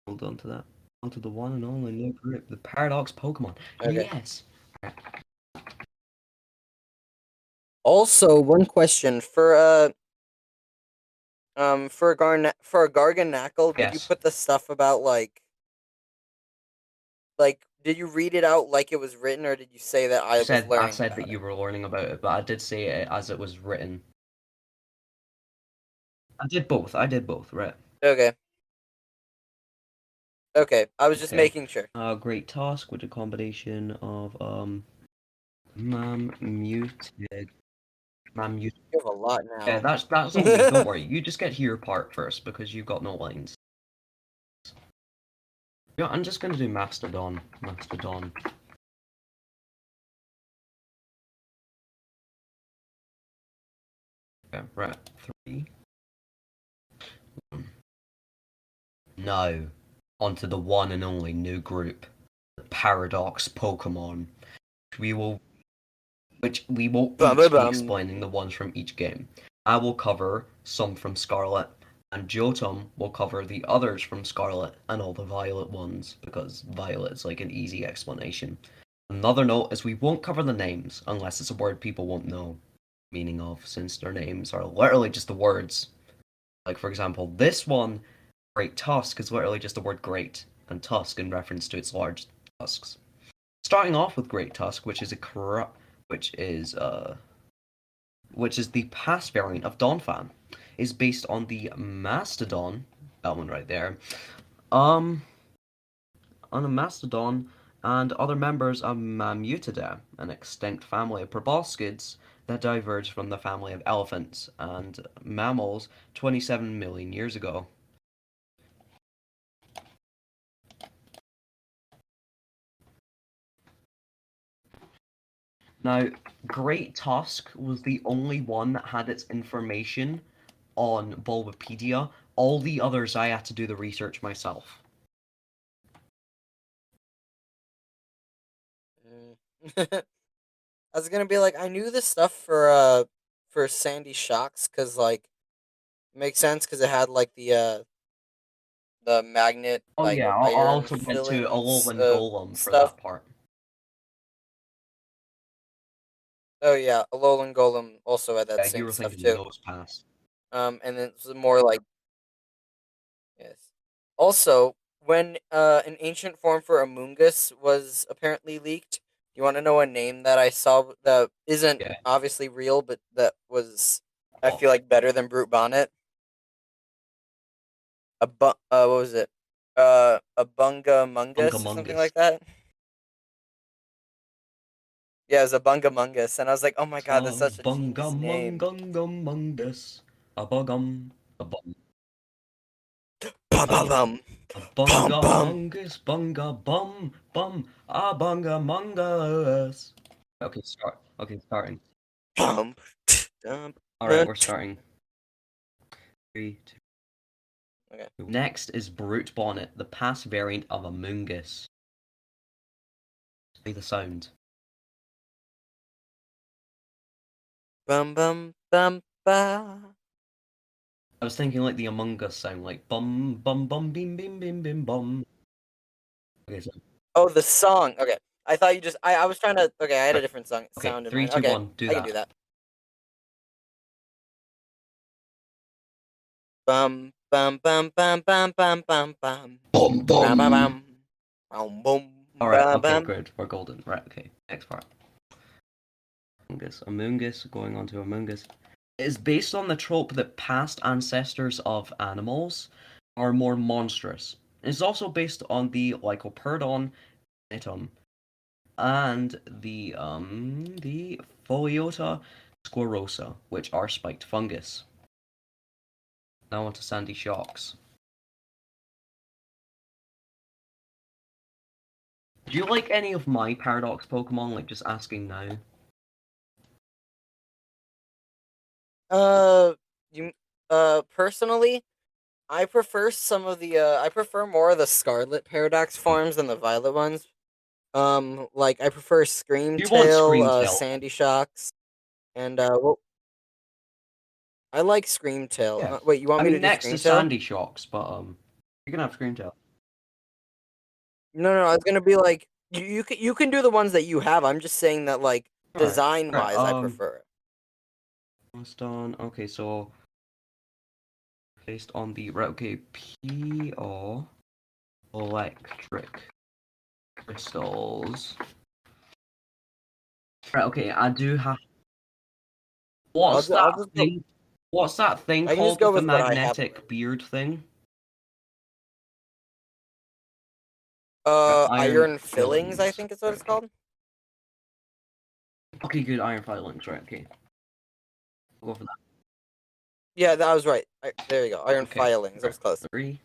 hold on to that. Onto the one and only new group, the Paradox Pokemon. Okay. Yes. Also, one question for a Garganacl, did you Yes. put the stuff about did you read it out like it was written, or did you say that I was I learning said about that it? you were learning about it, but I did say it as it was written. I did both. Right. Okay. Okay, I was just Okay. making sure. Great Task with a combination of Muted. You have a lot Yeah, now. that's on me. Don't worry. You just get to your part first because you've got no lines. Yeah, I'm just gonna do Mastodon. Mastodon. Okay, right. 3. Now, onto the one and only new group, the Paradox Pokemon. We will Bum, each bum, be bum. explaining the ones from each game. I will cover some from Scarlet, and Jotun will cover the others from Scarlet and all the Violet ones, because Violet is like an easy explanation. Another note is we won't cover the names unless it's a word people won't know the meaning of, since their names are literally just the words. Like, for example, this one, Great Tusk, is literally just the word great, and tusk in reference to its large tusks. Starting off with Great Tusk, which is which is the past variant of Donphan, is based on the Mastodon, that one right there, on a Mastodon and other members of Mammutidae, an extinct family of proboscids that diverged from the family of elephants and mammals 27 million years ago. Now, Great Tusk was the only one that had its information on Bulbapedia. All the others I had to do the research myself. I was gonna be like, I knew this stuff for Sandy Shocks, cause like it makes sense, cause it had like the magnet, Oh like yeah, I iron also went to fillings Alolan Golem for stuff. that part. Oh yeah, Alolan Golem also had that Yeah, you same were stuff thinking too. Nose Pass. And then it's more like, yes. Also, when an ancient form for Amoonguss was apparently leaked, you want to know a name that I saw that isn't Yeah. obviously real, but that was, I Oh, feel like, better than Brute Bonnet? What was it? A Bunga Mungus or something Bungamungus. like that? Yeah, it was a Bunga Mungus, and I was like, oh my god, that's A such a bunga genius name. mungus. A bugum. A bum. Bum bum Oh, bum a bum bunga bum mungus. Bunga bum. Bum. A bunga mungus. Okay, start. Okay, starting. bum. Dump. Alright, we're starting. 3, 2. Okay. Next is Brute Bonnet, the past variant of Amoonguss. Play the sound. Bum bum bum ba. I was thinking like the Among Us sound, like bum bum bum bim bim bim bim bum. Okay, so Oh, the song. Okay. I thought you just. I was trying to. Okay, I had a right. different song Okay, sound in three, mind. two, Okay, one, do I can do that. that. Bum bum bum bum bum bum bum bum. Bum Bum bum bum. bum. Bum bum Alright, bum okay, bum. good. We're golden. Right, okay. Next part. Among Us, going on to Among Us. It is based on the trope that past ancestors of animals are more monstrous. It is also based on the Lycoperdon Itum and the Pholiota Squarosa, which are spiked fungus. Now on to Sandy Shocks. Do you like any of my Paradox Pokemon? Like, just asking now. You personally, I prefer some of the I prefer more of the Scarlet Paradox forms than the Violet ones. Like I prefer Do you want Screamtail, Screamtail? Sandy Shocks, and well, I like Screamtail. Yeah. Wait, you want I me to mean, do next to Screamtail? Sandy Shocks, but you can have Screamtail. No, no, I was gonna be like you can do the ones that you have. I'm just saying that like Alright, design alright, wise, I prefer it. almost done. Okay, so based on the right, okay, PO electric crystals. Right, okay, I do have. What's I'll that just go. thing? What's that thing I can just called go with the with what I have magnetic already. beard thing? Iron Iron fillings, I fillings. think is what Right, it's okay. called. Okay, good. Iron filings. Right, okay. I'll go for that. Yeah, that was right. There you go. Iron Okay. filings. That Right. was close. 3.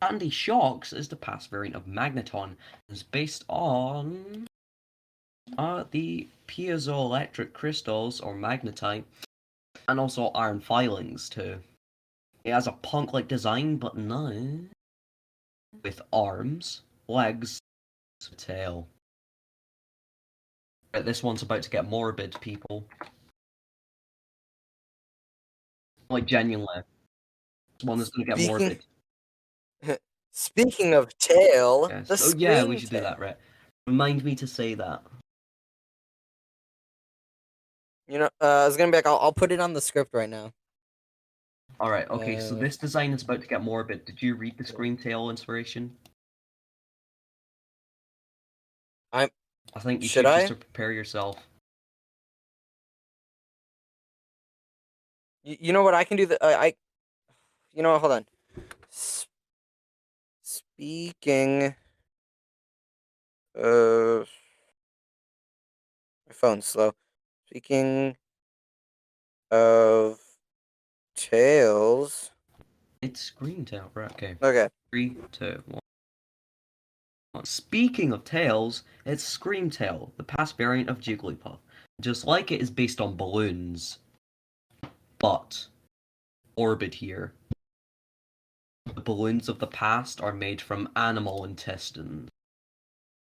Sandy Shocks is the past variant of Magneton. It's based on the piezoelectric crystals or magnetite, and also iron filings too. It has a punk-like design, but now with arms, legs, tail. Right, this one's about to get morbid, people. Like genuinely, this one is gonna get Speaking morbid. speaking of tail, the Yes. Oh yeah, we scream should do that. tail. Right. Remind me to say that. I was gonna be like, I'll put it on the script right now. All right. Okay. So Uh, this design is about to get morbid. Did you read the Scream Tail inspiration? I'm. I think you Should should just I? to prepare yourself. You know what? I can do the. I. You know what? Hold on. S- Speaking of, my phone's slow. Speaking of tails. It's Scream Tail. Right. Okay. Okay. 3, 2, 1. Speaking of tails, it's Scream Tail, the past variant of Jigglypuff. Just like it is based on balloons, but orbit here. The balloons of the past are made from animal intestines.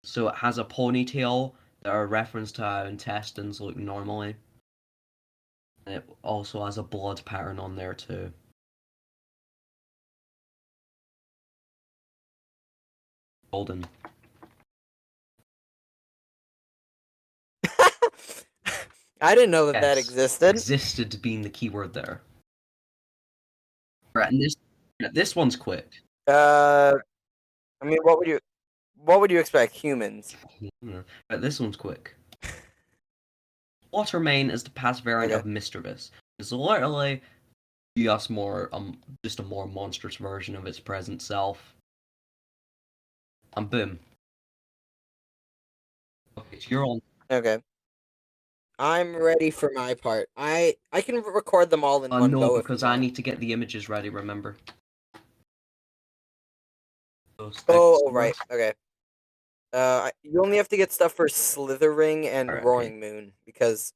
So it has a ponytail that are a reference to how intestines look normally. And it also has a blood pattern on there too. Golden. I didn't know that that Yes, existed. existed being the key word there. Right, and this one's quick. Uh, I mean, what would you expect? Humans. Right, this one's quick. Watermane is the past variant Okay. of Mischievous. It's literally just just a more monstrous version of its present self. And boom. Okay, so you're on. Okay. I'm ready for my part. I can record them all in one No, go if you because I want. need to get the images ready, remember? So Oh, right. Stegosaurus. Okay. You only have to get stuff for Slithering and Alright, okay. Roaring Moon because,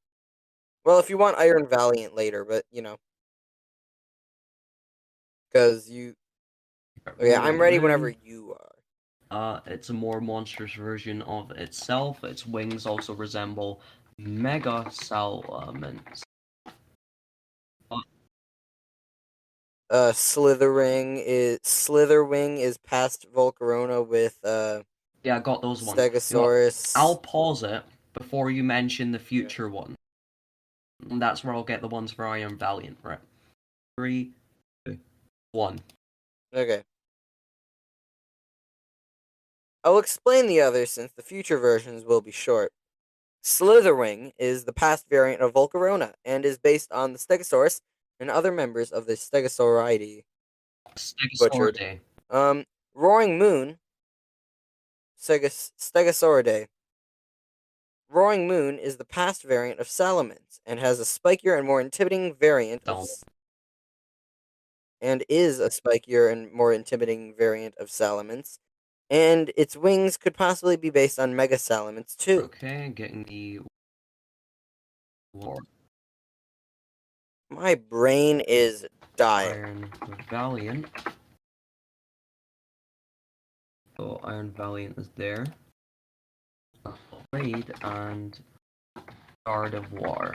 well, if you want Iron Valiant later, but because you. Okay, I'm Roaring ready whenever Moon. you are. It's a more monstrous version of itself. Its wings also resemble mega salamence. Slitherwing is past Volcarona with Yeah, I got those ones. You know what? I'll Stegosaurus. pause it before you mention the future one. And that's where I'll get the ones for Iron Valiant, right? 3, 2, 1. Okay. I'll explain the others since the future versions will be short. Slitherwing is the past variant of Volcarona and is based on the Stegosaurus and other members of the Stegosauridae. Butchered. Stegosauridae. Roaring Moon, Stegosauridae. Roaring Moon is the past variant of Salamence and has a spikier and more intimidating variant of Don't. and is a spikier and more intimidating variant of Salamence, and its wings could possibly be based on Mega Salamence too. Okay, getting the Lord My brain is dying. Iron Valiant. So Iron Valiant is there. Blade and Guard of War.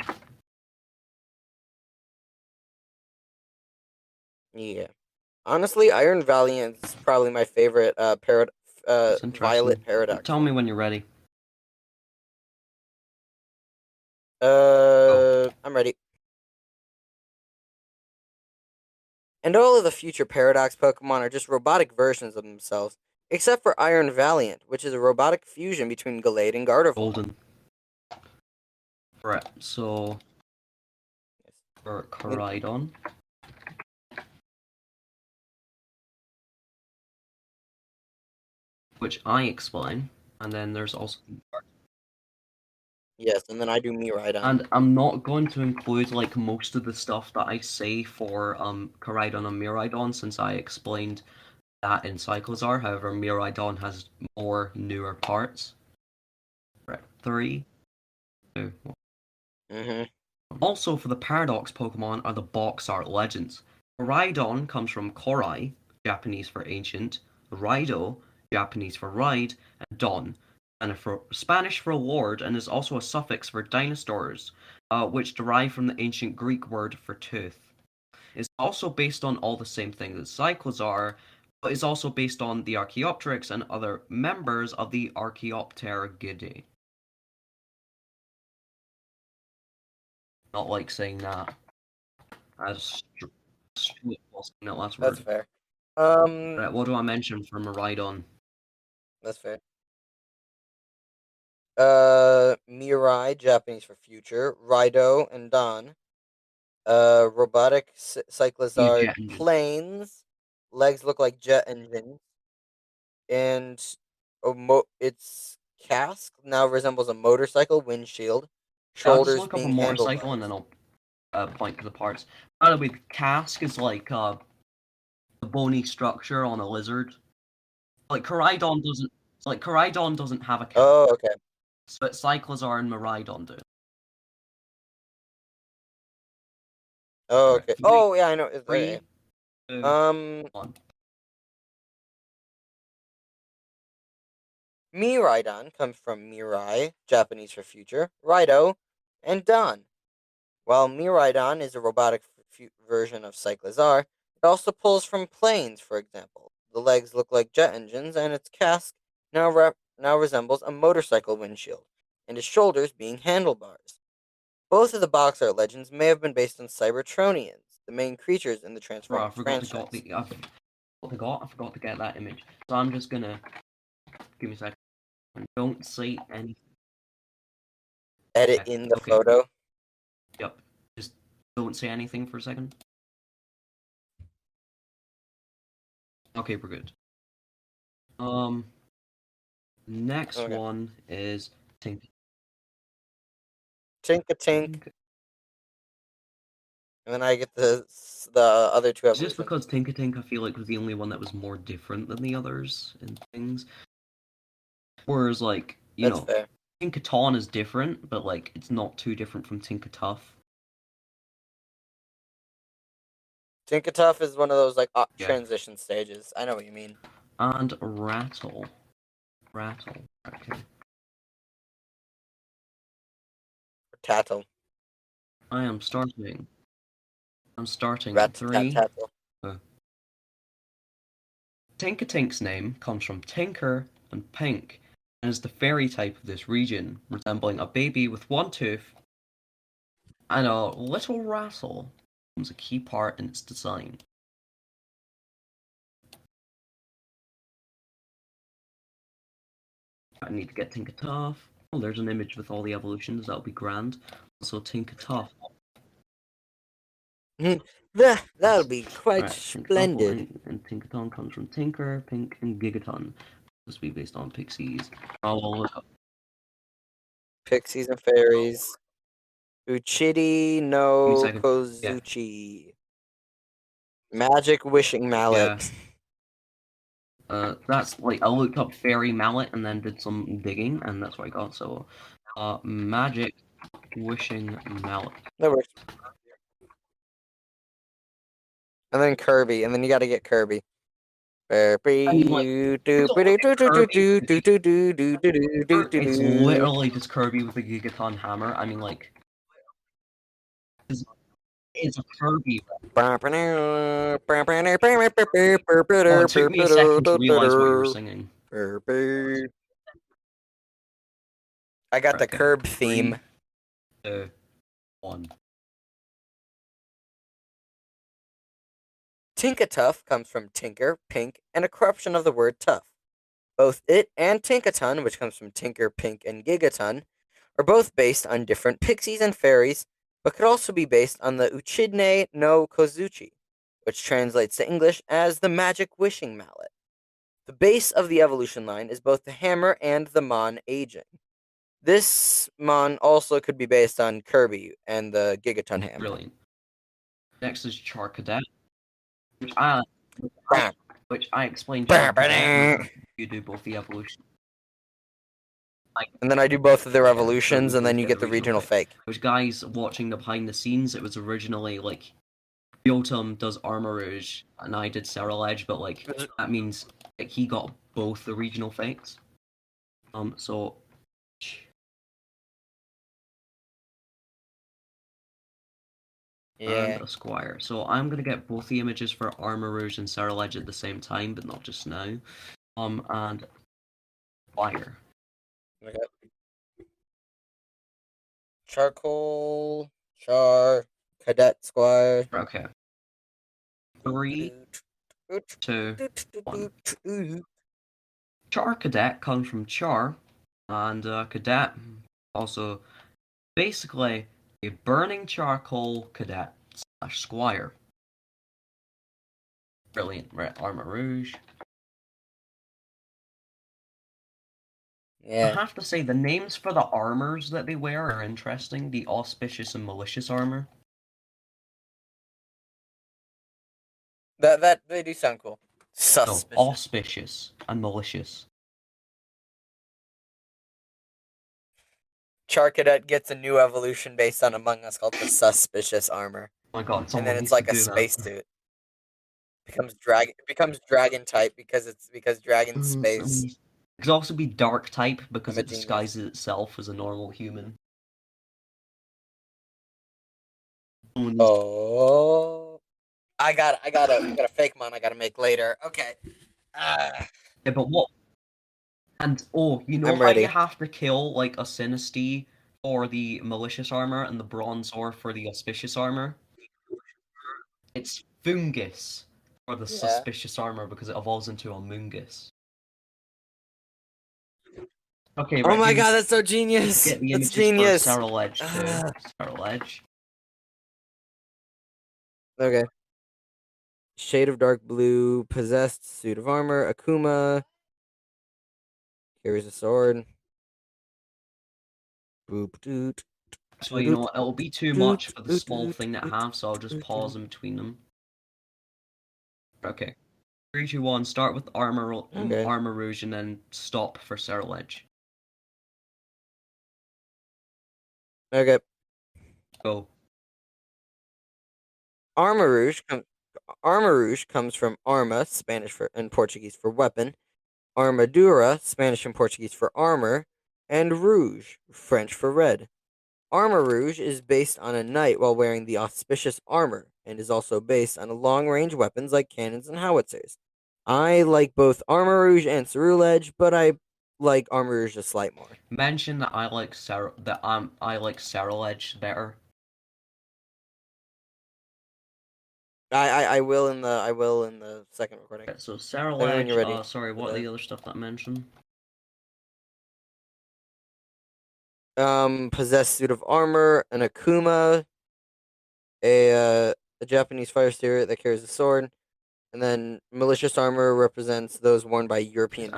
Yeah. Honestly, Iron Valiant's probably my favorite It's interesting. Violet Paradox. Tell me when you're ready. I'm ready. And all of the future Paradox Pokemon are just robotic versions of themselves, except for Iron Valiant, which is a robotic fusion between Gallade and Gardevoir. Golden. Right, so for Koraidon. Which I explain, and then there's also. Yes, and then I do Miraidon. And I'm not going to include like most of the stuff that I say for Koraidon and Miraidon since I explained that in Cyclozar. However, Miraidon has more newer parts. Right, 3, 2, 1. Also, for the Paradox Pokemon are the box art legends. Koraidon comes from Korai, Japanese for ancient, Raido, Japanese for ride, and Don, and for Spanish for lord, and is also a suffix for dinosaurs, which derive from the ancient Greek word for tooth. It's also based on all the same things as Cyclozar, but is also based on the Archaeopteryx and other members of the Archaeopterigidae. Not like saying that as Stuart was saying that last That's word. fair. Right, what do I mention for Miraidon? That's fair. Mirai, Japanese for future, Raido, and Don. Robotic Cyclizar Jet engine. planes. Legs look like jet engines. And its casque now resembles a motorcycle windshield. I'll just Shoulders look up a being motorcycle and handlebars. then I'll point to the parts. By the way, the casque is like the bony structure on a lizard. Like Koraidon doesn't have a casque, Oh, okay. but Cyclozar and Miraidon do. Oh, Right, okay. Oh, yeah, I know. 3, 2, 1. Miraidon comes from Mirai, Japanese for future, Raido, and Don. While Miraidon is a robotic version of Cyclizar, it also pulls from planes, for example. The legs look like jet engines, and its casque now resembles a motorcycle windshield, and its shoulders being handlebars. Both of the box art legends may have been based on Cybertronians, the main creatures in the Bro, Transformers franchise. I forgot to get that image. So I'm just gonna give me a second. Don't say anything. Edit Okay, in the okay. photo. Yep. Just don't say anything for a second. Okay, we're good. Next Okay. one is Tink. Tink. And then I get the other two evolutions. Just because Tinkatink I feel like was the only one that was more different than the others in things. Whereas like, That's fair. Tinkaton is different, but like it's not too different from Tinkatuff. Tinkatuff is one of those like Yeah. transition stages. I know what you mean. And Rattle. Okay. Tattle. I'm starting. Rat 3. tattle. Tinkatink's name comes from Tinker and Pink, and is the fairy type of this region, resembling a baby with one tooth, and a little rattle becomes a key part in its design. I need to get Tinkatuff. Oh, there's an image with all the evolutions, that'll be grand. Also Tinkatuff. That'll be quite Right, splendid. and Tinkaton comes from Tinker, Pink, and Gigaton. This will be based on Pixies. I'll look up. Pixies and fairies. Uchidi no second. Yeah. Kozuchi. Magic wishing mallet. That's like I looked up fairy mallet and then did some digging, and that's what I got. So, magic wishing mallet. That works. And then Kirby, and then you got to get Kirby. I mean, like, it's literally just Kirby with a Gigaton hammer. I mean, like, it's a Kirby. Oh, it took me a second to realize what you were singing. I got the Okay, Curb theme. 3, 2, 1. Tinkatuff comes from Tinker, Pink, and a corruption of the word tough. Both it and Tinkaton, which comes from Tinker, Pink, and Gigaton, are both based on different pixies and fairies, but could also be based on the Uchidne no Kozuchi, which translates to English as the magic wishing mallet. The base of the evolution line is both the hammer and the Mon aging. This Mon also could be based on Kirby and the Gigaton hammer. Brilliant. Next is Charcadet, which I explained. You do both the evolution. And then I do both of their evolutions, and then you get the regional fake. Which, guys watching the behind the scenes, it was originally like Yotum does Armor Rouge and I did Cerulege, but like that means like, he got both the regional fakes. So yeah. And a Squire. So I'm gonna get both the images for Armor Rouge and Cerulege at the same time, but not just now. And Squire. Okay. Charcoal, Char, Cadet, Squire. Okay. 3, 2, 1. Char Cadet comes from Char, and Cadet also basically a burning charcoal cadet / squire. Brilliant, right? Armor Rouge. Yeah. I have to say the names for the armors that they wear are interesting. The auspicious and malicious armor. That they do sound cool. Suspicious. No, auspicious and malicious. Char Cadet gets a new evolution based on Among Us called the Suspicious Armor. Oh my god, and then it's like a spacesuit. Becomes dragon type because dragon space. It could also be dark type because it disguises itself as a normal human. Oh, I got a fake mon I gotta make later. Okay. Yeah, but what? And you know I'm how ready. you have to kill like a Sinisty for the malicious armor and the Bronzor for the auspicious armor? It's Fungus for the suspicious armor because it evolves into a Mungus. Okay, oh my god, that's so genius! Get the that's genius. Cerulege too. Cerulege. Okay. Shade of dark blue, possessed, suit of armor, Akuma. Carries a sword. Boop doot. So you know what, it'll be too much for the small thing that I have, so I'll just pause in between them. Okay. 3, 2, 1, start with Armor Rouge and then stop for Cerulege. Okay. Go. Armor Rouge comes from arma, Spanish and Portuguese for weapon, armadura, Spanish and Portuguese for armor, and rouge, French for red. Armor Rouge is based on a knight while wearing the auspicious armor, and is also based on long-range weapons like cannons and howitzers. I like both Armor Rouge and Cerulege, but I like Armor Rouge a slight more. Mention that I like Cerulege better. I will in the second recording. Okay, so Cerulege. Sorry, what are the other stuff that I mentioned? Possessed suit of armor, an Akuma, a Japanese fire spirit that carries a sword, and then malicious armor represents those worn by European.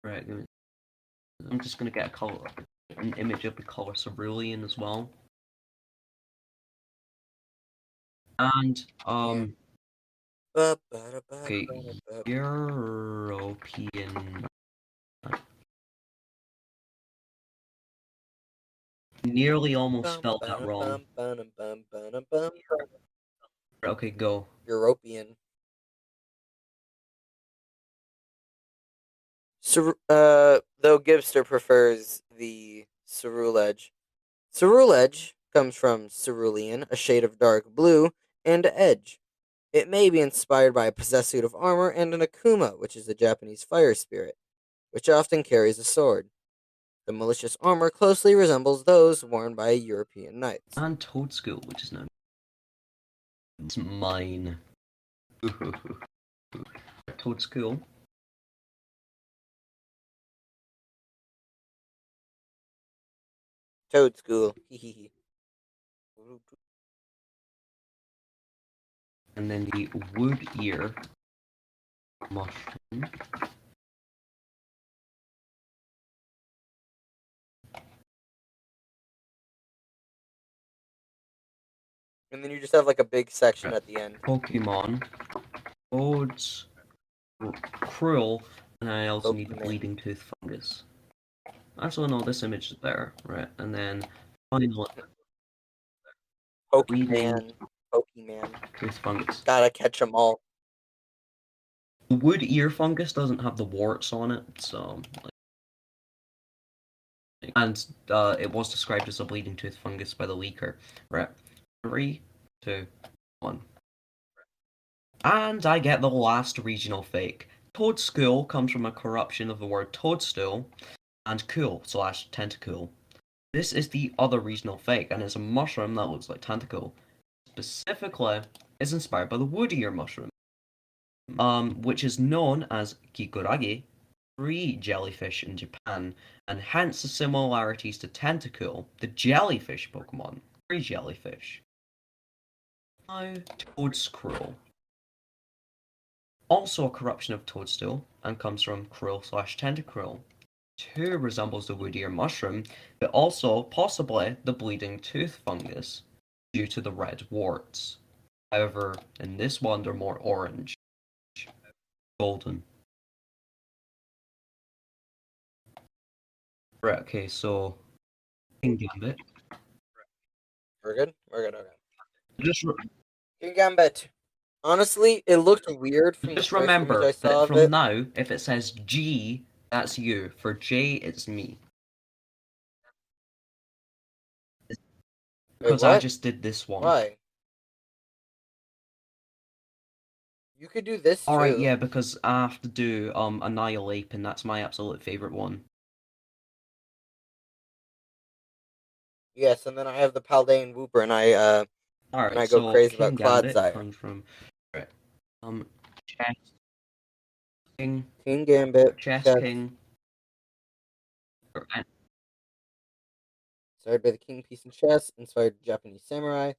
Right, I'm just gonna get a color. an image of the color cerulean as well. And okay, European, nearly almost spelled that wrong. Okay, go. European. Though Gibster prefers the cerulege. Cerulege comes from cerulean, a shade of dark blue, and edge. It may be inspired by a possessed suit of armor and an akuma, which is a Japanese fire spirit, which often carries a sword. The malicious armor closely resembles those worn by European knights. And Toadstool, which is known. It's mine. Toadstool. Toad School. Hehehe. And then the wood ear mushroom. And then you just have like a big section at the end. Pokemon. Toads. Krill. And I also need the bleeding tooth fungus. Actually, no, this image is there, right? And then finally, Pokemon. tooth fungus. Gotta catch them all. The wood ear fungus doesn't have the warts on it, so. And it was described as a bleeding tooth fungus by the leaker. Right. 3, 2, 1. And I get the last regional fake. Toadstool comes from a corruption of the word toadstool and cool/tentacle. This is the other regional fake, and it's a mushroom that looks like tentacle. Specifically, is inspired by the wood ear mushroom, which is known as kikurage, tree jellyfish in Japan, and hence the similarities to Tentacool, the jellyfish Pokemon, tree jellyfish. Now, Toadstool. Also a corruption of Toadstool, and comes from Krill/Tentacruel. Too resembles the wood ear mushroom, but also possibly the bleeding tooth fungus, due to the red warts. However, in this one they're more orange. Golden. Right, okay, so King Gambit. We're good? We're good, okay. Just King Gambit. Honestly, it looked weird from the first image remember I saw that of from it. now, if it says G, that's you. For J, it's me. Wait, Because I what? just did this one. Why? You could do this too. Alright, yeah, because I have to do Annihilate, and that's my absolute favorite one. Yes, and then I have the Paldean Wooper, and I Alright, and I so go crazy King about Gambit Clodsire. comes from Chess King. King Gambit. Chess King. Inspired by the king piece in chess, inspired Japanese samurai.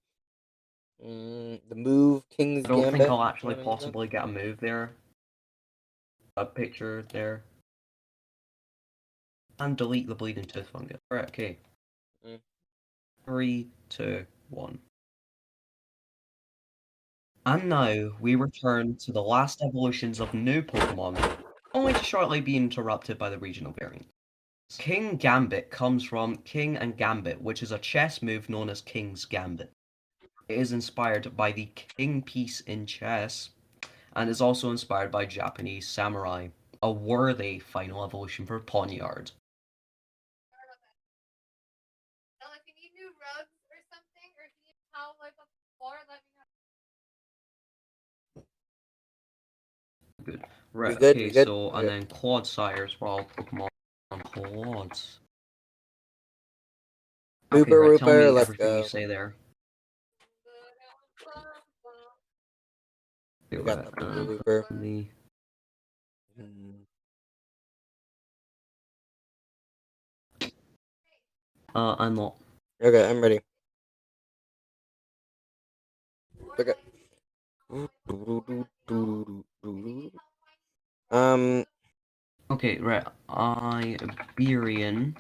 The move King's I don't Gambit. think I'll actually possibly get a move there. A picture there. And delete the bleeding tooth fungus. Right, okay. 3, 2, 1. And now we return to the last evolutions of new Pokemon, only to shortly be interrupted by the regional variants. King Gambit comes from King and Gambit, which is a chess move known as King's Gambit. It is inspired by the king piece in chess, and is also inspired by Japanese samurai, a worthy final evolution for Poniard. Good. Right, okay, so, and then Clodsires were all Pokemon on Clods. Okay, right, tell me everything you say there. We got the Boober Wooper. I'm not. Okay, I'm ready. Okay. Okay, right. Iberian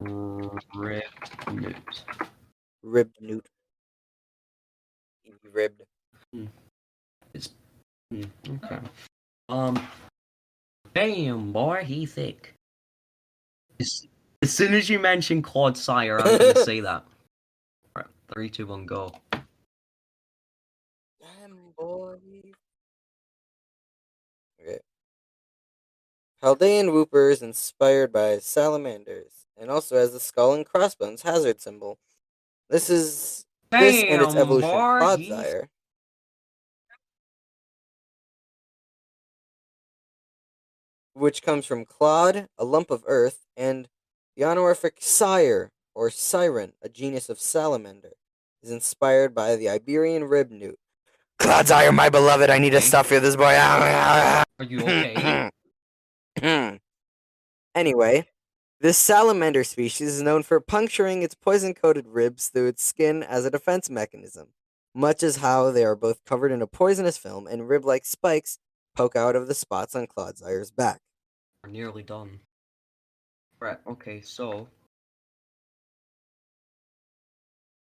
Ribbed newt. Ribbed newt. He ribbed. It's okay. Damn, boy, he thick. As, as soon as you mention Claude Sire, I'm gonna say that. Right, 3, 2, 1, go. Damn, boy. Okay. Paldean Wooper is inspired by salamanders, and also has the skull and crossbones hazard symbol. This and its Damn, evolution boy, he's Clodsire, which comes from clod, a lump of earth, and the honorific sire, or siren, a genus of salamander, is inspired by the Iberian rib newt. Clodsire, my beloved, I need to okay. stuff you this boy. Are you okay? Anyway, this salamander species is known for puncturing its poison-coated ribs through its skin as a defense mechanism, much as how they are both covered in a poisonous film and rib-like spikes poke out of the spots on Clodsire's back. We're nearly done. Right, okay, so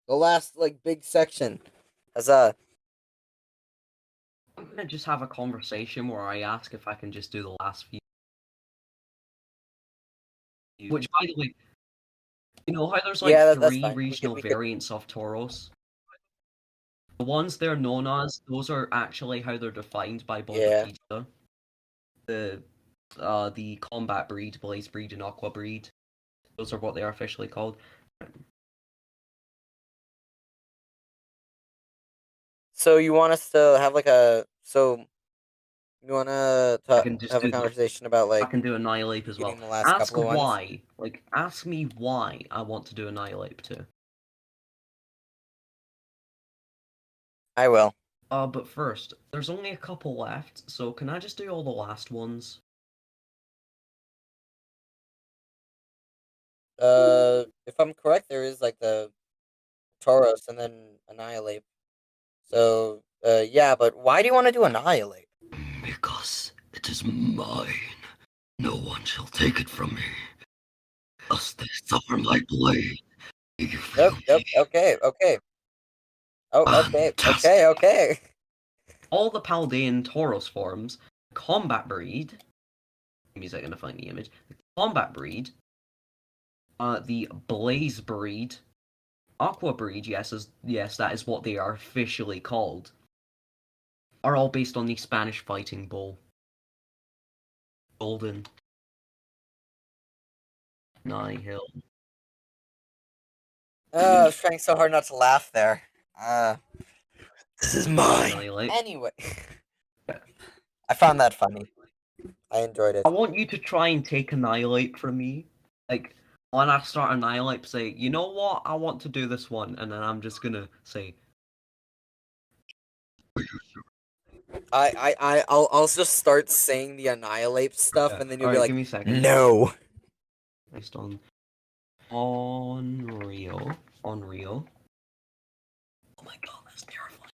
The last big section has I'm gonna just have a conversation where I ask if I can just do the last few. Which, by the way, you know how there's like that's three fine. regional We could variants of Tauros? The ones they're known as, those are actually how they're defined by Yeah. Pizza. The combat breed, blaze breed, and aqua breed. Those are what they are officially called. So you want us to have you want to I can just have a do conversation about I can do Annihilate as well. getting the last Ask couple of ones? why. Ask me why I want to do Annihilate too. I will. But first, there's only a couple left, so can I just do all the last ones? If I'm correct, there is the Tauros and then Annihilate. So, yeah, but why do you want to do Annihilate? Because it is mine. No one shall take it from me. Thus they suffer my blade. Yep, okay. Oh, okay. All the Paldean Tauros forms, combat breed. Give me a second to find the image. The combat breed, the blaze breed, aqua breed. Yes, that is what they are officially called. Are all based on the Spanish fighting bull. Golden. Nihil. I was trying so hard not to laugh there. This is mine. Annihilate. Anyway, I found that funny. I enjoyed it. I want you to try and take Annihilate from me. When I start Annihilate, say, you know what, I want to do this one, and then I'm just gonna say, I'll just start saying the Annihilate stuff, and then you'll be like, give me a second. no. Based on Unreal. Oh my god, that's terrifying.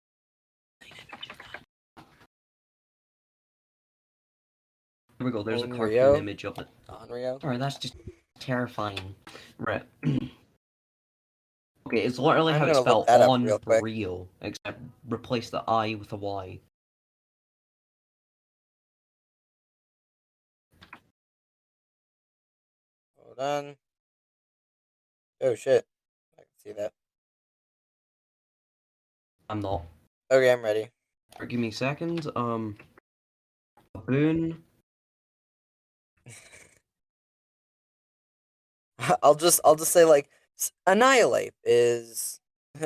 Here we go, there's a cartoon image of it. Onryo? Alright, that's just terrifying. Right. Okay, it's literally how it's spelled on real, except replace the I with a Y. Hold on. Oh shit. I can see that. I'm not. Okay, I'm ready. Right, give me a second. Baboon. I'll just say Annihilate is,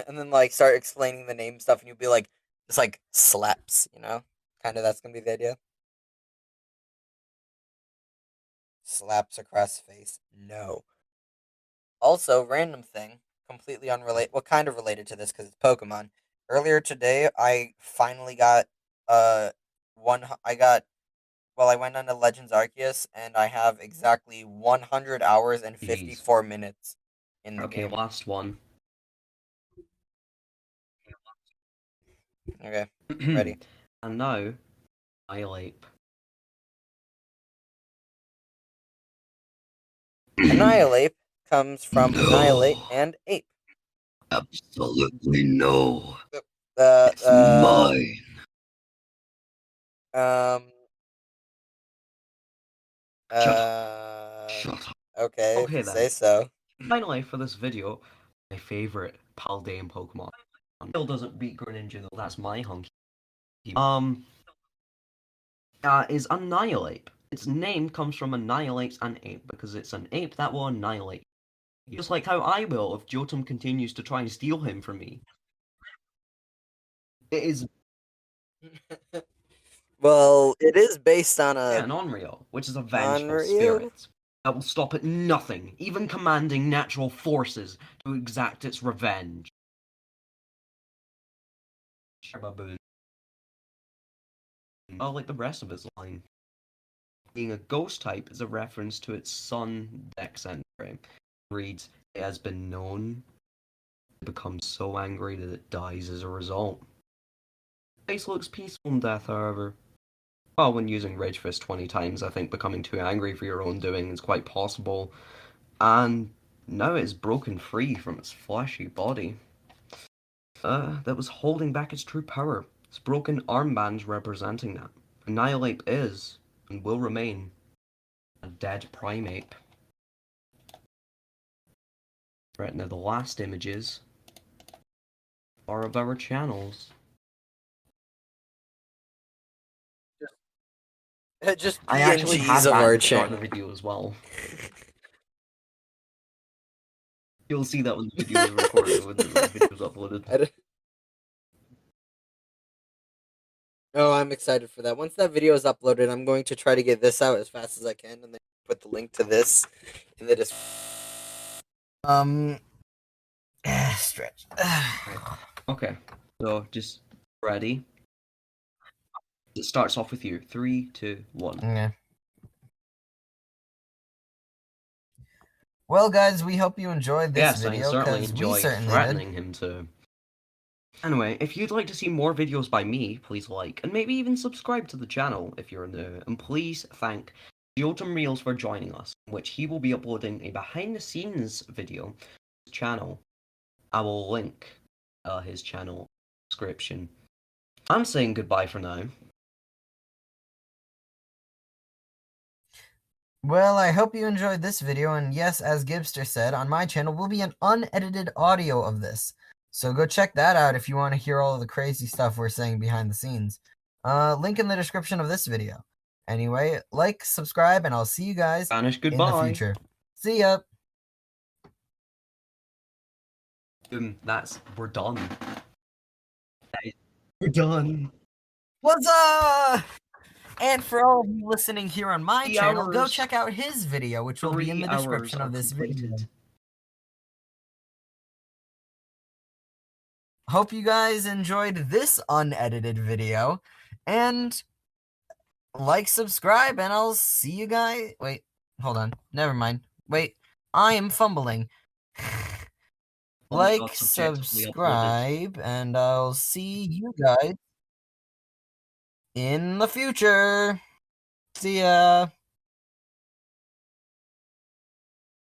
and then start explaining the name stuff, and you'll be like, it's slaps, kind of. That's gonna be the idea. Slaps across face. No. Also, random thing, completely unrelated. Well, kind of related to this because it's Pokemon. Earlier today, I finally got one. I went on to Legends Arceus, and I have exactly 100 hours and 54 minutes in the game. Okay, last one. Okay, ready. And now, Annihilate. Annihilate comes from Annihilate and Ape. Absolutely no. The It's mine. um Shut up. uh Shut up. okay, if Okay you say then. so. Finally, for this video, my favorite Paldean Pokemon. Still doesn't beat Greninja though. That's my hunky. Is Annihilate. Its name comes from annihilates an ape because it's an ape that will annihilate you. Just like how I will if Jotun continues to try and steal him from me. It is Well, it is based on a an Onryo, which is a vengeful Onryo? spirit that will stop at nothing, even commanding natural forces to exact its revenge. Baboon. Like the rest of its line. Being a ghost type is a reference to its son Dex entry. Reads, it has been known to become so angry that it dies as a result. Face looks peaceful in death, however. Well, when using Rage Fist 20 times, I think becoming too angry for your own doing is quite possible. And now it is broken free from its fleshy body. That was holding back its true power. Its broken armbands representing that. Annihilate is, and will remain, a dead primate. Right, now the last images are of our channels. Just I actually PNGs had of that our at the start of channel. the video as well. You'll see that when the video is recorded, when the video is uploaded. Oh, I'm excited for that. Once that video is uploaded, I'm going to try to get this out as fast as I can, and then put the link to this in the description. Stretch. Okay, so just ready. It starts off with you. 3, 2, 1. Okay. Well, guys, we hope you enjoyed this Yes, I video, certainly because we enjoy certainly threatening did. him to. Anyway, if you'd like to see more videos by me, please like, and maybe even subscribe to the channel if you're new. And please thank Jotun Reels for joining us, in which he will be uploading a behind-the-scenes video to his channel. I will link his channel description. I'm saying goodbye for now. Well, I hope you enjoyed this video, and yes, as Gibster said, on my channel will be an unedited audio of this. So go check that out if you want to hear all of the crazy stuff we're saying behind the scenes. Link in the description of this video. Anyway, like, subscribe, and I'll see you guys Spanish in the goodbye. future. See ya! We're done. We're done. What's up? And for all of you listening here on my 3 channel, go hours. check out his video, which will be in 3 the hours description are of this video. completed. Hope you guys enjoyed this unedited video, and like, subscribe, and I'll see you guys. Wait, hold on. Never mind. Wait, I am fumbling. Like, subscribe, and I'll see you guys in the future. See ya.